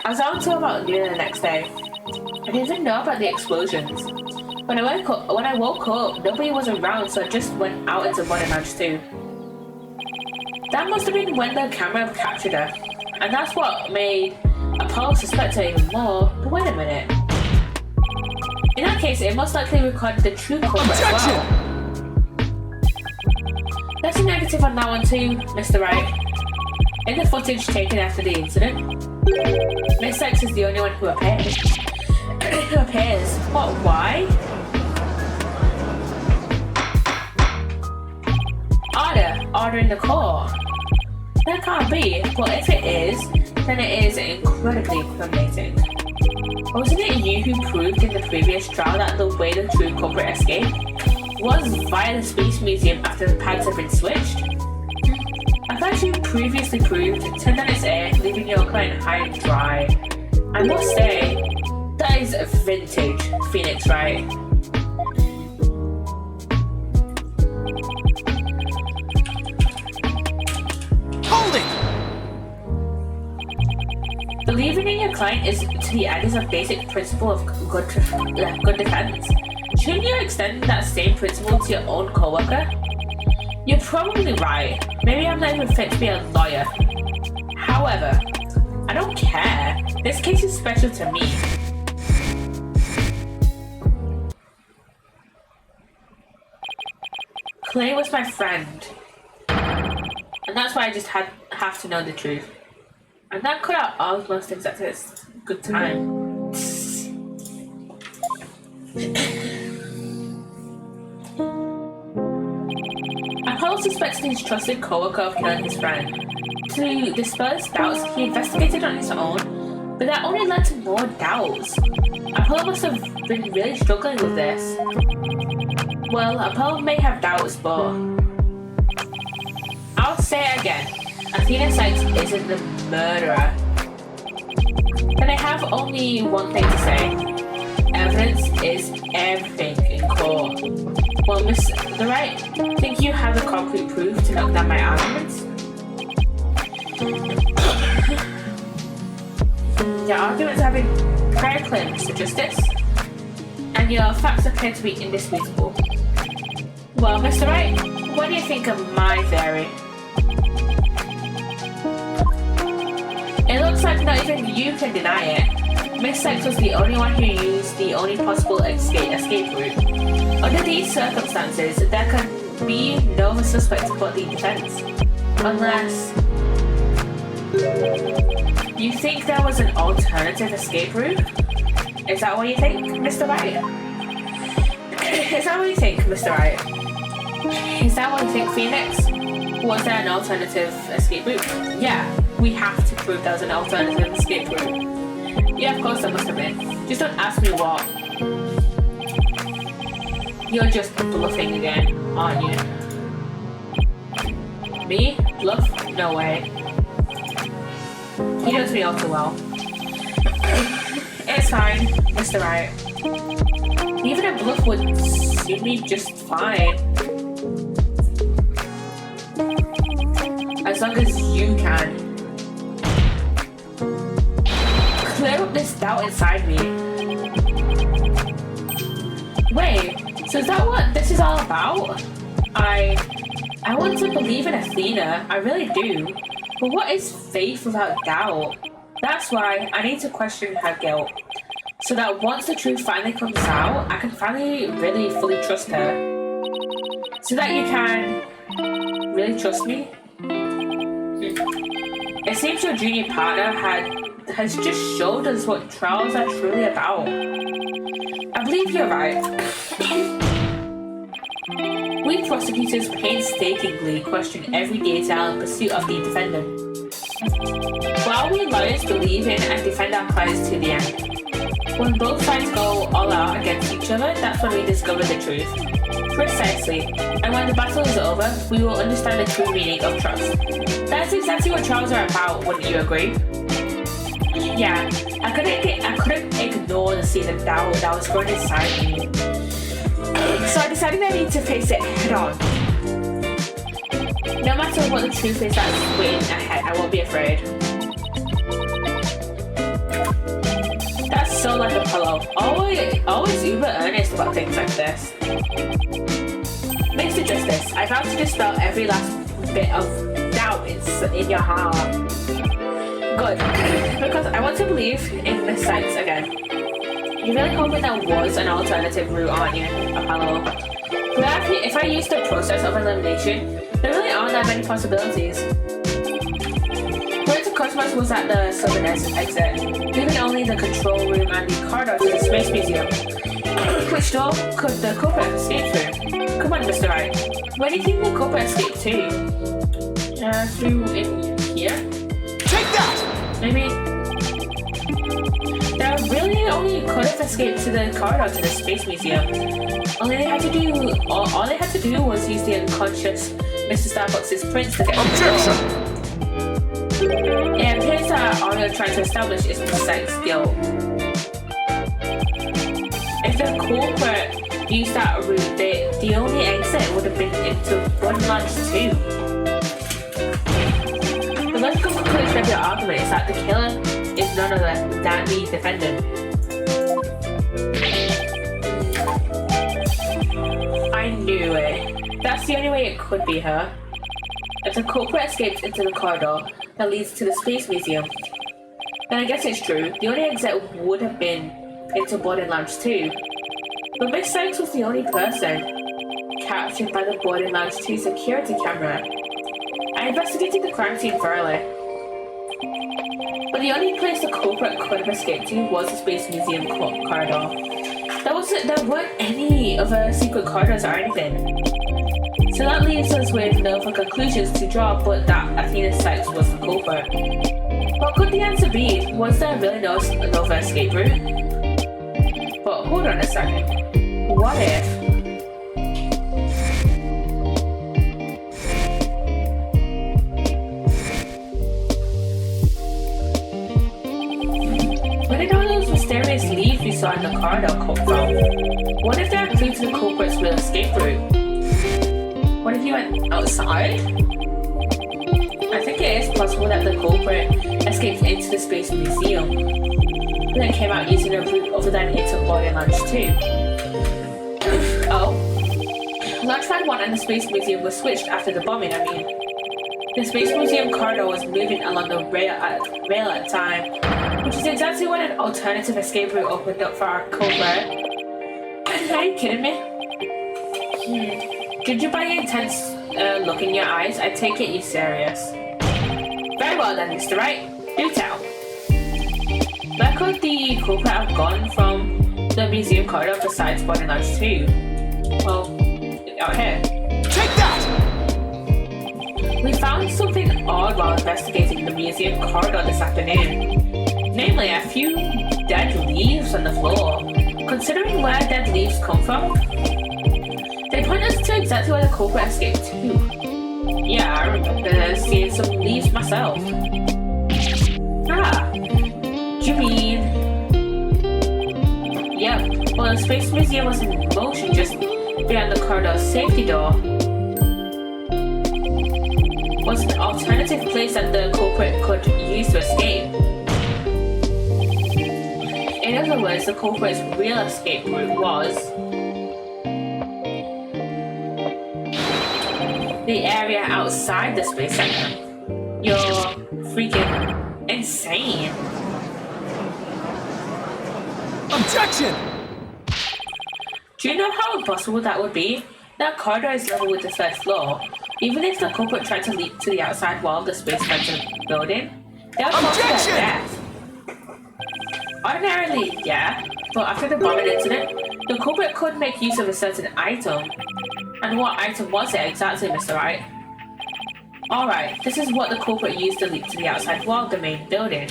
I was out until about noon the next day. I didn't even know about the explosions. When I woke up, nobody was around, so I just went out into boarding lounge 2. That must have been when the camera captured her, and that's what made Apollo suspect her even more. But wait a minute. In that case, it most likely recorded the true culprit as well. There's a negative on that one too, Mr. Wright. In the footage taken after the incident, Miss Sykes is the only one who appears. What? Why? Order in the court. That can't be, but if it is, then it is incredibly incriminating. Wasn't it you who proved in the previous trial that the way the true culprit escaped was via the Space Museum after the pads had been switched? I thought you previously proved turned on its air, leaving your client high and dry. I must say, that is vintage Phoenix, right? Hold it! Believing in your client is to the end is a basic principle of good defense. Shouldn't you extend that same principle to your own coworker? You're probably right. Maybe I'm not even fit to be a lawyer. However, I don't care. This case is special to me. Clay was my friend. And that's why I just have to know the truth. And that could have almost exactly a good time. Apollo suspected his trusted co-worker of killing his friend. To dispel his doubts, he investigated on his own, but that only led to more doubts. Apollo must have been really struggling with this. Well, Apollo may have doubts, but I'll say it again. Athena Sykes isn't the murderer. Then I have only one thing to say. Evidence is everything in court. Well, Mr. Wright, think you have the concrete proof to knock down my arguments? Your arguments have been prior claims to justice, and your facts appear to be indisputable. Well, Mr. Wright, what do you think of my theory? It looks like not even you can deny it. Miss Sykes was the only one who used the only possible escape route. Under these circumstances, there can be no suspect but the defense. Unless you think there was an alternative escape route? Is that what you think, Mr. Wright? Is that what you think, Mr. Wright? Is that what you think, Phoenix? Was there an alternative escape route? Yeah, we have to prove there was an alternative escape route. Yeah, of course there must have been. Just don't ask me what. You're just bluffing again, aren't you? Me? Bluff? No way. He knows me all too well. It's fine, Mr. Wright. Even a bluff would suit me just fine. As long as you can. Clear up this doubt inside me. Wait, so is that what this is all about? I want to believe in Athena, I really do. But what is faith without doubt? That's why I need to question her guilt. So that once the truth finally comes out, I can finally really fully trust her. So that you can really trust me? It seems your junior partner has just showed us what trials are truly about. I believe you're right. We prosecutors painstakingly question every detail in pursuit of the defendant. While we lawyers believe in and defend our clients to the end. When both sides go all out against each other, that's when we discover the truth. Precisely. And when the battle is over, we will understand the true meaning of trust. That's exactly what trials are about, wouldn't you agree? Yeah, I couldn't ignore the seed of doubt that was growing inside me. So I decided I need to face it head on. No matter what the truth is that's waiting ahead, I won't be afraid. That's so like Apollo. Always uber earnest about things like this. Mr. Justice, I vow to dispel every last bit of doubt in your heart. Good, because I want to believe in the sights again. You're really hoping there was an alternative route, aren't you, Apollo? But if I use the process of elimination, there really aren't that many possibilities. Planet Cosmos was at the southern exit, leaving only the control room and the corridor to the Space Museum. Which door could the culprit escape through? Come on, Mr. Wright. Where do you think the culprit escaped to? Through in here? Take that! Maybe. They really only could have escaped to the corridor to the Space Museum. All they had to do was use the unconscious Mr. Starbucks' prince to get Objection! It appears that all you're trying to establish is precise guilt. If the culprit used that route, the only exit would have been into one launch 2. The logical conclusion of your argument is that the killer is none other than the defendant. I knew it. That's the only way it could be her. If the culprit escaped into the corridor that leads to the Space Museum, then I guess it's true. The only exit would have been into boarding lounge 2. But Miss Sykes was the only person captured by the boarding lounge 2 security camera. I investigated the crime scene thoroughly. But the only place the culprit could have escaped to was the Space Museum corridor. There weren't any other secret corridors or anything. So that leaves us with no other conclusions to draw but that Athena Sykes was the culprit. What could the answer be? Was there really no other escape route? But hold on a second. What if? Where did all those mysterious leaves we saw in the corridor come from? What if they're clues to the culprit's real escape route? What if he went outside? I think it is possible that the culprit escaped into the Space Museum, and then came out using a route other than into boarding lounge 2. Oh. Launch pad 1 and the Space Museum were switched after the bombing, I mean. The Space Museum corridor was moving along the rail at the time, which is exactly when an alternative escape route opened up for our culprit. Are you kidding me? Judging by the intense look in your eyes, I take it you're serious. Very well then, Mr. Wright. Do tell. Where could the culprit have gone from the museum corridor besides boarding lounge 2? Well, out here. Take that! We found something odd while investigating the museum corridor this afternoon. Namely, a few dead leaves on the floor. Considering where dead leaves come from, they point us to exactly where the culprit escaped to. Yeah, I remember seeing some leaves myself. Ah, do you mean? Yeah, well, the Space Museum was in motion just beyond the corridor's safety door. Was an alternative place that the culprit could use to escape. In other words, the culprit's real escape route was the area outside the space center. You're freaking insane. Objection! Do you know how impossible that would be? That corridor is level with the first floor. Even if the culprit tried to leap to the outside wall of the space center building, they would fall to their Objection! death. Ordinarily, yeah, but after the bombing incident, the culprit could make use of a certain item. And what item was it exactly, Mr. Wright? Alright, this is what the culprit used to leap to the outside wall of the main building.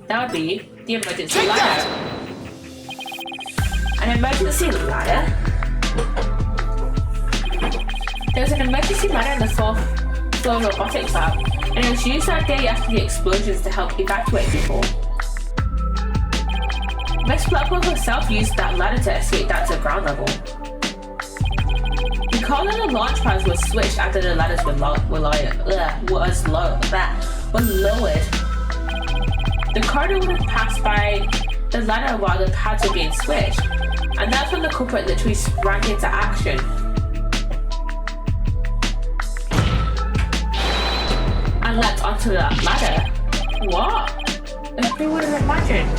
That would be the emergency Take ladder. that! An emergency ladder? There's an emergency ladder in the fourth floor robotics lab, and it was used that day after the explosions to help evacuate people. Miss Blackwell herself used that ladder to escape down to the ground level. Recall that the launch pads were switched after the ladders were lowered. The corridor would have passed by the ladder while the pads were being switched, and that's when the culprit literally sprang into action. And leapt onto that ladder. What? Who would have imagined?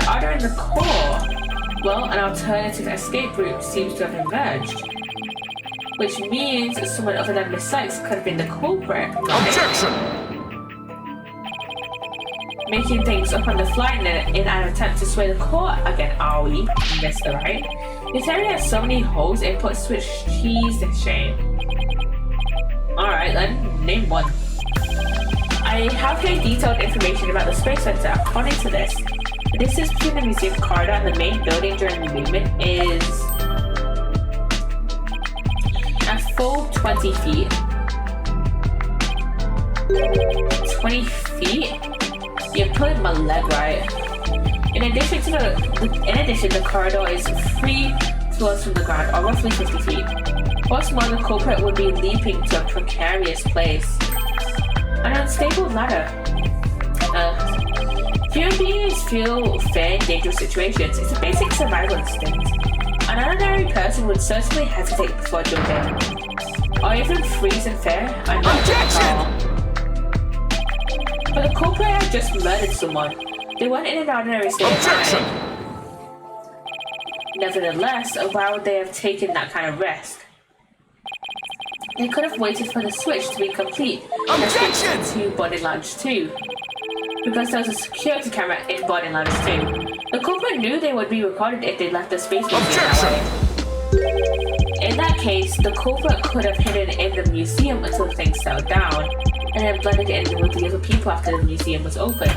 Order in the core. Well, an alternative escape route seems to have emerged. Which means someone other than Miss Sykes could have been the culprit. Right? Objection! Making things up on the fly in an attempt to sway the core again, are we, Mr. Wright? This area has so many holes it puts switch cheese to shame. Alright then, name one. I have here detailed information about the Space Center. According to this, the distance between the museum corridor and the main building during the movement is a full 20 feet. 20 feet? You're pulling my leg right. In addition, the corridor is 3 floors from the ground, or roughly 50 feet. What's more, the culprit would be leaping to a precarious place. An unstable ladder. Human beings feel fear in dangerous situations. It's a basic survival instinct. An ordinary person would certainly hesitate before jumping, or even freeze in fear and not jump at all. But the culprit had just murdered someone. They weren't in an ordinary state of mind. Nevertheless, why would they have taken that kind of risk? They could have waited for the switch to be complete and escaped to boarding lounge 2. Because there was a security camera in boarding lounge 2. The culprit knew they would be recorded if they left the space museum that way. In that case, the culprit could have hidden in the museum until things settled down, and then blended in with the other people after the museum was open.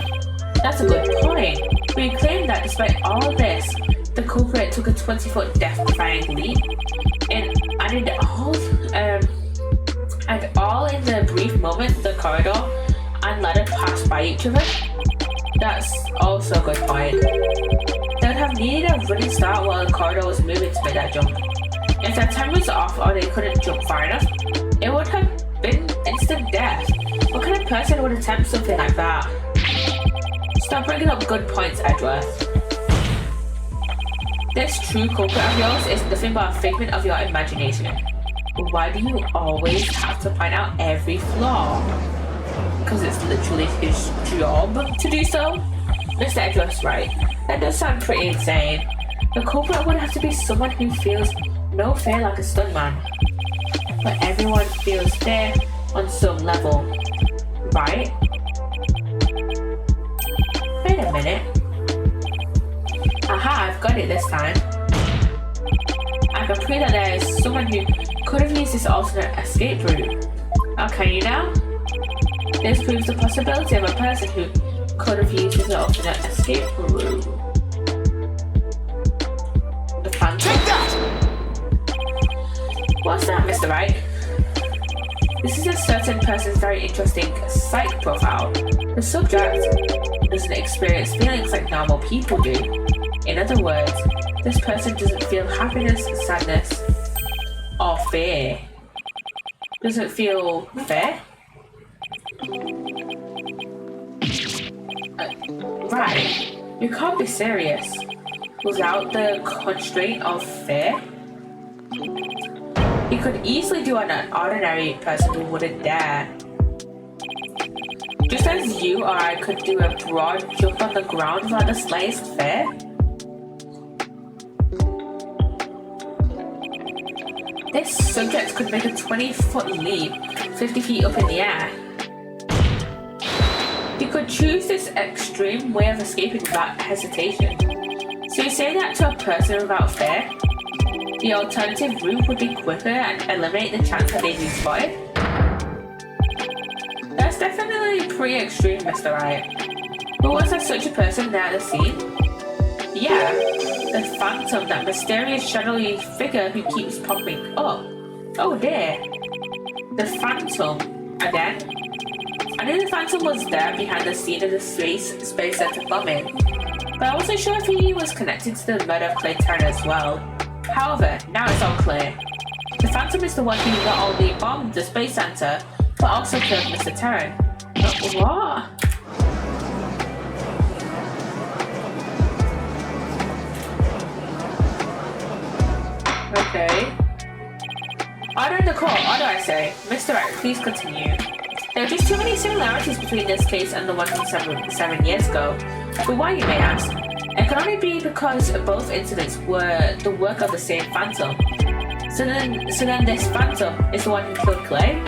That's a good point. We claim that despite all this, the culprit took a 20-foot death-defying leap, and all in the brief moment the corridor and ladder passed by each other. That's also a good point. They would have needed a running start while the corridor was moving to make that jump. If their time was off or they couldn't jump far enough, it would have been instant death. What kind of person would attempt something like that? Stop bringing up good points, Edgeworth. This true culprit of yours is nothing but a figment of your imagination. Why do you always have to point out every flaw? Because it's literally his job to do so? Mr. Edgeworth's right. That does sound pretty insane. The culprit would have to be someone who feels no fear like a stuntman. But everyone feels fear on some level, right? Wait a minute. Aha, I've got it this time. I can prove that there is someone who could have used this alternate escape route. Oh, can you now? This proves the possibility of a person who could have used this alternate escape route. The Phantom. Take that! What's that, Mr. Wright? This is a certain person's very interesting psych profile. The subject doesn't experience feelings like normal people do. In other words, this person doesn't feel happiness, sadness, or fear. Doesn't feel fear? Right. You can't be serious without the constraint of fear. He could easily do what an ordinary person wouldn't dare. Just as you or I could do a broad jump on the ground without the slightest fear. This subject could make a 20-foot leap 50 feet up in the air. You could choose this extreme way of escaping without hesitation. So you say that to a person without fear? The alternative route would be quicker and eliminate the chance that they'd be spotted? That's definitely pretty extreme, Mr. Wright. But was there such a person there at the scene? Yeah, the Phantom, that mysterious shadowy figure who keeps popping up. Oh dear. The Phantom, again? I knew the Phantom was there behind the scene of the Space Center bombing, but I wasn't sure if he was connected to the murder of Clay Terran as well. However, now it's all clear. The Phantom is the one who not only bombed the Space Center, but also killed Mr. Terran. What? Okay. Order in the court, order I say. Mr. Wright, please continue. There are just too many similarities between this case and the one from seven years ago. But why, you may ask? It can only be because both incidents were the work of the same Phantom. So then this Phantom is the one who killed Clay?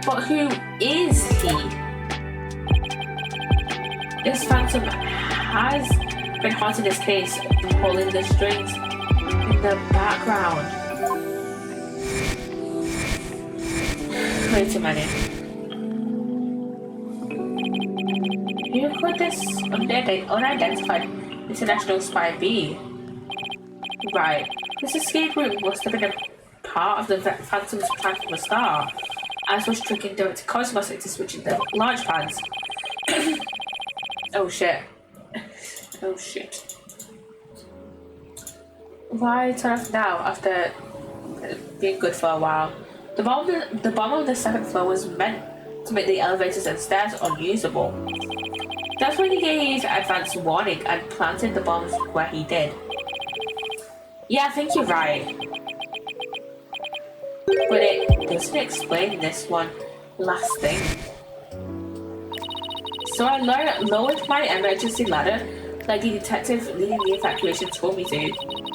But who is he? This Phantom has been haunting this case, pulling the strings in the background. Way too many. Who could this unidentified international spy be? Right, this escape route must have been a part of the Phantom's plan from the start, as was tricking Director Cosmos into switching the launch pads. Oh shit. Oh shit. Why turn off now after being good for a while? The bomb on the second floor was meant to make the elevators and stairs unusable. That's when he gave advance warning and planted the bombs where he did. Yeah, I think you're right. But it doesn't explain this one last thing. So I lowered my emergency ladder like the detective leading the evacuation told me to.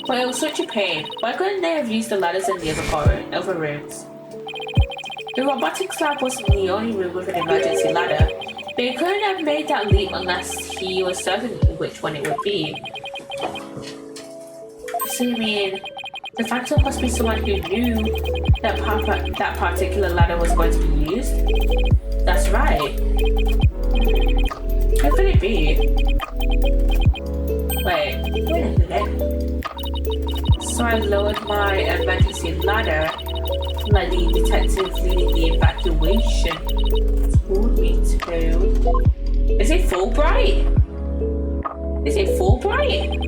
But it was such a pain. Why couldn't they have used the ladders in the other rooms? The robotics lab wasn't the only room with an emergency ladder, but he couldn't have made that leap unless he was certain which one it would be. So you mean, the Phantom must be someone who knew that that particular ladder was going to be used? That's right. How could it be? Wait a minute. So I lowered my emergency ladder like the detective leading the evacuation told me to. Is it Fulbright? Is it Fulbright?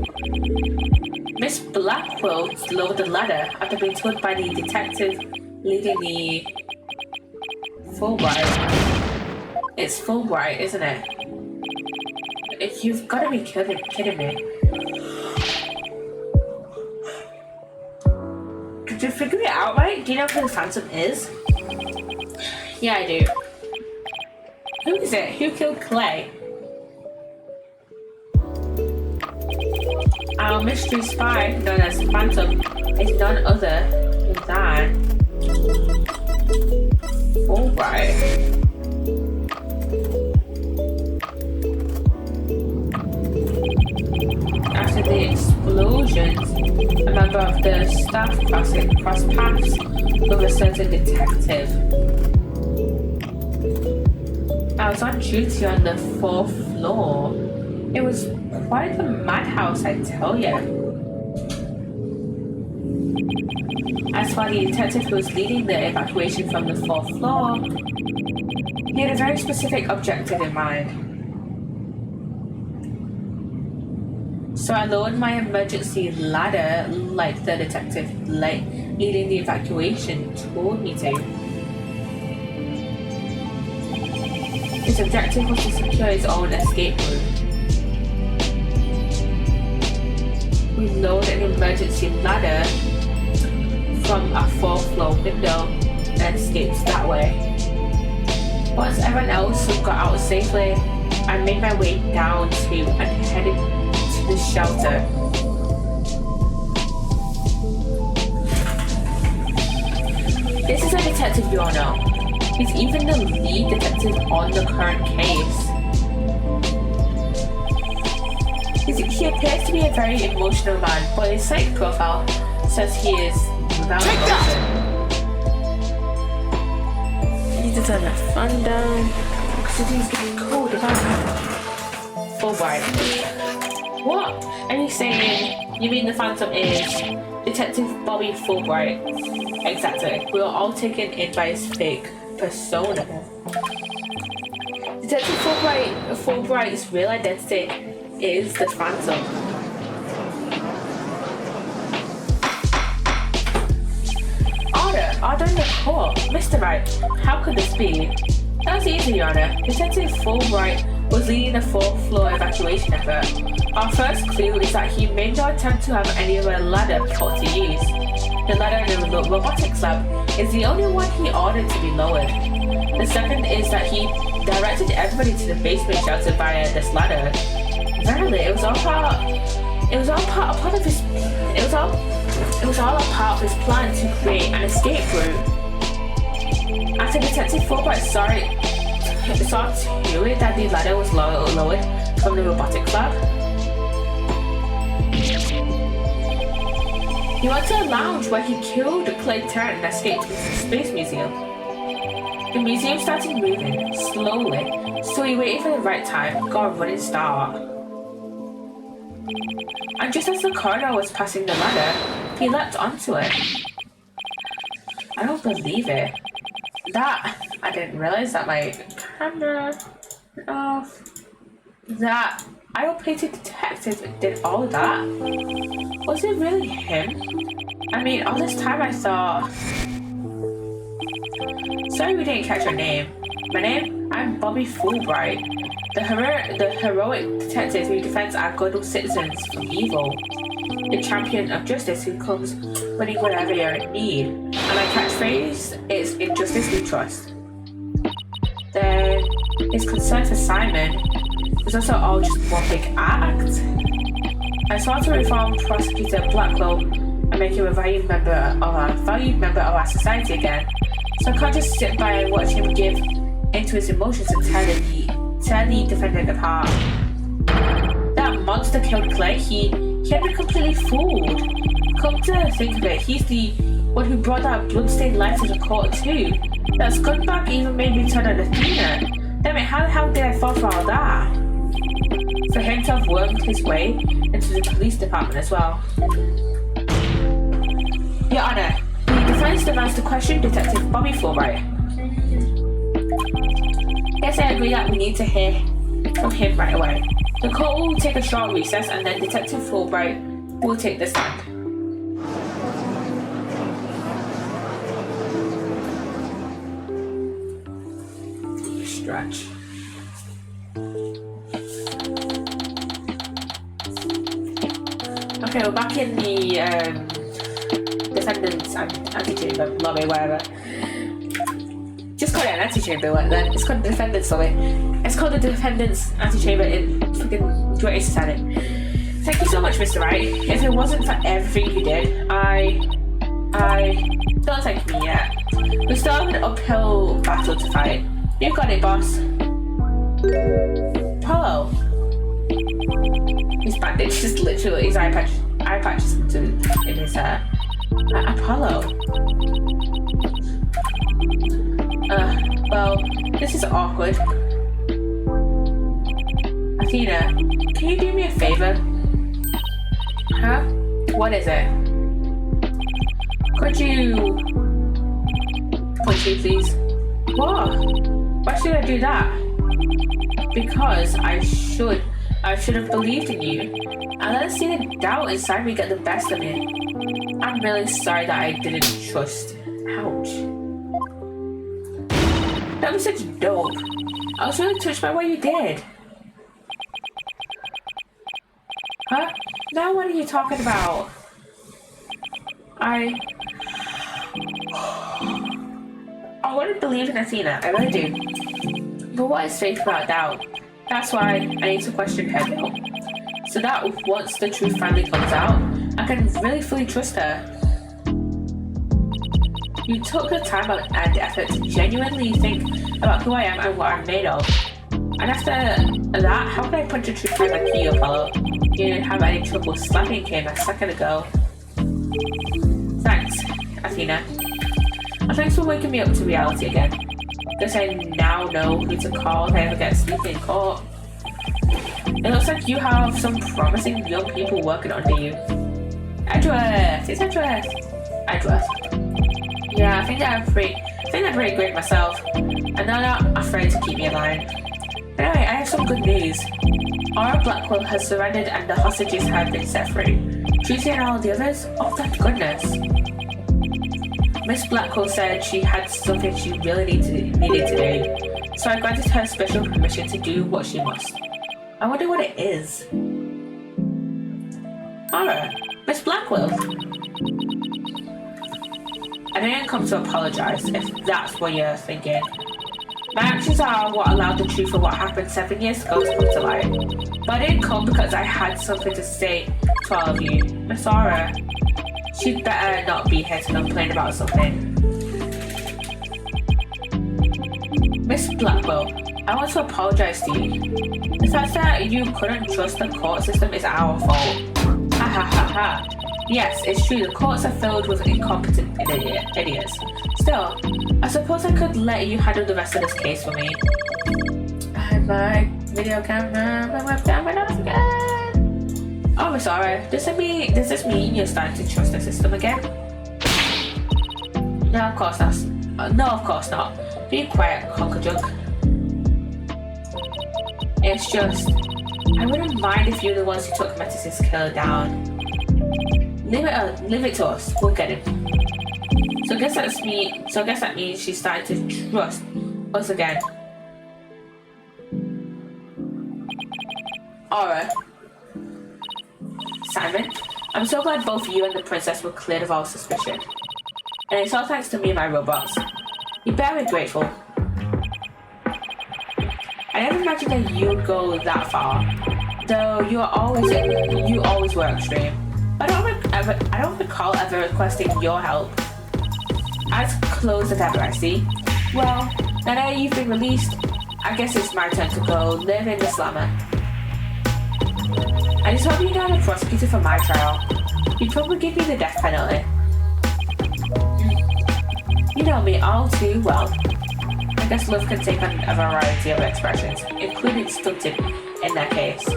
Miss Blackwell lowered the ladder after being told by the detective leading the Fulbright. It's Fulbright, isn't it? You've got to be kidding me. Did you figure it out right? Do you know who the Phantom is? Yeah, I do. Who is it? Who killed Clay? Our mystery spy, known as Phantom, is none other than Fulbright. After the explosions, a member of the staff crossed paths with a certain detective. I was on duty on the 4th floor. It was quite a madhouse, I tell you. As for the detective who was leading the evacuation from the 4th floor, he had a very specific objective in mind. So I lowered my emergency ladder like the detective leading the evacuation told me to. His objective was to secure his own escape route. We lowered an emergency ladder from a 4th floor window and escaped that way. Once everyone else got out safely, I made my way down to and headed to the shelter. This is a detective you all know. He's even the lead detective on the current case. He appears to be a very emotional man, but his psych profile says he is without emotion. I need to turn that fan down because it is getting cold. Fulbright. What are you saying? You mean the Phantom is Detective Bobby Fulbright? Exactly. We were all taken in by his fake persona. Detective Fulbright's real identity is the Phantom. Order in the court. Mr. Wright, how could this be? That was easy, Your Honor. Detective Fulbright was leading the 4th floor evacuation effort. Our first clue is that he made no attempt to have any other ladder taught to use. The ladder in the robotics lab is the only one he ordered to be lowered. The second is that he directed everybody to the basement shelter via this ladder. Verily, it was all a part of his plan to create an escape route. After Detective Fulbright saw to it that the ladder was lowered from the robotics lab, he went to a lounge where he killed Clay Tarrant and escaped to the Space Museum. The museum started moving slowly, so he waited for the right time, got a running start. And just as the coroner was passing the ladder, he leapt onto it. I don't believe it. I didn't realize that my camera went off. That ill-plated detective did all of that? Was it really him? I mean, all this time I thought... Sorry we didn't catch your name. My name? I'm Bobby Fulbright, the heroic detective who defends our good citizens from evil. The champion of justice who comes running whenever you're in need. And my catchphrase is "Injustice we trust." Then his concern for Simon was also all just one big act. I swore to reform Prosecutor Blackwell and make him a valued member of our society again. So I can't just sit by and watch him give into his emotions and tear the defendant apart. That monster killed Clay. He had been completely fooled. Come to think of it, he's the one who brought that bloodstained life to the court too. That scumbag even made me turn on Athena. Damn it, how the hell did I fall for all that? For him to have wormed his way into the police department as well. Your Honor, the defense demands to question Detective Bobby Fulbright. Yes, I agree that we need to hear from him right away. The court will take a short recess and then Detective Fulbright will take the stand. Stretch. Okay, we're back in the defendant's antechamber lobby, whatever. Just call it an antechamber, then. It's called the defendant's lobby. It's called the defendant's antechamber in freaking Great Senate. Thank you so much, Mr. Wright. If it wasn't for everything you did, don't thank me yet. We still have an uphill battle to fight. You got it, boss. Apollo. His bandage is literally his eye patch is in his hair. Apollo. Well, this is awkward. Athena, can you do me a favor? Huh? What is it? Could you punch me, please? What? Why should I do that? Because I should have believed in you. I let see the doubt inside me get the best of me. I'm really sorry that I didn't trust. Ouch. That was such dope. I was really touched by what you did. Huh? Now what are you talking about? I want to believe in Athena, I really do. But what is faith without doubt? That's why I need to question her now. So that once the truth finally comes out, I can really fully trust her. You took the time and effort to genuinely think about who I am and what I'm made of. And after that, how can I punch a truth like you, Apollo? You didn't have any trouble slapping him a second ago. Thanks, Athena. And thanks for waking me up to reality again. Guess I now know who to call if I ever get sleepy in court. It looks like you have some promising young people working under you. Edgeworth! It's Edgeworth! Edgeworth. Yeah, I think they're pretty great myself. And they're not afraid to keep me in line. Anyway, I have some good news. Aura Blackwell has surrendered and the hostages have been set free. Tracy and all the others? Oh, thank goodness. Miss Blackwell said she had something she really needed to do, so I granted her special permission to do what she must. I wonder what it is. Aura, Miss Blackwell. I didn't come to apologize, if that's what you're thinking. My actions are what allowed the truth of what happened 7 years ago to come to light. But I didn't come because I had something to say to all of you. Miss Aura, she'd better not be here to complain about something. Miss Blackwell, I want to apologize to you. The fact that you couldn't trust the court system is our fault. Ha ha ha ha. Yes, it's true, the courts are filled with incompetent idiots. Still, I suppose I could let you handle the rest of this case for me. And my video camera, my webcam went off again. Oh, Miss Aura, does this mean you're starting to trust the system again? No, of course not. No, of course not. Be quiet, Conkajunk. It's just, I wouldn't mind if you're the ones who took Metis' killer down. Leave it to us. We'll get him. So I guess that means she's starting to trust us again. Aura. Simon, I'm so glad both you and the princess were cleared of all suspicion. And it's all thanks to me and my robots. You better be grateful. I never imagined that you'd go that far. Though you always were extreme. I don't recall ever requesting your help. As close as ever, I see. Well, now that you've been released, I guess it's my turn to go live in the slammer. I just hope you're not a prosecutor for my trial. You'd probably give me the death penalty. You know me all too well. I guess love can take on a variety of expressions, including stunted in that case.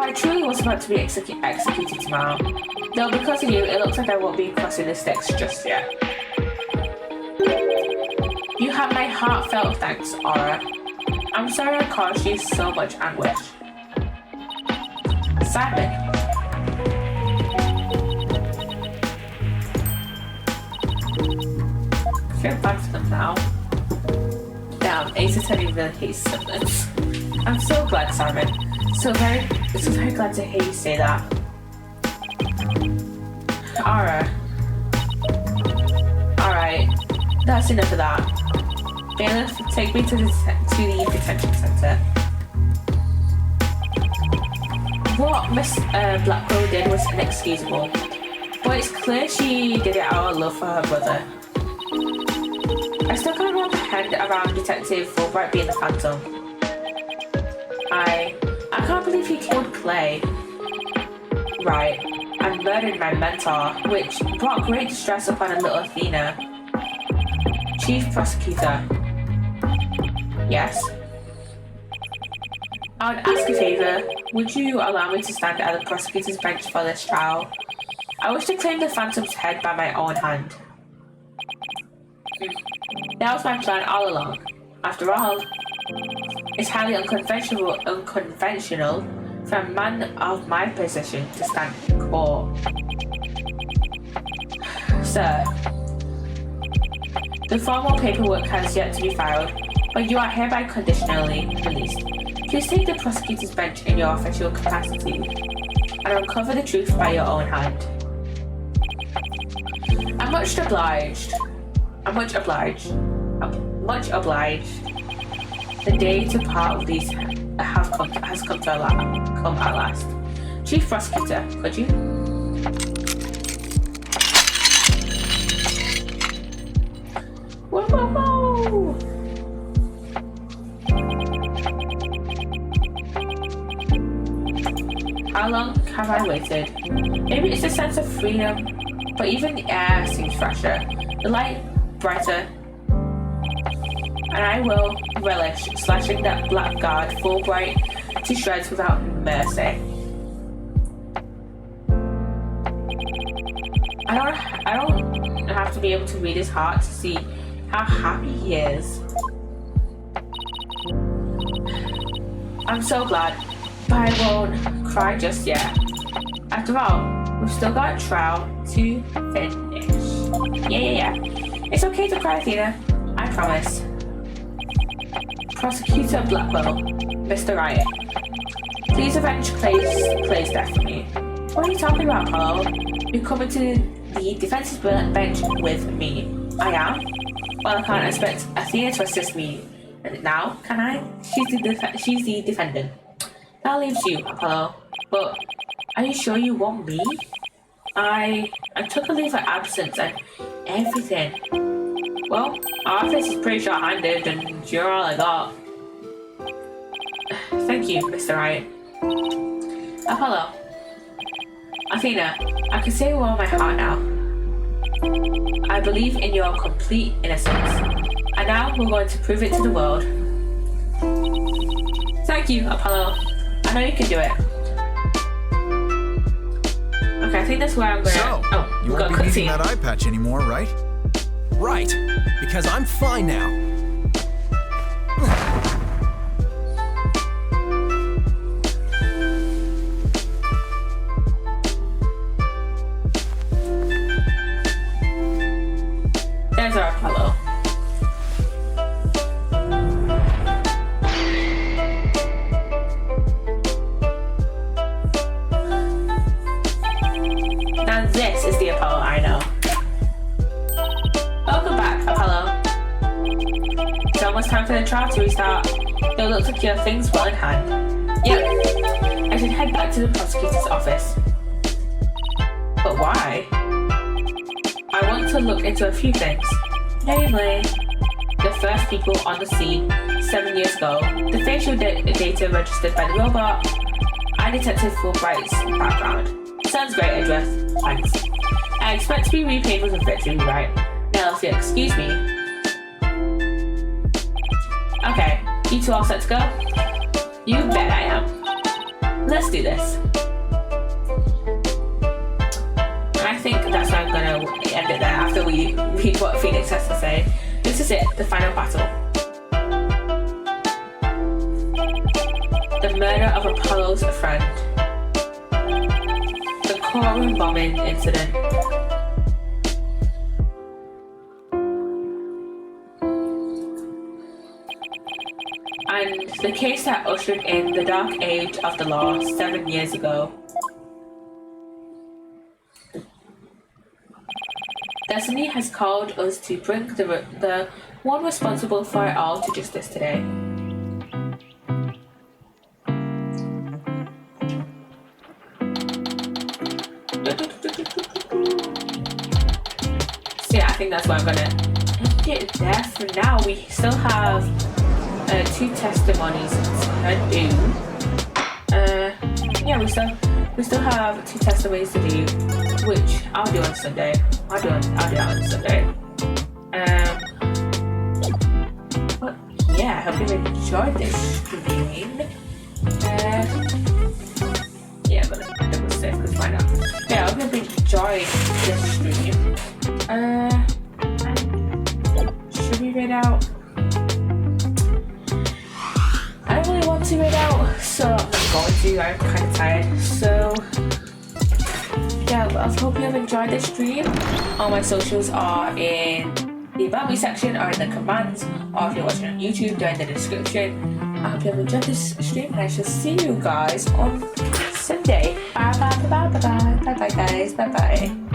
I truly was about to be executed tomorrow. Though because of you, it looks like I won't be crossing the sticks just yet. You have my heartfelt thanks, Aura. I'm sorry I caused you so much anguish. Simon. I feel bad for them now. Damn, Ace Attorney really hates siblings. I'm so glad, Simon. So very glad to hear you say that. Aura. Alright, that's enough of that. Bailiff, take me to the detention center. What Miss Blackwell did was inexcusable, but it's clear she did it out of love for her brother. I still can't wrap my head around Detective Fulbright being the Phantom. I can't believe he killed Clay. Right, and murdered my mentor, which brought great distress upon a little Athena. Chief Prosecutor. Yes? I would ask a favor. Would you allow me to stand at the prosecutor's bench for this trial? I wish to claim the Phantom's head by my own hand. That was my plan all along. After all, it's highly unconventional for a man of my position to stand in court. Sir, the formal paperwork has yet to be filed, but you are hereby conditionally released. Please take the prosecutor's bench in your official capacity and uncover the truth by your own hand. I'm much obliged. I'm much obliged. Much obliged. The day to part with these has come at last. Chief Prosecutor, could you? Whoa, whoa, whoa! How long have I waited? Maybe it's a sense of freedom, but even the air seems fresher, the light brighter, and I will relish slashing that blackguard full bright to shreds without mercy. I don't have to be able to read his heart to see how happy he is. I'm so glad, but I won't cry just yet. After all, we've still got a trial to finish. Yeah. It's okay to cry, Athena. I promise. Prosecutor Blackwell, Mr. Riot. Please avenge Clay's death for me. What are you talking about, Apollo? You're coming to the defense's bench with me. I am? Well, I can't expect Athena to assist me now, can I? She's the defendant. That leaves you, Apollo. But are you sure you want me? I took a leave of absence and everything. Well, our office is pretty short-handed and you're all I got. Thank you, Mr. Riot. Apollo. Athena, I can say with all my heart now. I believe in your complete innocence. And now we're going to prove it to the world. Thank you, Apollo. I know you can do it. Okay, I think that's where I'm going. So, you won't be needing that eye patch anymore, right? Right, because I'm fine now. There's our Apollo. Now this is the Apollo I know. Welcome back, Apollo. It's almost time for the trial to restart. It looks like your things well in hand. Yep. I should head back to the prosecutor's office. But why? I want to look into a few things. Namely, the first people on the scene 7 years ago, the facial data registered by the robot, and Detective Fulbright's background. Sounds great, Edgeworth. Thanks. I expect to be repaid with a victory, right? Now, if you'll excuse me. Okay, you two all set to go? You bet I am. Let's do this. I think that's where I'm gonna end it there after we read what Phoenix has to say. This is it, the final battle. The murder of Apollo's friend. The courtroom bombing incident. And the case that ushered in the dark age of the law 7 years ago. Destiny has called us to bring the one responsible for it all to justice today. So yeah, I think that's where I'm gonna end it there for now. We still have 2 testimonies to do. Yeah, we still have 2 testimonies to do, which I'll do on Sunday. I'll do that on Sunday. But yeah, I hope you enjoyed this stream. Yeah, I'm gonna double save because why not? Yeah, I hope you enjoyed this stream. Should we read out? I don't really want to read out, so I'm not going to. I'm kind of tired. So yeah, I hope you have enjoyed this stream. All my socials are in the About Me section or in the commands, or if you're watching on YouTube, down in the description. I hope you have enjoyed this stream, and I shall see you guys on Sunday. Bye bye bye bye bye bye bye guys. Bye bye.